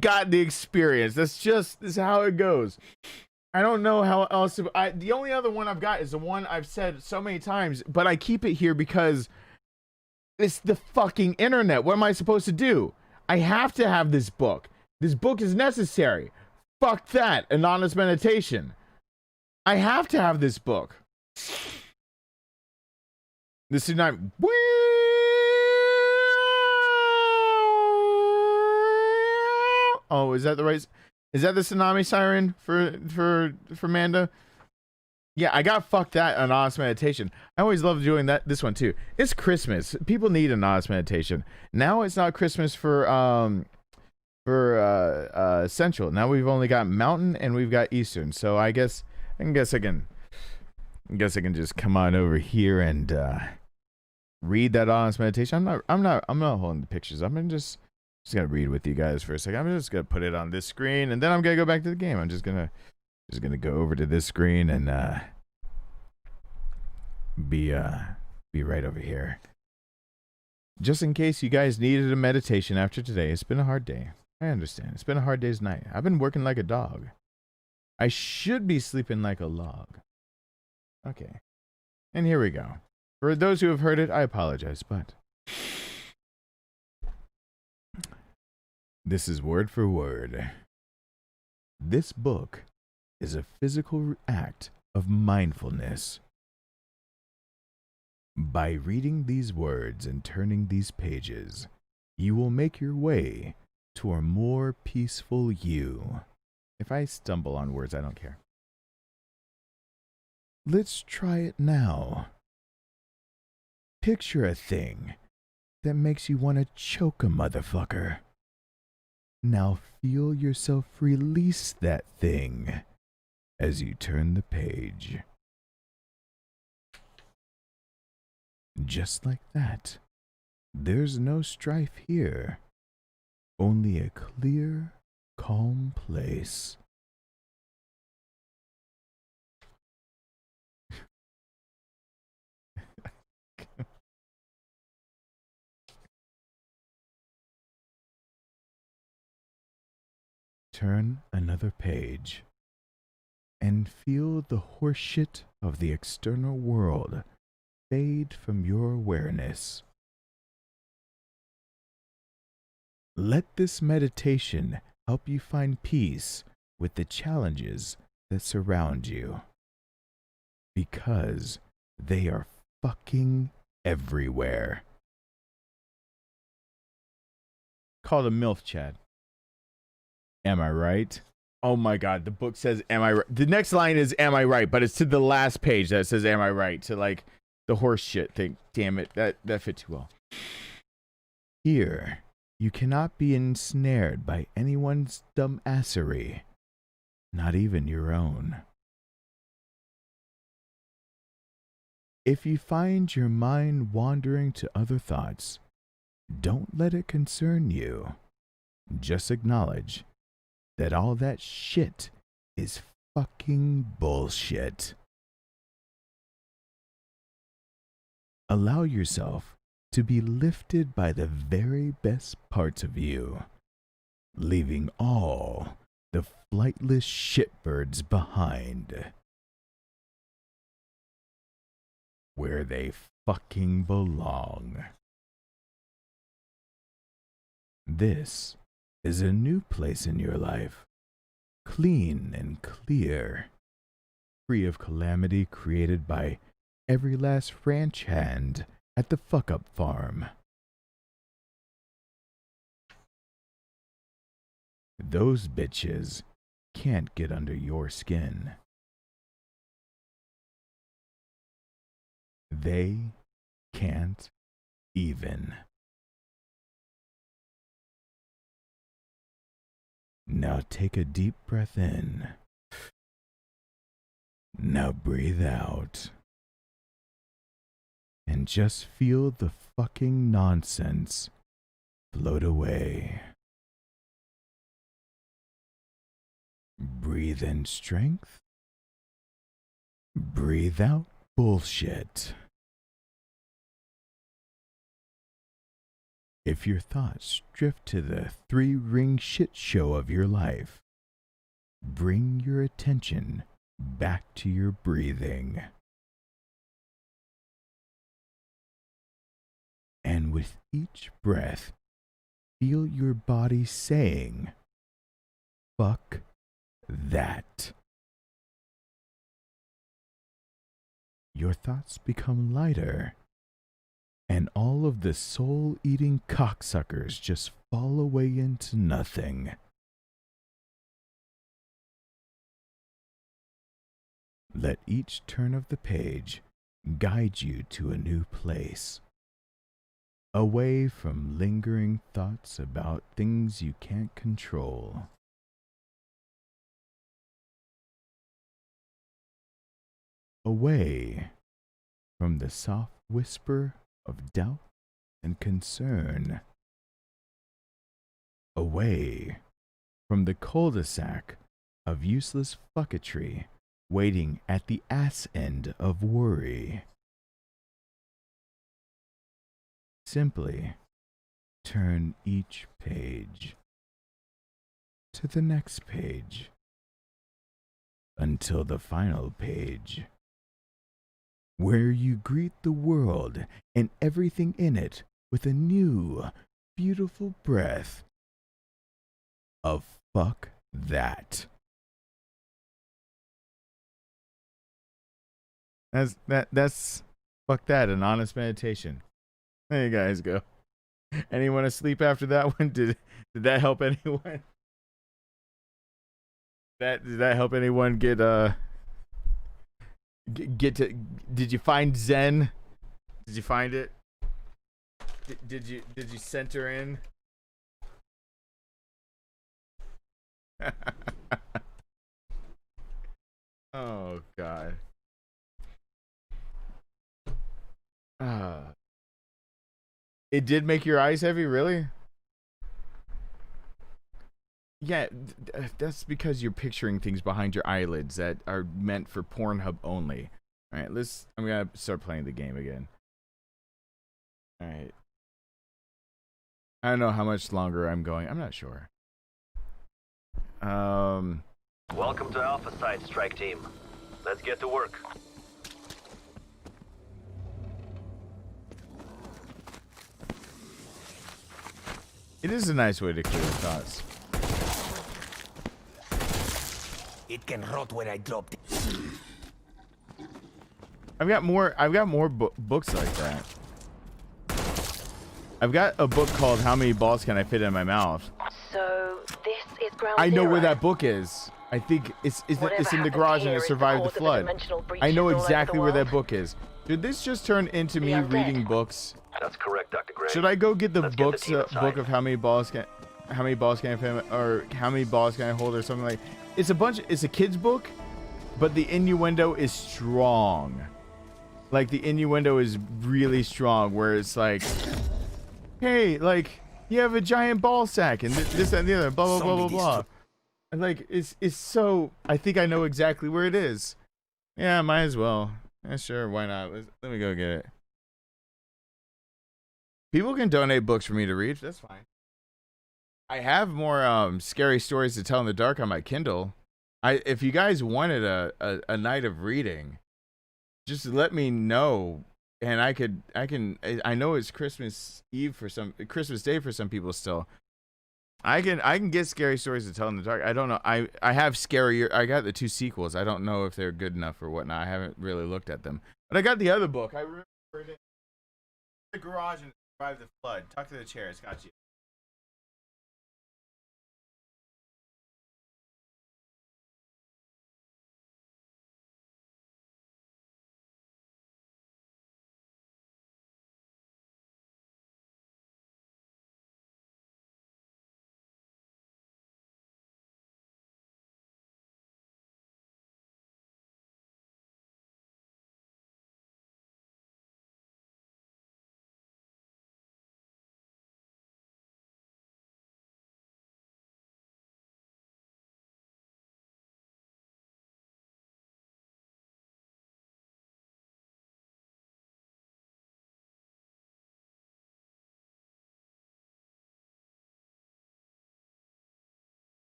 A: got the experience. This is how it goes. I don't know how else the only other one I've got is the one I've said so many times, but I keep it here because it's the fucking internet. What am I supposed to do? I have to have this book. This book is necessary. Fuck that. Anonymous meditation. I have to have this book. This is not. Oh, is that the right? Is that the tsunami siren for Manda? Yeah, I got fucked that anonymous meditation. I always love doing this one too. It's Christmas. People need anonymous meditation. Now it's not Christmas for Central. Now we've only got Mountain and we've got Eastern. So I guess I can just come on over here and read that honest meditation. I'm not holding the pictures. I'm just gonna read with you guys for a second. I'm just gonna put it on this screen and then I'm gonna go back to the game. I'm just gonna go over to this screen and be right over here. Just in case you guys needed a meditation after today. It's been a hard day. I understand. It's been a hard day's night. I've been working like a dog. I should be sleeping like a log. Okay. And here we go. For those who have heard it, I apologize, but this is word for word. This book is a physical act of mindfulness. By reading these words and turning these pages, you will make your way to a more peaceful you. If I stumble on words, I don't care. Let's try it now. Picture a thing that makes you want to choke a motherfucker. Now feel yourself release that thing as you turn the page. Just like that. There's no strife here. Only a clear, calm place. Turn another page and feel the horseshit of the external world fade from your awareness. Let this meditation help you find peace with the challenges that surround you, because they are fucking everywhere. Called a MILF, Chad. Am I right? Oh my god, the book says am I right? The next line is am I right, but it's to the last page that says am I right, to like the horse shit thing. Damn it, that fit too well. Here, you cannot be ensnared by anyone's dumbassery, not even your own. If you find your mind wandering to other thoughts, don't let it concern you. Just acknowledge that all that shit is fucking bullshit.
J: Allow yourself to be lifted by the very best parts of you, leaving all the flightless shitbirds behind, where they fucking belong. This is a new place in your life, clean and clear, free of calamity created by every last ranch hand at the fuck-up farm. Those bitches can't get under your skin. They can't even. Now take a deep breath in. Now breathe out. And just feel the fucking nonsense float away. Breathe in strength. Breathe out bullshit. If your thoughts drift to the three-ring shit show of your life, bring your attention back to your breathing. And with each breath, feel your body saying, fuck that. Your thoughts become lighter, and all of the soul-eating cocksuckers just fall away into nothing. Let each turn of the page guide you to a new place, away from lingering thoughts about things you can't control. Away from the soft whisper of doubt and concern. Away from the cul-de-sac of useless fucketry waiting at the ass end of worry. Simply turn each page to the next page until the final page, where you greet the world and everything in it with a new, beautiful breath of fuck that.
A: That's fuck that, an honest meditation. There you guys go. Anyone asleep after that one? Did that help anyone? Did that help anyone get to? Did you find Zen? Did you find it? Did you center in? Oh God. It did make your eyes heavy, really? Yeah, that's because you're picturing things behind your eyelids that are meant for Pornhub only. All right, I'm gonna start playing the game again. All right. I don't know how much longer I'm going. I'm not sure.
H: Welcome to Alpha Side, Strike Team. Let's get to work.
A: It is a nice way to clear your thoughts.
F: It can rot where I dropped it.
A: I've got more books like that. I've got a book called How Many Balls Can I Fit in My Mouth?
I: So, this is ground
A: I know
I: zero.
A: where that book is. I think it's in the
I: Whatever
A: garage and
I: happened
A: it
I: here
A: survived the
I: is the cause of
A: flood.
I: dimensional
A: I know
I: breaches all over
A: exactly
I: the
A: where that
I: world.
A: book is. Did this just turn into me
I: undead.
A: reading books?
H: That's correct, Dr. Gray.
A: Should I go get the
H: Let's get the
A: books
H: team inside.
A: book of how many balls can I fit, or how many balls can I hold, or something like? It's a kid's book, but the innuendo is strong. Like the innuendo is really strong, where it's like, hey, like you have a giant ball sack and this and the other, blah blah blah blah blah. And like it's so. I think I know exactly where it is. Yeah, might as well. Yeah, sure, why not? Let me go get it. People can donate books for me to read. That's fine. I have more scary stories to tell in the dark on my Kindle. If you guys wanted a night of reading, just let me know, and I know it's Christmas Eve for some, Christmas Day for some people still. I can get scary stories to tell in the dark. I don't know. I have scarier. I got the 2 sequels. I don't know if they're good enough or whatnot. I haven't really looked at them. But I got the other book. I remember it in the garage and survived the flood. Talk to the chair. It's got you.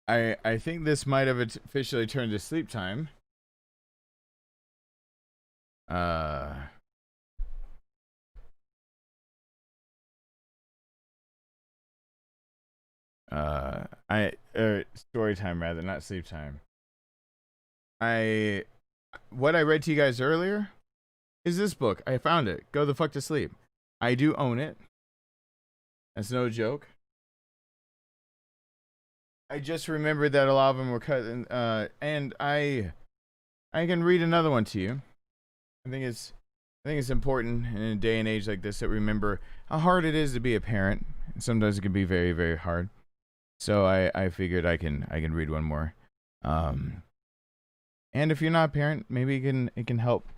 A: Right. I think this might have officially turned to sleep time. Story time rather, not sleep time. What I read to you guys earlier is this book. I found it. Go the fuck to sleep. I do own it. That's no joke. I just remembered that a lot of them were cut, and I can read another one to you. I think it's important in a day and age like this that we remember how hard it is to be a parent. And sometimes it can be very, very hard. So I figured I can read one more. And if you're not a parent, maybe it can help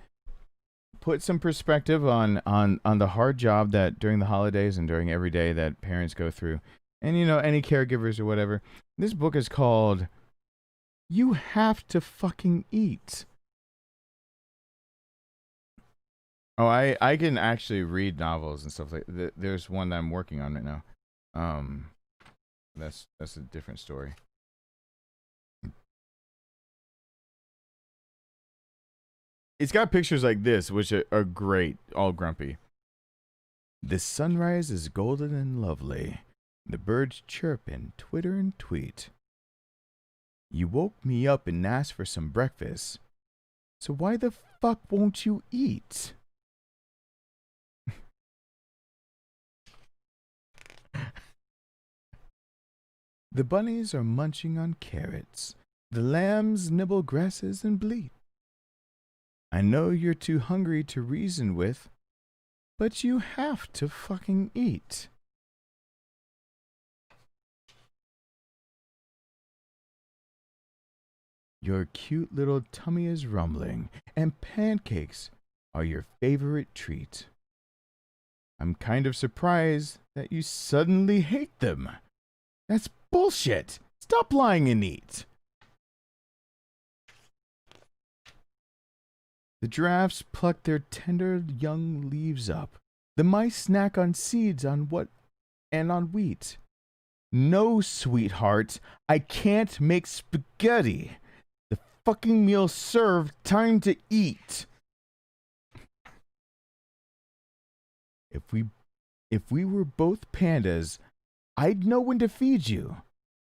A: put some perspective on the hard job that during the holidays and during every day that parents go through. And any caregivers or whatever. This book is called You Have to Fucking Eat. Oh, I can actually read novels and stuff like that. There's one that I'm working on right now. That's a different story. It's got pictures like this, which are great, all grumpy. The sunrise is golden and lovely. The birds chirp and twitter and tweet. You woke me up and asked for some breakfast. So why the fuck won't you eat? The bunnies are munching on carrots.
J: The lambs nibble grasses and bleat. I know you're too hungry to reason with, but you have to fucking eat. Your cute little tummy is rumbling, and pancakes are your favorite treat. I'm kind of surprised that you suddenly hate them. That's bullshit. Stop lying and eat. The giraffes pluck their tender young leaves up. The mice snack on seeds on wheat. No, sweetheart, I can't make spaghetti. The fucking meal's served. Time to eat. If we were both pandas, I'd know when to feed you.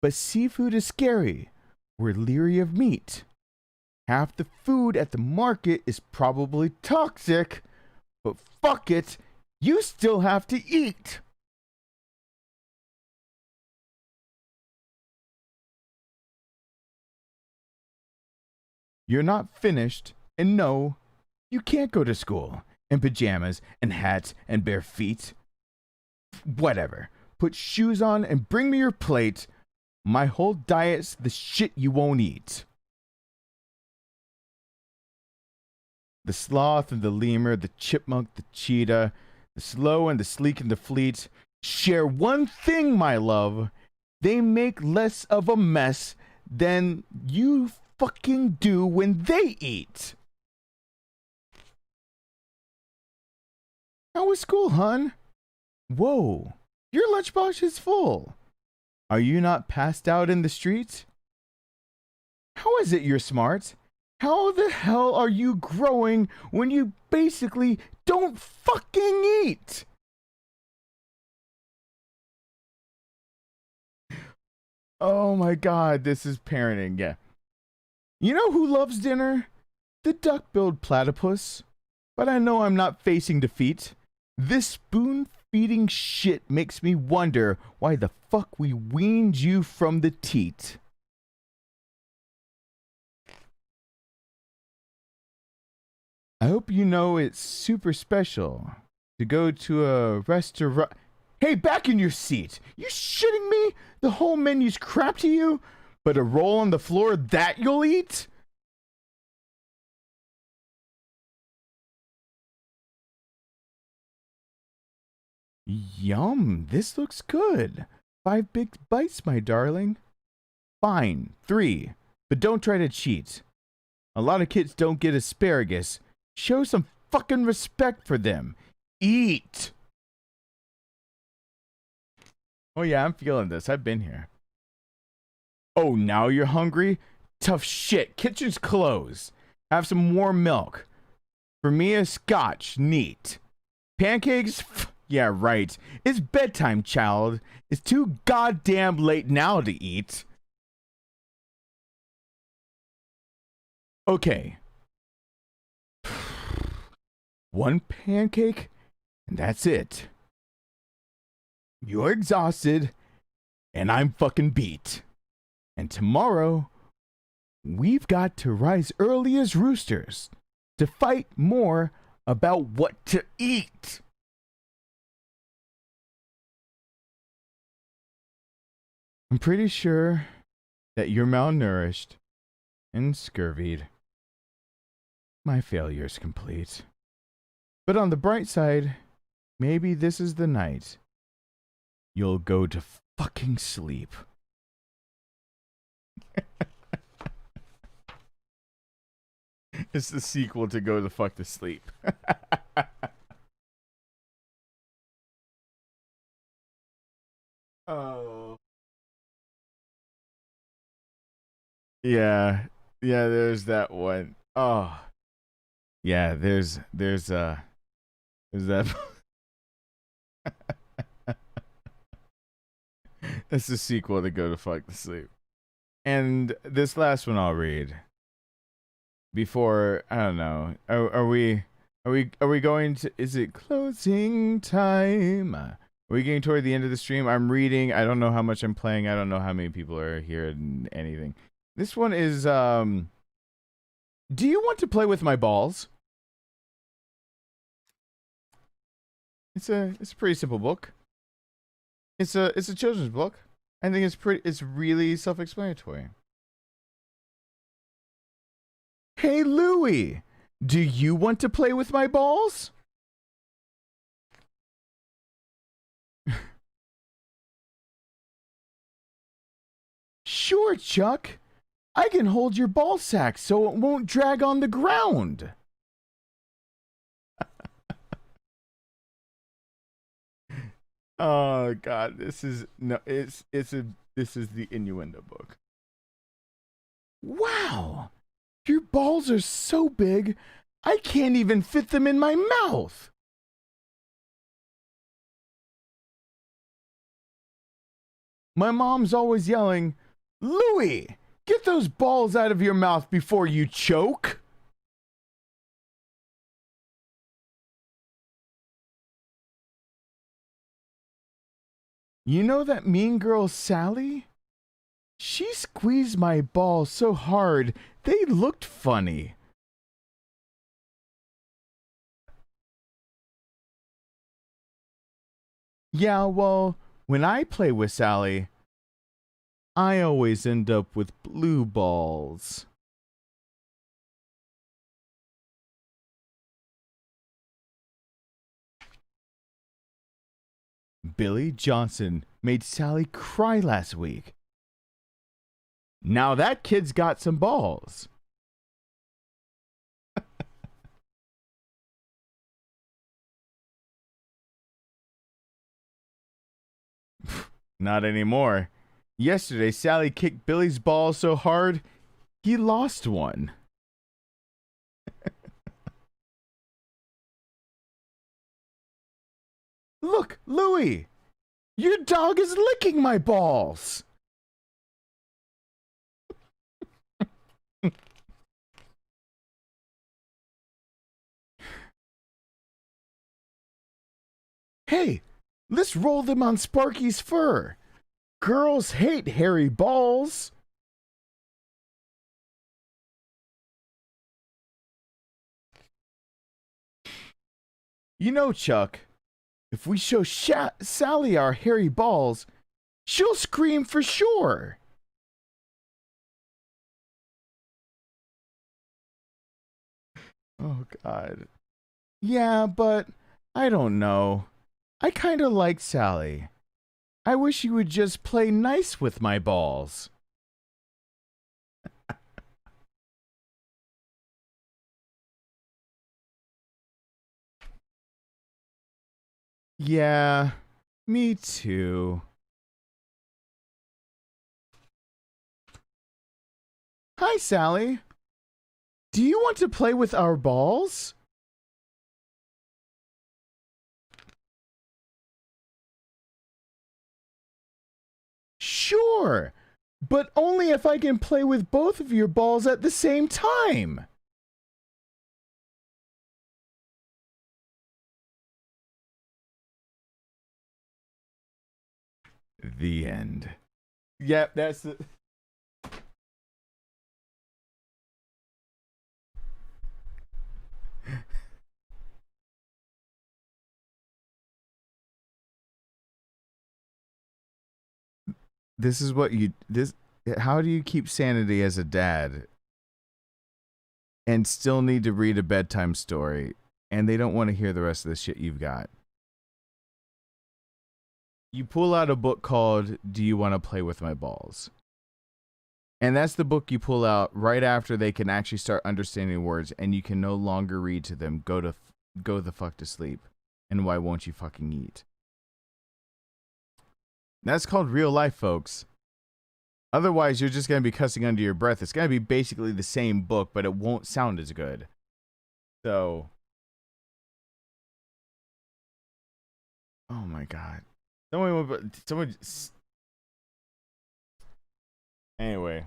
J: But seafood is scary. We're leery of meat. Half the food at the market is probably toxic, but fuck it, you still have to eat. You're not finished, and no, you can't go to school in pajamas and hats and bare feet. Whatever. Put shoes on and bring me your plate. My whole diet's the shit you won't eat. The sloth and the lemur, the chipmunk, the cheetah, the slow and the sleek and the fleet share one thing, my love. They make less of a mess than you fucking do when they eat. How was school, hon? Whoa, your lunchbox is full. Are you not passed out in the street? How is it you're smart? How the hell are you growing when you basically don't fucking eat? Oh my god, this is parenting, yeah. You know who loves dinner? The duck-billed platypus. But I know I'm not facing defeat. This spoon-feeding shit makes me wonder why the fuck we weaned you from the teat. I hope you know it's super special to go to a restaurant. Hey, back in your seat. You shitting me? The whole menu's crap to you? But a roll on the floor, that you'll eat? Yum, this looks good. 5 big bites, my darling. Fine, 3. But don't try to cheat. A lot of kids don't get asparagus. Show some fucking respect for them. Eat. Oh yeah, I'm feeling this. I've been here. Oh, now you're hungry? Tough shit. Kitchen's closed. Have some warm milk. For me, a scotch. Neat. Pancakes? Yeah, right. It's bedtime, child. It's too goddamn late now to eat. Okay. 1 pancake, and that's it. You're exhausted, and I'm fucking beat. And tomorrow, we've got to rise early as roosters to fight more about what to eat. I'm pretty sure that you're malnourished and scurvied. My failure's complete. But on the bright side, maybe this is the night you'll go to fucking sleep. It's the sequel to Go the Fuck to Sleep. Oh. Yeah. Yeah, there's that one. Oh. Yeah, there's that. That's the sequel to Go to Fuck to Sleep. And this last one I'll read. Before, I don't know. Are we going to, is it closing time? Are we getting toward the end of the stream? I'm reading. I don't know how much I'm playing. I don't know how many people are here and anything.
A: This one is, do you want to play with my balls? It's a pretty simple book. It's a children's book. I think it's really self-explanatory. Hey Louie, do you want to play with my balls? Sure, Chuck. I can hold your ball sack so it won't drag on the ground. Oh God, this is the innuendo book. Wow, your balls are so big, I can't even fit them in my mouth. My mom's always yelling, Louie, get those balls out of your mouth before you choke. You know that mean girl Sally? She squeezed my balls so hard they looked funny. Yeah, well, when I play with Sally, I always end up with blue balls. Billy Johnson made Sally cry last week. Now that kid's got some balls. Not anymore. Yesterday, Sally kicked Billy's balls so hard, he lost one. Look, Louie! Your dog is licking my balls! Hey, let's roll them on Sparky's fur. Girls hate hairy balls. You know, Chuck, if we show Sally our hairy balls, she'll scream for sure. Oh, God. Yeah, but I don't know. I kind of like Sally. I wish you would just play nice with my balls. Yeah, me too. Hi, Sally. Do you want to play with our balls? Sure, but only if I can play with both of your balls at the same time. The end. Yep, that's the... This is what you... How do you keep sanity as a dad and still need to read a bedtime story and they don't want to hear the rest of the shit you've got? You pull out a book called Do You Want to Play With My Balls? And that's the book you pull out right after they can actually start understanding words and you can no longer read to them, go the fuck to sleep, and why won't you fucking eat? That's called real life, folks. Otherwise, you're just going to be cussing under your breath. It's going to be basically the same book, but it won't sound as good. So, oh my God. Someone. Anyway,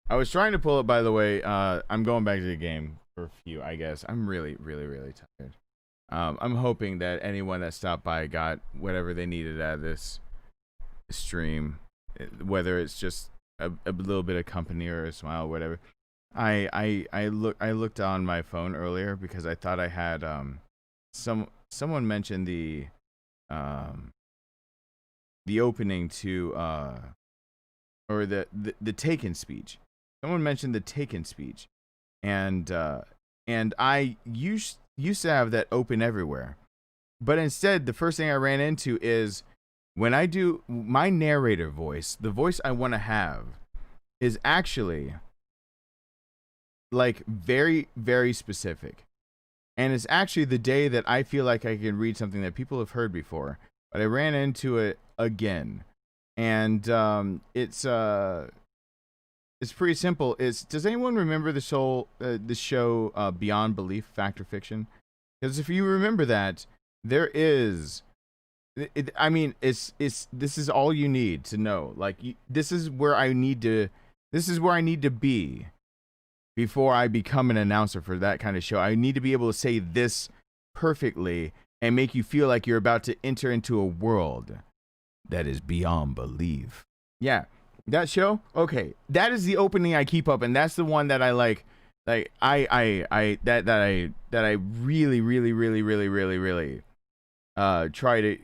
A: I was trying to pull it. By the way, I'm going back to the game for a few. I guess I'm really tired. I'm hoping that anyone that stopped by got whatever they needed out of this stream, whether it's just a little bit of company or a smile or whatever. I looked on my phone earlier because I thought I had someone mentioned the opening to or the Taken speech. Someone mentioned the Taken speech, and I used to have that open everywhere, but instead the first thing I ran into is when I do my narrator voice, the voice I want to have is actually like very, very specific. And it's actually the day that I feel like I can read something that people have heard before, but I ran into it again. And it's pretty simple. Does anyone remember the show Beyond Belief, Fact or Fiction? Because if you remember that, there is this is all you need to know. Like this is where I need to be before I become an announcer for that kind of show. I need to be able to say this perfectly and make you feel like you're about to enter into a world that is beyond belief. Yeah, that show. Okay, that is the opening I keep up, and that's the one that I like. Like I really try to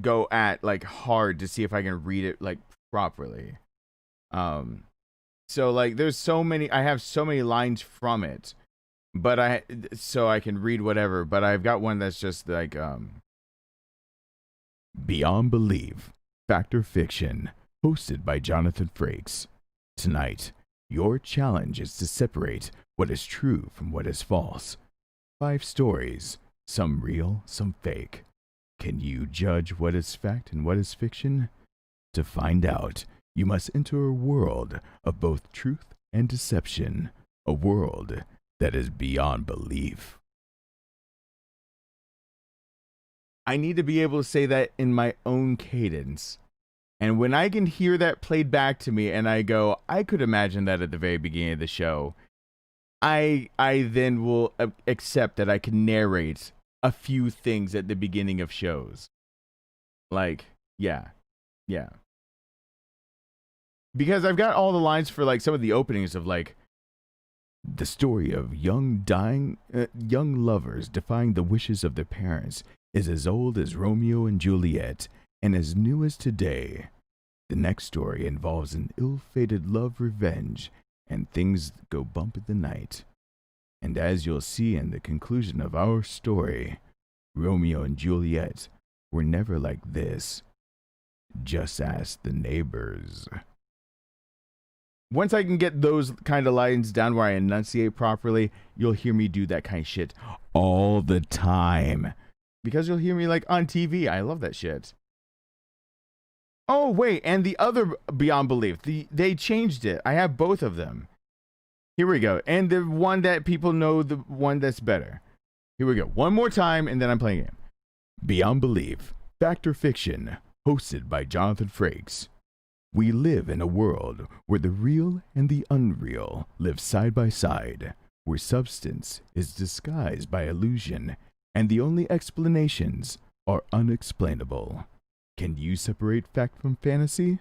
A: go at like hard to see if I can read it like properly. So like there's so many, I have so many lines from it, but so I can read whatever, but I've got one that's just like
J: Beyond Belief, Fact or Fiction, hosted by Jonathan Frakes. Tonight, your challenge is to separate what is true from what is false. 5 stories, some real, some fake. Can you judge what is fact and what is fiction? To find out, you must enter a world of both truth and deception, a world that is beyond belief.
A: I need to be able to say that in my own cadence. And when I can hear that played back to me and I go, I could imagine that at the very beginning of the show, I then will accept that I can narrate a few things at the beginning of shows. Like, yeah. Because I've got all the lines for like some of the openings of like
J: the story of young lovers defying the wishes of their parents is as old as Romeo and Juliet and as new as today. The next story involves an ill-fated love revenge, and things go bump in the night. And as you'll see in the conclusion of our story, Romeo and Juliet were never like this. Just ask the neighbors.
A: Once I can get those kind of lines down where I enunciate properly, you'll hear me do that kind of shit all the time. Because you'll hear me like on TV. I love that shit. Oh, wait. And the other Beyond Belief, they changed it. I have both of them. Here we go. And the one that people know, the one that's better. Here we go. One more time, and then I'm playing it.
J: Beyond Belief, Fact or Fiction, hosted by Jonathan Frakes. We live in a world where the real and the unreal live side by side, where substance is disguised by illusion, and the only explanations are unexplainable. Can you separate fact from fantasy?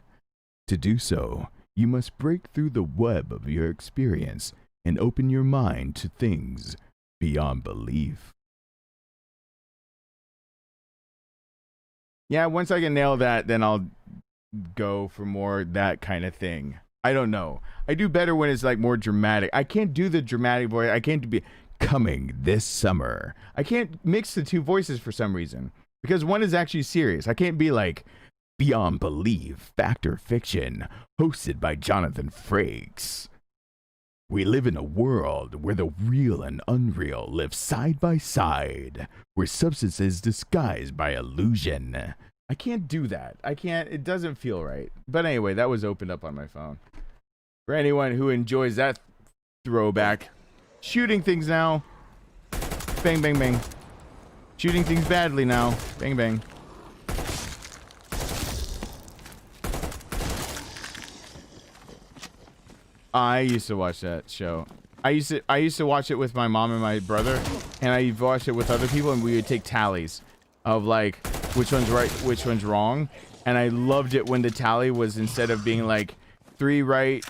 J: To do so, you must break through the web of your experience and open your mind to things beyond belief.
A: Yeah, once I can nail that, then I'll go for more that kind of thing. I don't know. I do better when it's like more dramatic. I can't do the dramatic voice. I can't be
J: coming this summer.
A: I can't mix the two voices for some reason. Because one is actually serious. I can't be like
J: Beyond Belief, Fact or Fiction, hosted by Jonathan Frakes. We live in a world where the real and unreal live side by side, where substance is disguised by illusion.
A: I can't do that. I can't. It doesn't feel right. But anyway, that was opened up on my phone. For anyone who enjoys that throwback, shooting things now. Bang, bang, bang. Shooting things badly now. Bang, bang. I used to watch that show. I used to watch it with my mom and my brother, and I watched it with other people, and we would take tallies of like which one's right, which one's wrong. And I loved it when the tally was, instead of being like 3 right,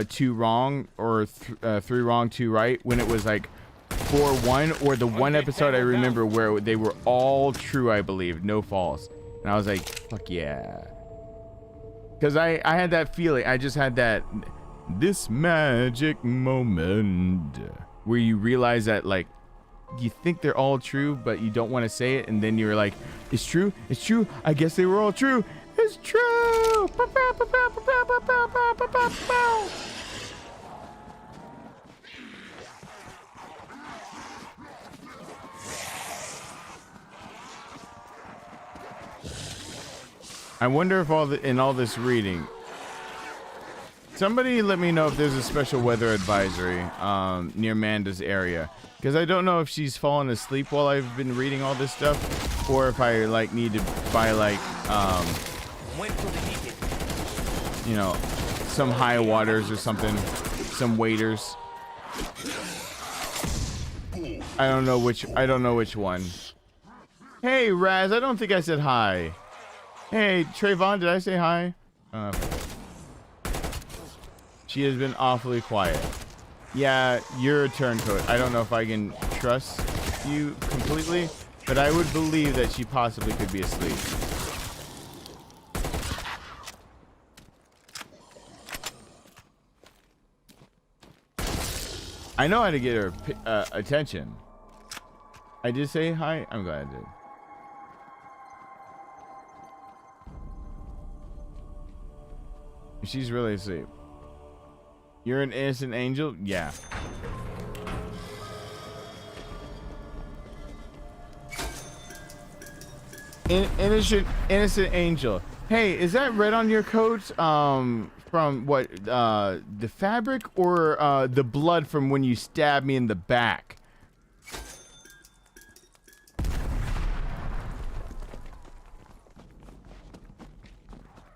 A: 2 wrong, or 3 wrong, 2 right, when it was like 4-1, or the one episode I remember where they were all true, I believe, no false. And I was like, fuck yeah. Because I had that feeling. I just had this magic moment where you realize that, like, you think they're all true, but you don't want to say it, and then you're like, it's true, it's true, I guess they were all true, it's true. I wonder if in all this reading, somebody let me know if there's a special weather advisory near Manda's area, because I don't know if she's fallen asleep while I've been reading all this stuff, or if I like need to buy like you know, some high waters or something, some waders. I don't know which one. Hey Raz, I don't think I said hi. Hey Trayvon, did I say hi? She has been awfully quiet. Yeah, you're a turncoat. I don't know if I can trust you completely, but I would believe that she possibly could be asleep. I know how to get her attention. I did say hi. I'm glad I did. She's really asleep. You're an innocent angel? Yeah. Innocent angel. Hey, is that red on your coat? From what? The fabric or the blood from when you stabbed me in the back?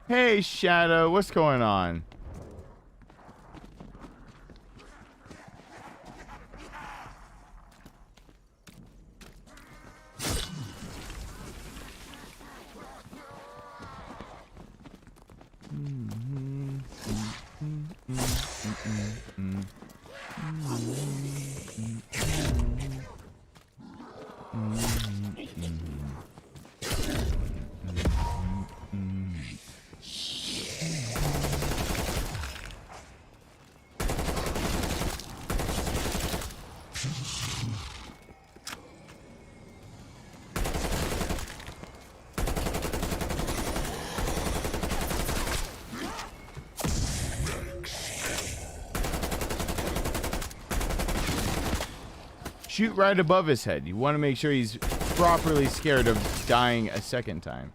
A: Hey, Shadow, what's going on? Shoot right above his head. You want to make sure he's properly scared of dying a second time.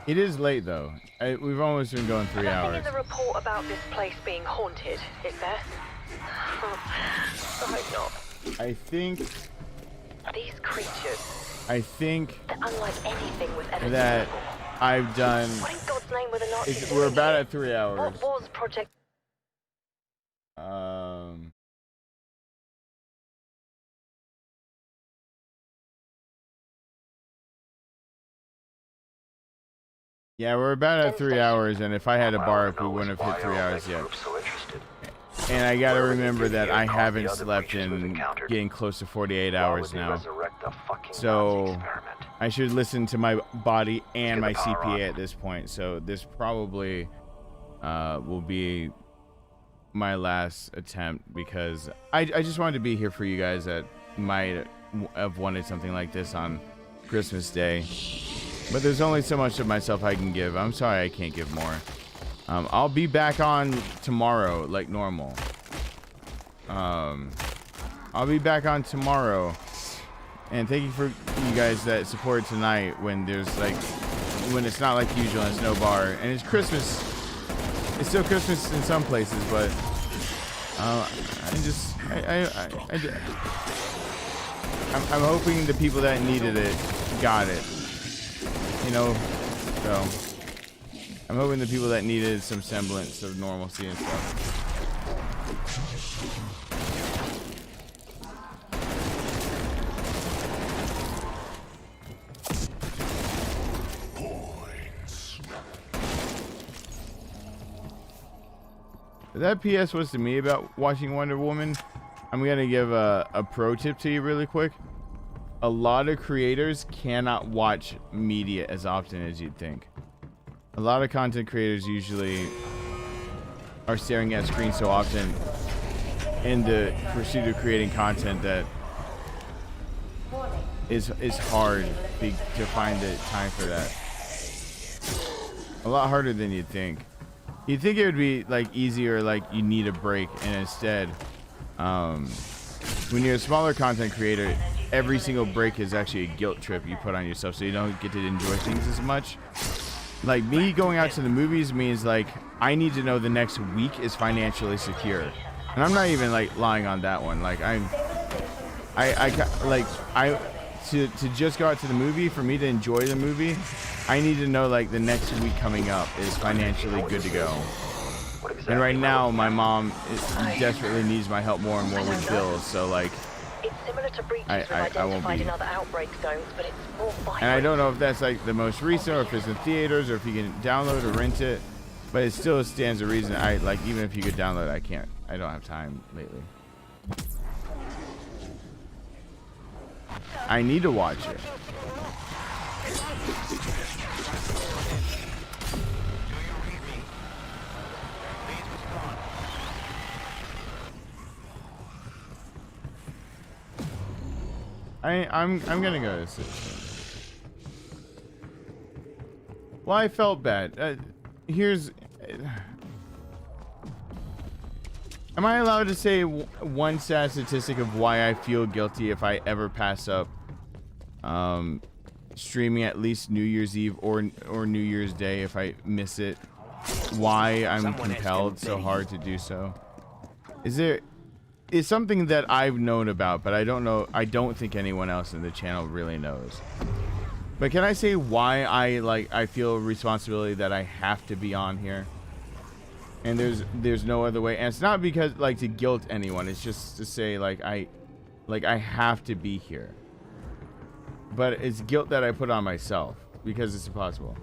A: It is late though. We've almost been going 3 hours.
I: Nothing in the report about this place being haunted, is there? I hope not.
A: I think
I: these creatures.
A: I think
I: they're unlike anything we've ever
A: that
I: seen before.
A: I've done.
I: What in God's name were the Nazis
A: We're
I: doing
A: about
I: here?
A: at 3 hours.
I: What was Project?
A: Yeah, we're about at 3 hours, and if I had a bark, we wouldn't have hit 3 hours yet. And I gotta remember that I haven't slept in getting close to 48 hours now. So I should listen to my body and my CPA at this point. So this probably will be my last attempt, because I just wanted to be here for you guys that might have wanted something like this on Christmas Day. But there's only so much of myself I can give. I'm sorry I can't give more. I'll be back on tomorrow like normal. I'll be back on tomorrow. And thank you for you guys that supported tonight when there's like, when it's not like usual and it's no bar. And it's Christmas. It's still Christmas in some places, but I'm hoping the people that needed it got it. You know, so I'm hoping the people that needed some semblance of normalcy and stuff. That PS was to me about watching Wonder Woman. I'm gonna give a pro tip to you really quick. A lot of creators cannot watch media as often as you'd think. A lot of content creators usually are staring at screens so often in the pursuit of creating content that is hard to find the time for that. A lot harder than you'd think. You'd think it would be like easier, like you need a break, and instead, when you're a smaller content creator, every single break is actually a guilt trip you put on yourself, so you don't get to enjoy things as much. Like me going out to the movies means like I need to know the next week is financially secure, and I'm not even like lying on that one. Like to just go out to the movie, for me to enjoy the movie, I need to know like the next week coming up is financially good to go. And right now, my mom desperately needs my help more and more with bills, so like I won't be. And I don't know if that's like the most recent, or if it's in theaters, or if you can download or rent it. But it still stands a reason. Even if you could download it, I don't have time lately. I need to watch it. I'm gonna go to sleep. Well, I felt bad. Am I allowed to say one sad statistic of why I feel guilty if I ever pass up streaming at least New Year's Eve or New Year's Day if I miss it? Why I'm compelled so hard to do so? It's something that I've known about, but I don't know. I don't think anyone else in the channel really knows. But can I say why I feel responsibility that I have to be on here? And there's no other way. And it's not because like to guilt anyone. It's just to say like I have to be here. But it's guilt that I put on myself because it's impossible.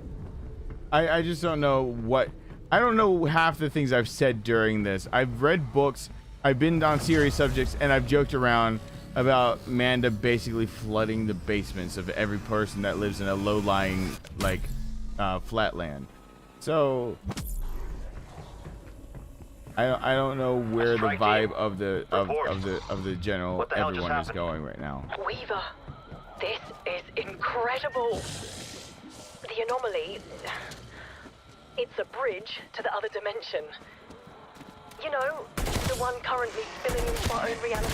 A: I just don't know what. I don't know half the things I've said during this. I've read books. I've been on serious subjects, and I've joked around about Manda basically flooding the basements of every person that lives in a low-lying flatland. So I don't know where the vibe of the general everyone is going right now.
I: Weaver, this is incredible. The anomaly, it's a bridge to the other dimension. You know, the one currently spilling into our own reality.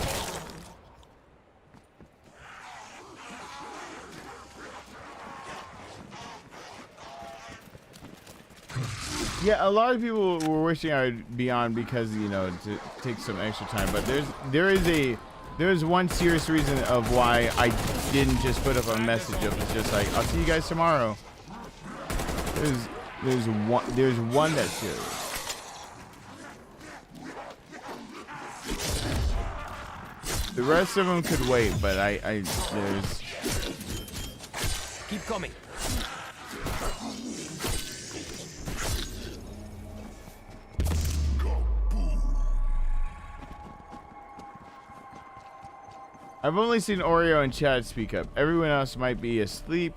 A: Yeah, a lot of people were wishing I would be on because, you know, to take some extra time. But there is one serious reason of why I didn't just put up a message of it's just like, I'll see you guys tomorrow. There's one that's serious. The rest of them could wait, but there's...
F: Keep coming.
A: I've only seen Oreo and Chad speak up. Everyone else might be asleep.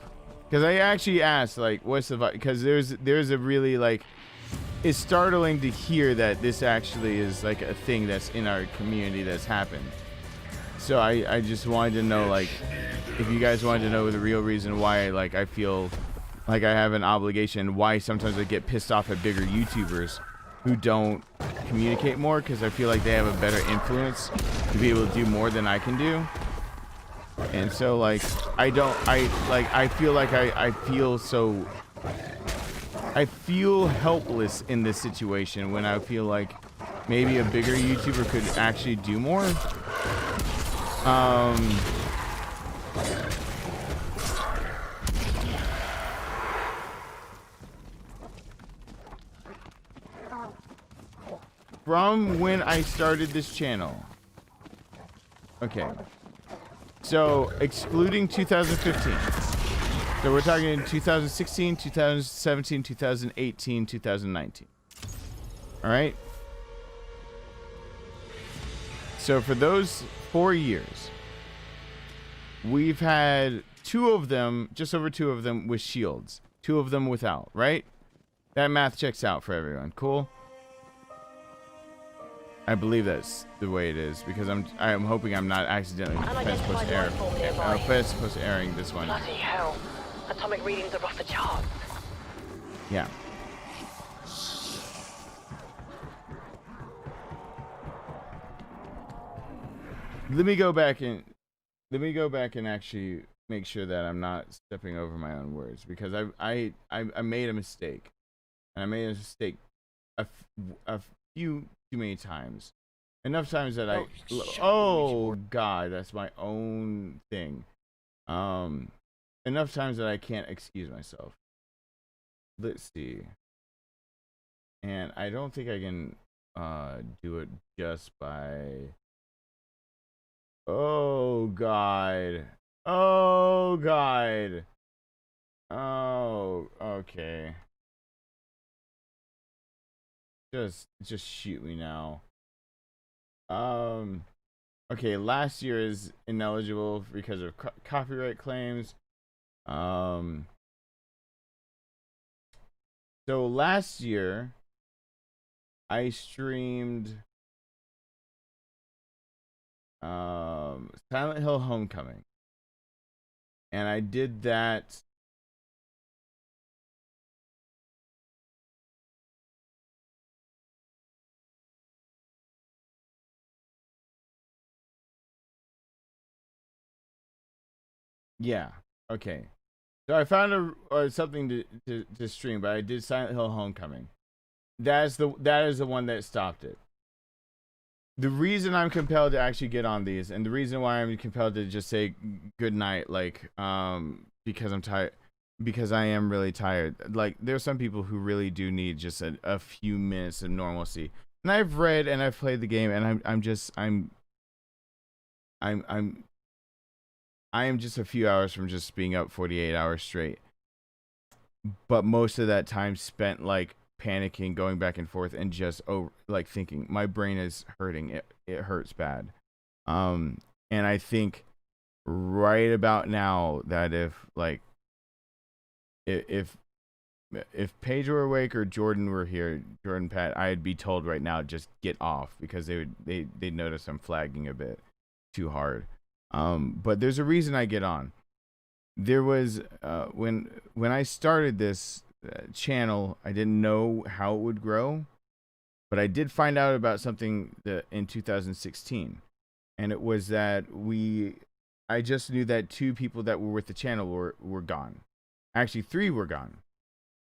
A: Because I actually asked, like, what's the vibe? Because there's a really, like... It's startling to hear that this actually is, like, a thing that's in our community that's happened. So I just wanted to know, like, if you guys wanted to know the real reason why, like, I feel like I have an obligation, why sometimes I get pissed off at bigger YouTubers who don't communicate more, because I feel like they have a better influence to be able to do more than I can do. And so, like, I feel helpless in this situation when I feel like maybe a bigger YouTuber could actually do more. From when I started this channel. Okay. So, excluding 2015. So, we're talking in 2016, 2017, 2018, 2019. Alright? So, for those 4 years, we've had 2 of them, just over 2 of them with shields. 2 of them without, right? That math checks out for everyone. Cool? I believe that's the way it is because I'm hoping I'm not accidentally supposed to airing this one.
I: Bloody hell. Atomic readings are off the charts.
A: Yeah. Let me go back and actually make sure that I'm not stepping over my own words because I made a mistake. And I made a mistake a few too many times. Enough times that oh god, that's my own thing. Enough times that I can't excuse myself. Let's see. And I don't think I can do it just by oh god. Oh god. Oh, okay. Just shoot me now. Okay, last year is ineligible because of copyright claims. So last year I streamed Silent Hill Homecoming. And I did that yeah, okay. So I found something to stream, but I did Silent Hill Homecoming. That is the one that stopped it. The reason I'm compelled to actually get on these, and the reason why I'm compelled to just say good night, like, because I'm tired, because I am really tired. Like, there's some people who really do need just a few minutes of normalcy. And I've read and I've played the game, and I am just a few hours from just being up 48 hours straight. But most of that time spent like panicking, going back and forth, and just like thinking my brain is hurting. It hurts bad. And I think right about now that if Paige were awake or Jordan were here, Jordan, Pat, I'd be told right now just get off because they'd notice I'm flagging a bit too hard. But there's a reason I get on. There was when I started this channel, I didn't know how it would grow, but I did find out about something in 2016, and it was that I just knew that 2 people that were with the channel were gone. Actually, 3 were gone,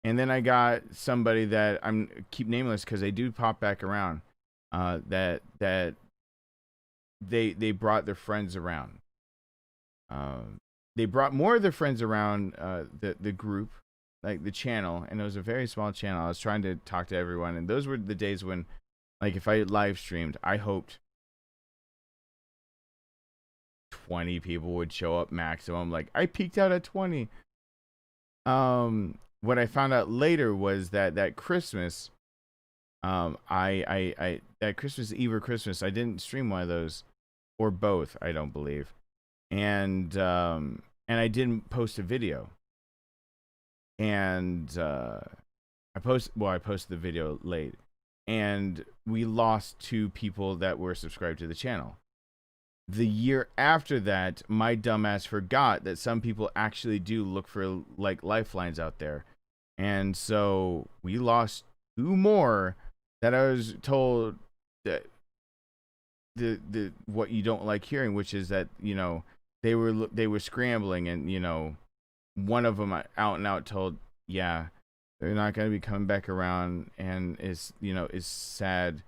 A: and then I got somebody that I'm keep nameless because they do pop back around. That they brought their friends around. They brought more of their friends around the group, like the channel, and it was a very small channel. I was trying to talk to everyone, and those were the days when, like, if I live streamed, I hoped 20 people would show up maximum. Like, I peaked out at 20. What I found out later was that Christmas, that Christmas Eve or Christmas, I didn't stream one of those, or both, I don't believe, and I didn't post a video, and I posted the video late, and we lost 2 people that were subscribed to the channel. The year after that, my dumbass forgot that some people actually do look for like lifelines out there, and so we lost 2 more that I was told that the what you don't like hearing, which is that, you know, they were scrambling, and, you know, one of them out and out told, yeah, they're not going to be coming back around, and is sad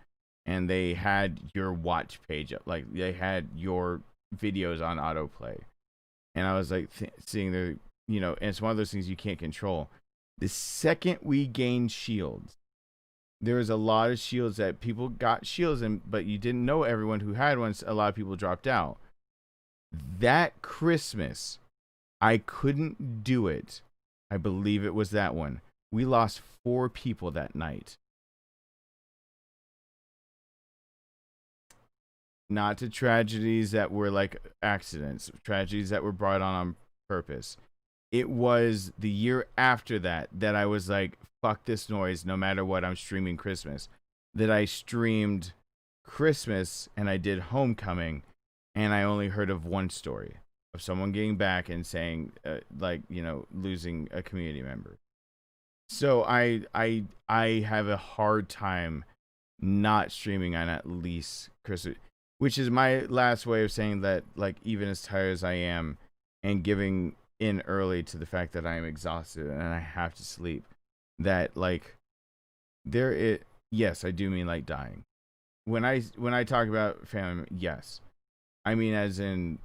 A: and they had your watch page up, like they had your videos on autoplay, and I was like seeing their, you know, and it's one of those things you can't control. The second we gained shields, there was a lot of shields that people got shields, but you didn't know everyone who had ones. A lot of people dropped out. That Christmas, I couldn't do it. I believe it was that one. We lost 4 people that night. Not to tragedies that were like accidents, tragedies that were brought on purpose. It was the year after that I was like, fuck this noise, no matter what, I'm streaming Christmas. That I streamed Christmas and I did Homecoming, and I only heard of one story of someone getting back and saying, like, you know, losing a community member. So I have a hard time not streaming on at least Christmas, which is my last way of saying that, like, even as tired as I am and giving in early to the fact that I am exhausted and I have to sleep, that, like, yes, I do mean like dying. When I talk about family, yes, I mean as in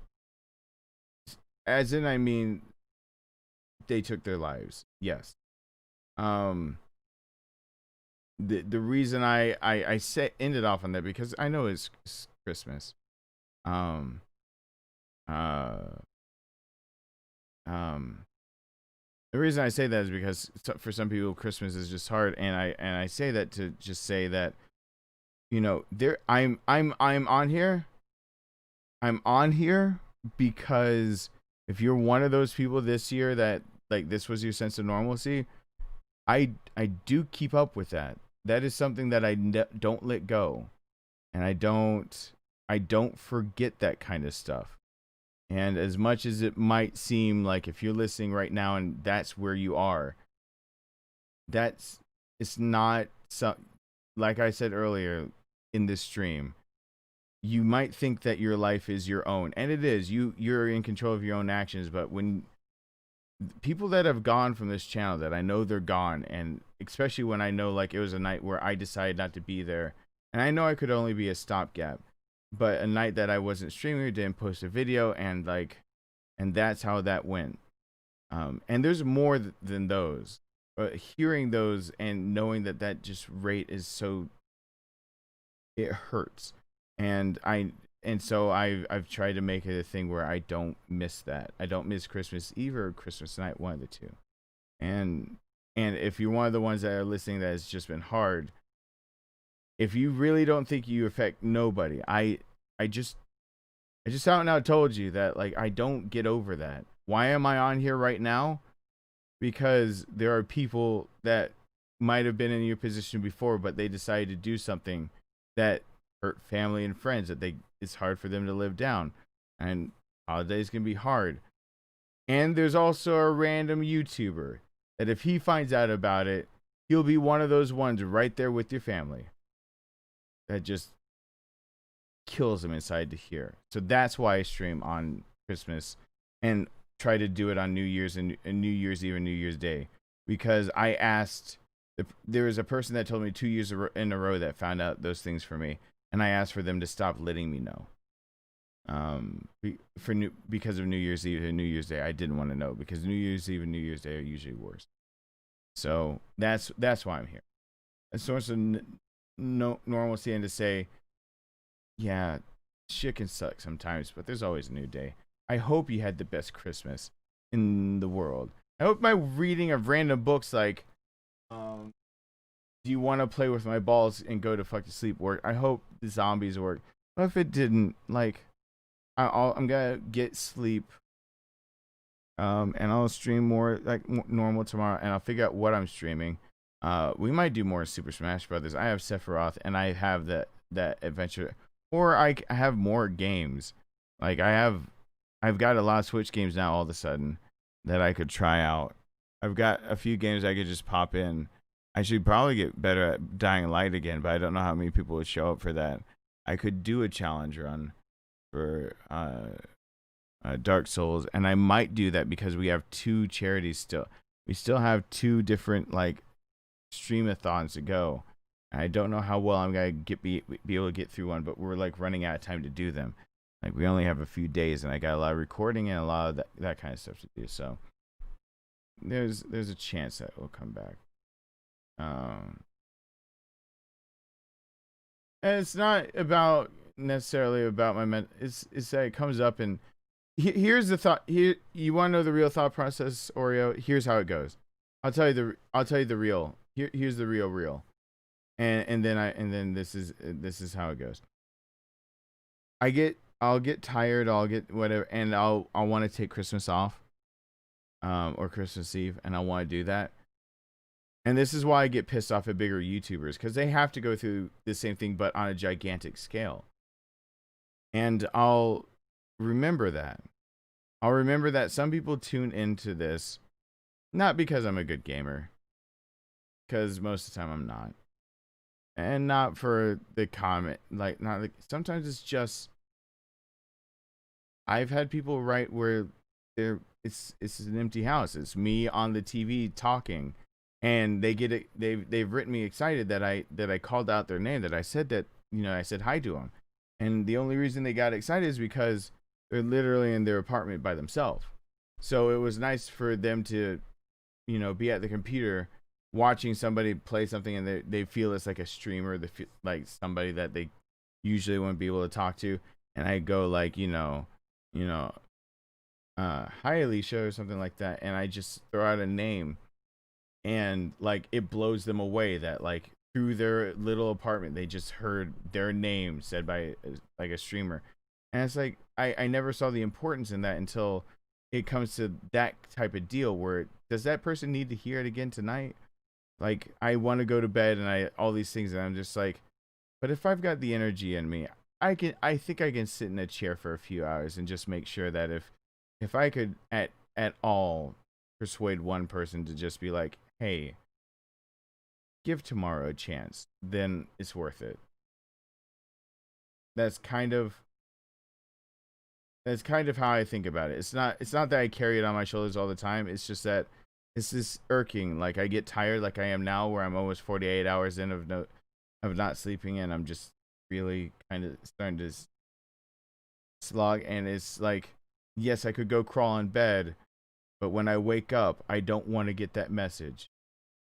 A: I mean they took their lives. Yes. The reason I ended off on that, because I know it's Christmas. The reason I say that is because for some people Christmas is just hard, and I say that to just say that, you know, I'm on here. I'm on here because if you're one of those people this year that, like, this was your sense of normalcy, I do keep up with that. That is something that I don't let go, and I don't forget that kind of stuff. And as much as it might seem like, if you're listening right now and that's where you are, it's not like I said earlier in this stream, you might think that your life is your own, and it is. You're in control of your own actions. But when people that have gone from this channel, that I know they're gone, and especially when I know, like, it was a night where I decided not to be there, and I know I could only be a stopgap, but a night that I wasn't streaming or didn't post a video, and that's how that went. And there's more than those, but hearing those and knowing that just rate is so, it hurts. And so I've tried to make it a thing where I don't miss that. I don't miss Christmas Eve or Christmas night, one of the two. And if you're one of the ones that are listening that has just been hard, if you really don't think you affect nobody, I just out and out told you that, like, I don't get over that. Why am I on here right now? Because there are people that might have been in your position before, but they decided to do something that hurt family and friends, that it's hard for them to live down, and holidays can be hard. And there's also a random YouTuber that if he finds out about it, he'll be one of those ones right there with your family that just kills him inside to hear. So that's why I stream on Christmas and try to do it on New Year's and New Year's Eve and New Year's Day, because I asked, there was a person that told me 2 years in a row that found out those things for me, and I asked for them to stop letting me know. Because of New Year's Eve and New Year's Day, I didn't want to know, because New Year's Eve and New Year's Day are usually worse. So that's why I'm here. A source of normalcy, and to say, yeah, shit can suck sometimes, but there's always a new day. I hope you had the best Christmas in the world. I hope my reading of random books like, do you want to play with my balls and go to fucking sleep work? I hope the zombies work. But if it didn't, like, I'm gonna get sleep, and I'll stream more like normal tomorrow, and I'll figure out what I'm streaming. We might do more Super Smash Brothers. I have Sephiroth, and I have that adventure, or I have more games. Like, I've got a lot of Switch games now all of a sudden that I could try out. I've got a few games I could just pop in. I should probably get better at Dying Light again, but I don't know how many people would show up for that. I could do a challenge run for Dark Souls, and I might do that because we have 2 charities still. We still have 2 different, like, streamathons to go, I don't know how well I'm gonna be able to get through one, but we're like running out of time to do them. Like we only have a few days, and I got a lot of recording and a lot of that kind of stuff to do. So there's a chance that will come back. And it's not about necessarily about my it's that it comes up, and here's the thought. Here, you want to know the real thought process, Oreo? Here's how it goes. I'll tell you the real. Here's the real. And then this is how it goes. I'll get tired, I'll get whatever, and I'll want to take Christmas off, or Christmas Eve, and I want to do that. And this is why I get pissed off at bigger YouTubers, because they have to go through the same thing, but on a gigantic scale. And I'll remember that. I'll remember that some people tune into this, not because I'm a good gamer, because most of the time I'm not. And not for the comment, sometimes it's just, I've had people write where it's an empty house. It's me on the TV talking, and they get it. They've written me excited that I called out their name, that I said that, I said hi to them, and the only reason they got excited is because they're literally in their apartment by themselves. So it was nice for them to, be at the computer watching somebody play something, and they feel it's like a streamer, they feel like somebody that they usually wouldn't be able to talk to. And I go like, hi Alicia or something like that, and I just throw out a name, and like it blows them away that like through their little apartment they just heard their name said by like a streamer. And it's like I never saw the importance in that until it comes to that type of deal where, does that person need to hear it again tonight? Like, I want to go to bed and all these things, and I'm just like, but if I've got the energy in me, I think I can sit in a chair for a few hours and just make sure that if I could at all persuade one person to just be like, hey, give tomorrow a chance, then it's worth it. That's kind of how I think about it. It's not that I carry it on my shoulders all the time. It's just that it's this irking. Like, I get tired, like I am now, where I'm almost 48 hours in of not sleeping, and I'm just really kind of starting to slog. And it's like, yes, I could go crawl in bed, but when I wake up, I don't want to get that message.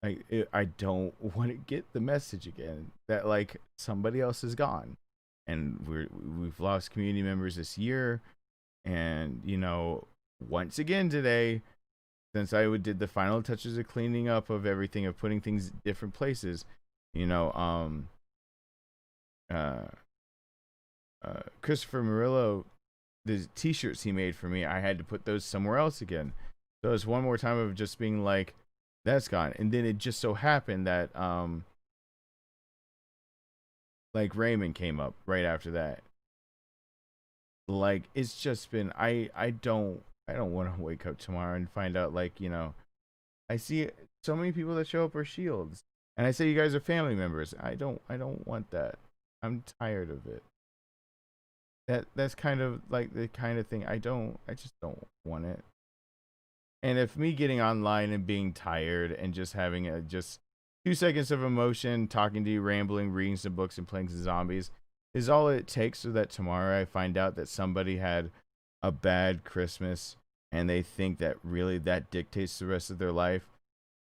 A: I don't want to get the message again that like somebody else is gone, and we've lost community members this year. And once again today, since I did the final touches of cleaning up of everything, of putting things in different places, Christopher Murillo, the t-shirts he made for me, I had to put those somewhere else again. So it's one more time of just being like, that's gone. And then it just so happened that like Raymond came up right after that. Like, it's just been, I don't want to wake up tomorrow and find out, like, I see so many people that show up are shields, and I say you guys are family members. I don't want that. I'm tired of it. That's kind of like the kind of thing I just don't want it. And if me getting online and being tired and just having just 2 seconds of emotion, talking to you, rambling, reading some books, and playing some zombies is all it takes, so that tomorrow I find out that somebody had a bad Christmas and they think that really that dictates the rest of their life,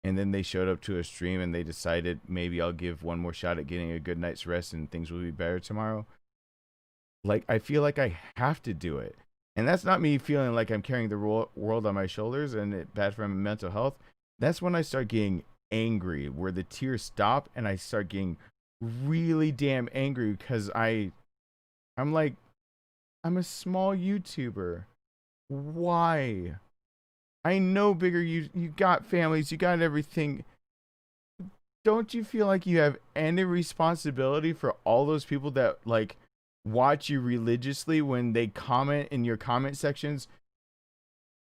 A: and then they showed up to a stream and they decided, maybe I'll give one more shot at getting a good night's rest and things will be better tomorrow. Like, I feel like I have to do it. And that's not me feeling like I'm carrying the world on my shoulders and it's bad for my mental health. That's when I start getting angry, where the tears stop, and I start getting really damn angry, because I'm like, I'm a small YouTuber. Why? I know bigger, you got families, you got everything. Don't you feel like you have any responsibility for all those people that like watch you religiously when they comment in your comment sections?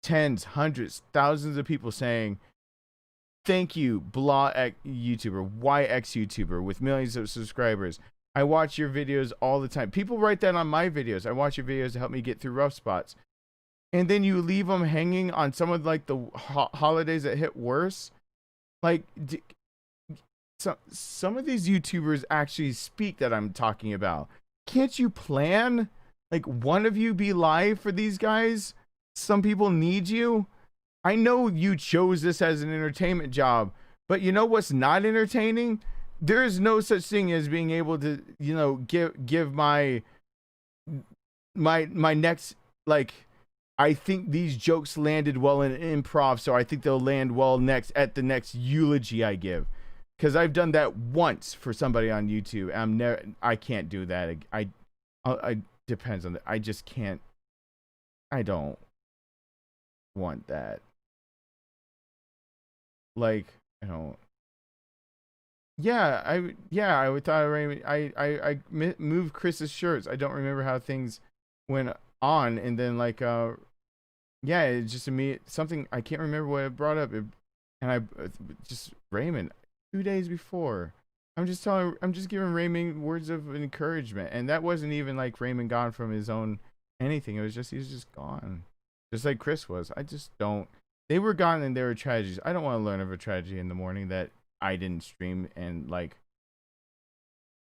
A: Tens, hundreds, thousands of people saying, thank you, blah X YouTuber, YX YouTuber with millions of subscribers. I watch your videos all the time. People write that on my videos. I watch your videos to help me get through rough spots. And then you leave them hanging on some of like the holidays that hit worse. Like, some of these YouTubers actually speak that I'm talking about. Can't you plan? Like, one of you be live for these guys? Some people need you. I know you chose this as an entertainment job, but you know what's not entertaining? There is no such thing as being able to, you know, give my next, like, I think these jokes landed well in improv, so I think they'll land well next at the next eulogy I give. Because I've done that once for somebody on YouTube. I can't do that. I depends on I just can't. I don't want that. Like, I don't. Yeah, I would thought I moved Chris's shirts. I don't remember how things went on, and then like yeah, it just something I can't remember what it brought up. And I just Raymond 2 days before. I'm just giving Raymond words of encouragement, and that wasn't even like Raymond gone from his own anything. It was just he was just gone, just like Chris was. I just don't. They were gone and they were tragedies. I don't want to learn of a tragedy in the morning that I didn't stream, and like,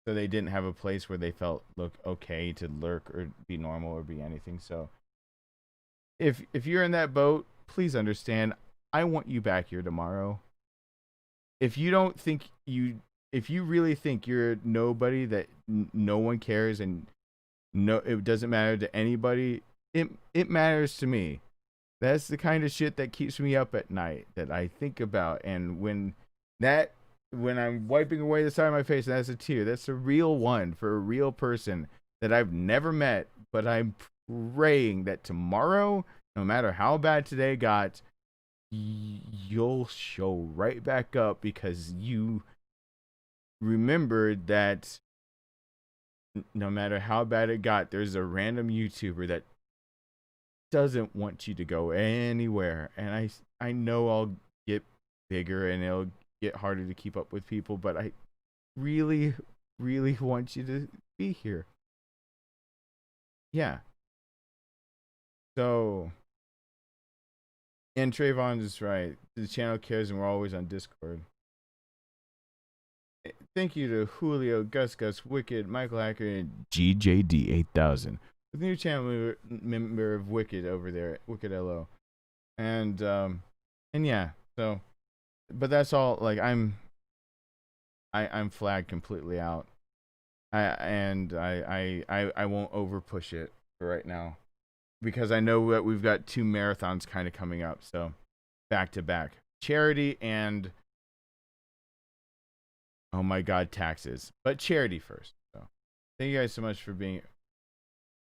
A: so they didn't have a place where they felt okay to lurk or be normal or be anything. So if you're in that boat, please understand. I want you back here tomorrow. If you really think you're nobody, that no one cares, and it doesn't matter to anybody, it matters to me. That's the kind of shit that keeps me up at night, that I think about. And when I'm wiping away the side of my face and that's a tear, that's a real one for a real person that I've never met, but I'm praying that tomorrow, no matter how bad today got, you'll show right back up, because you remembered that no matter how bad it got, there's a random YouTuber that doesn't want you to go anywhere. And I know I'll get bigger and it'll get harder to keep up with people, but I really, really want you to be here. Yeah. So, and Trayvon is right. The channel cares, and we're always on Discord. Thank you to Julio, Gus, Wicked, Michael Hacker, and GJD8000. The new channel member of Wicked over there, Wicked LO. And yeah, so, but that's all. Like, I'm flagged completely out. I won't over push it for right now, because I know that we've got 2 marathons kind of coming up. So back to back, charity and, oh my God, taxes, but charity first. So thank you guys so much for being.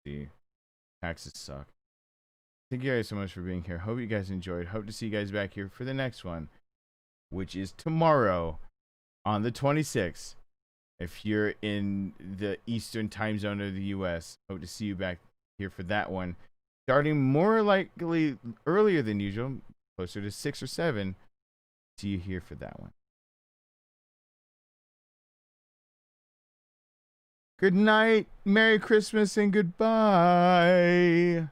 A: See, taxes suck. Thank you guys so much for being here. Hope you guys enjoyed. Hope to see you guys back here for the next one, which is tomorrow on the 26th. If you're in the Eastern time zone of the US, hope to see you back here for that one. Starting more likely earlier than usual, closer to 6 or 7. See you here for that one. Good night, Merry Christmas, and goodbye.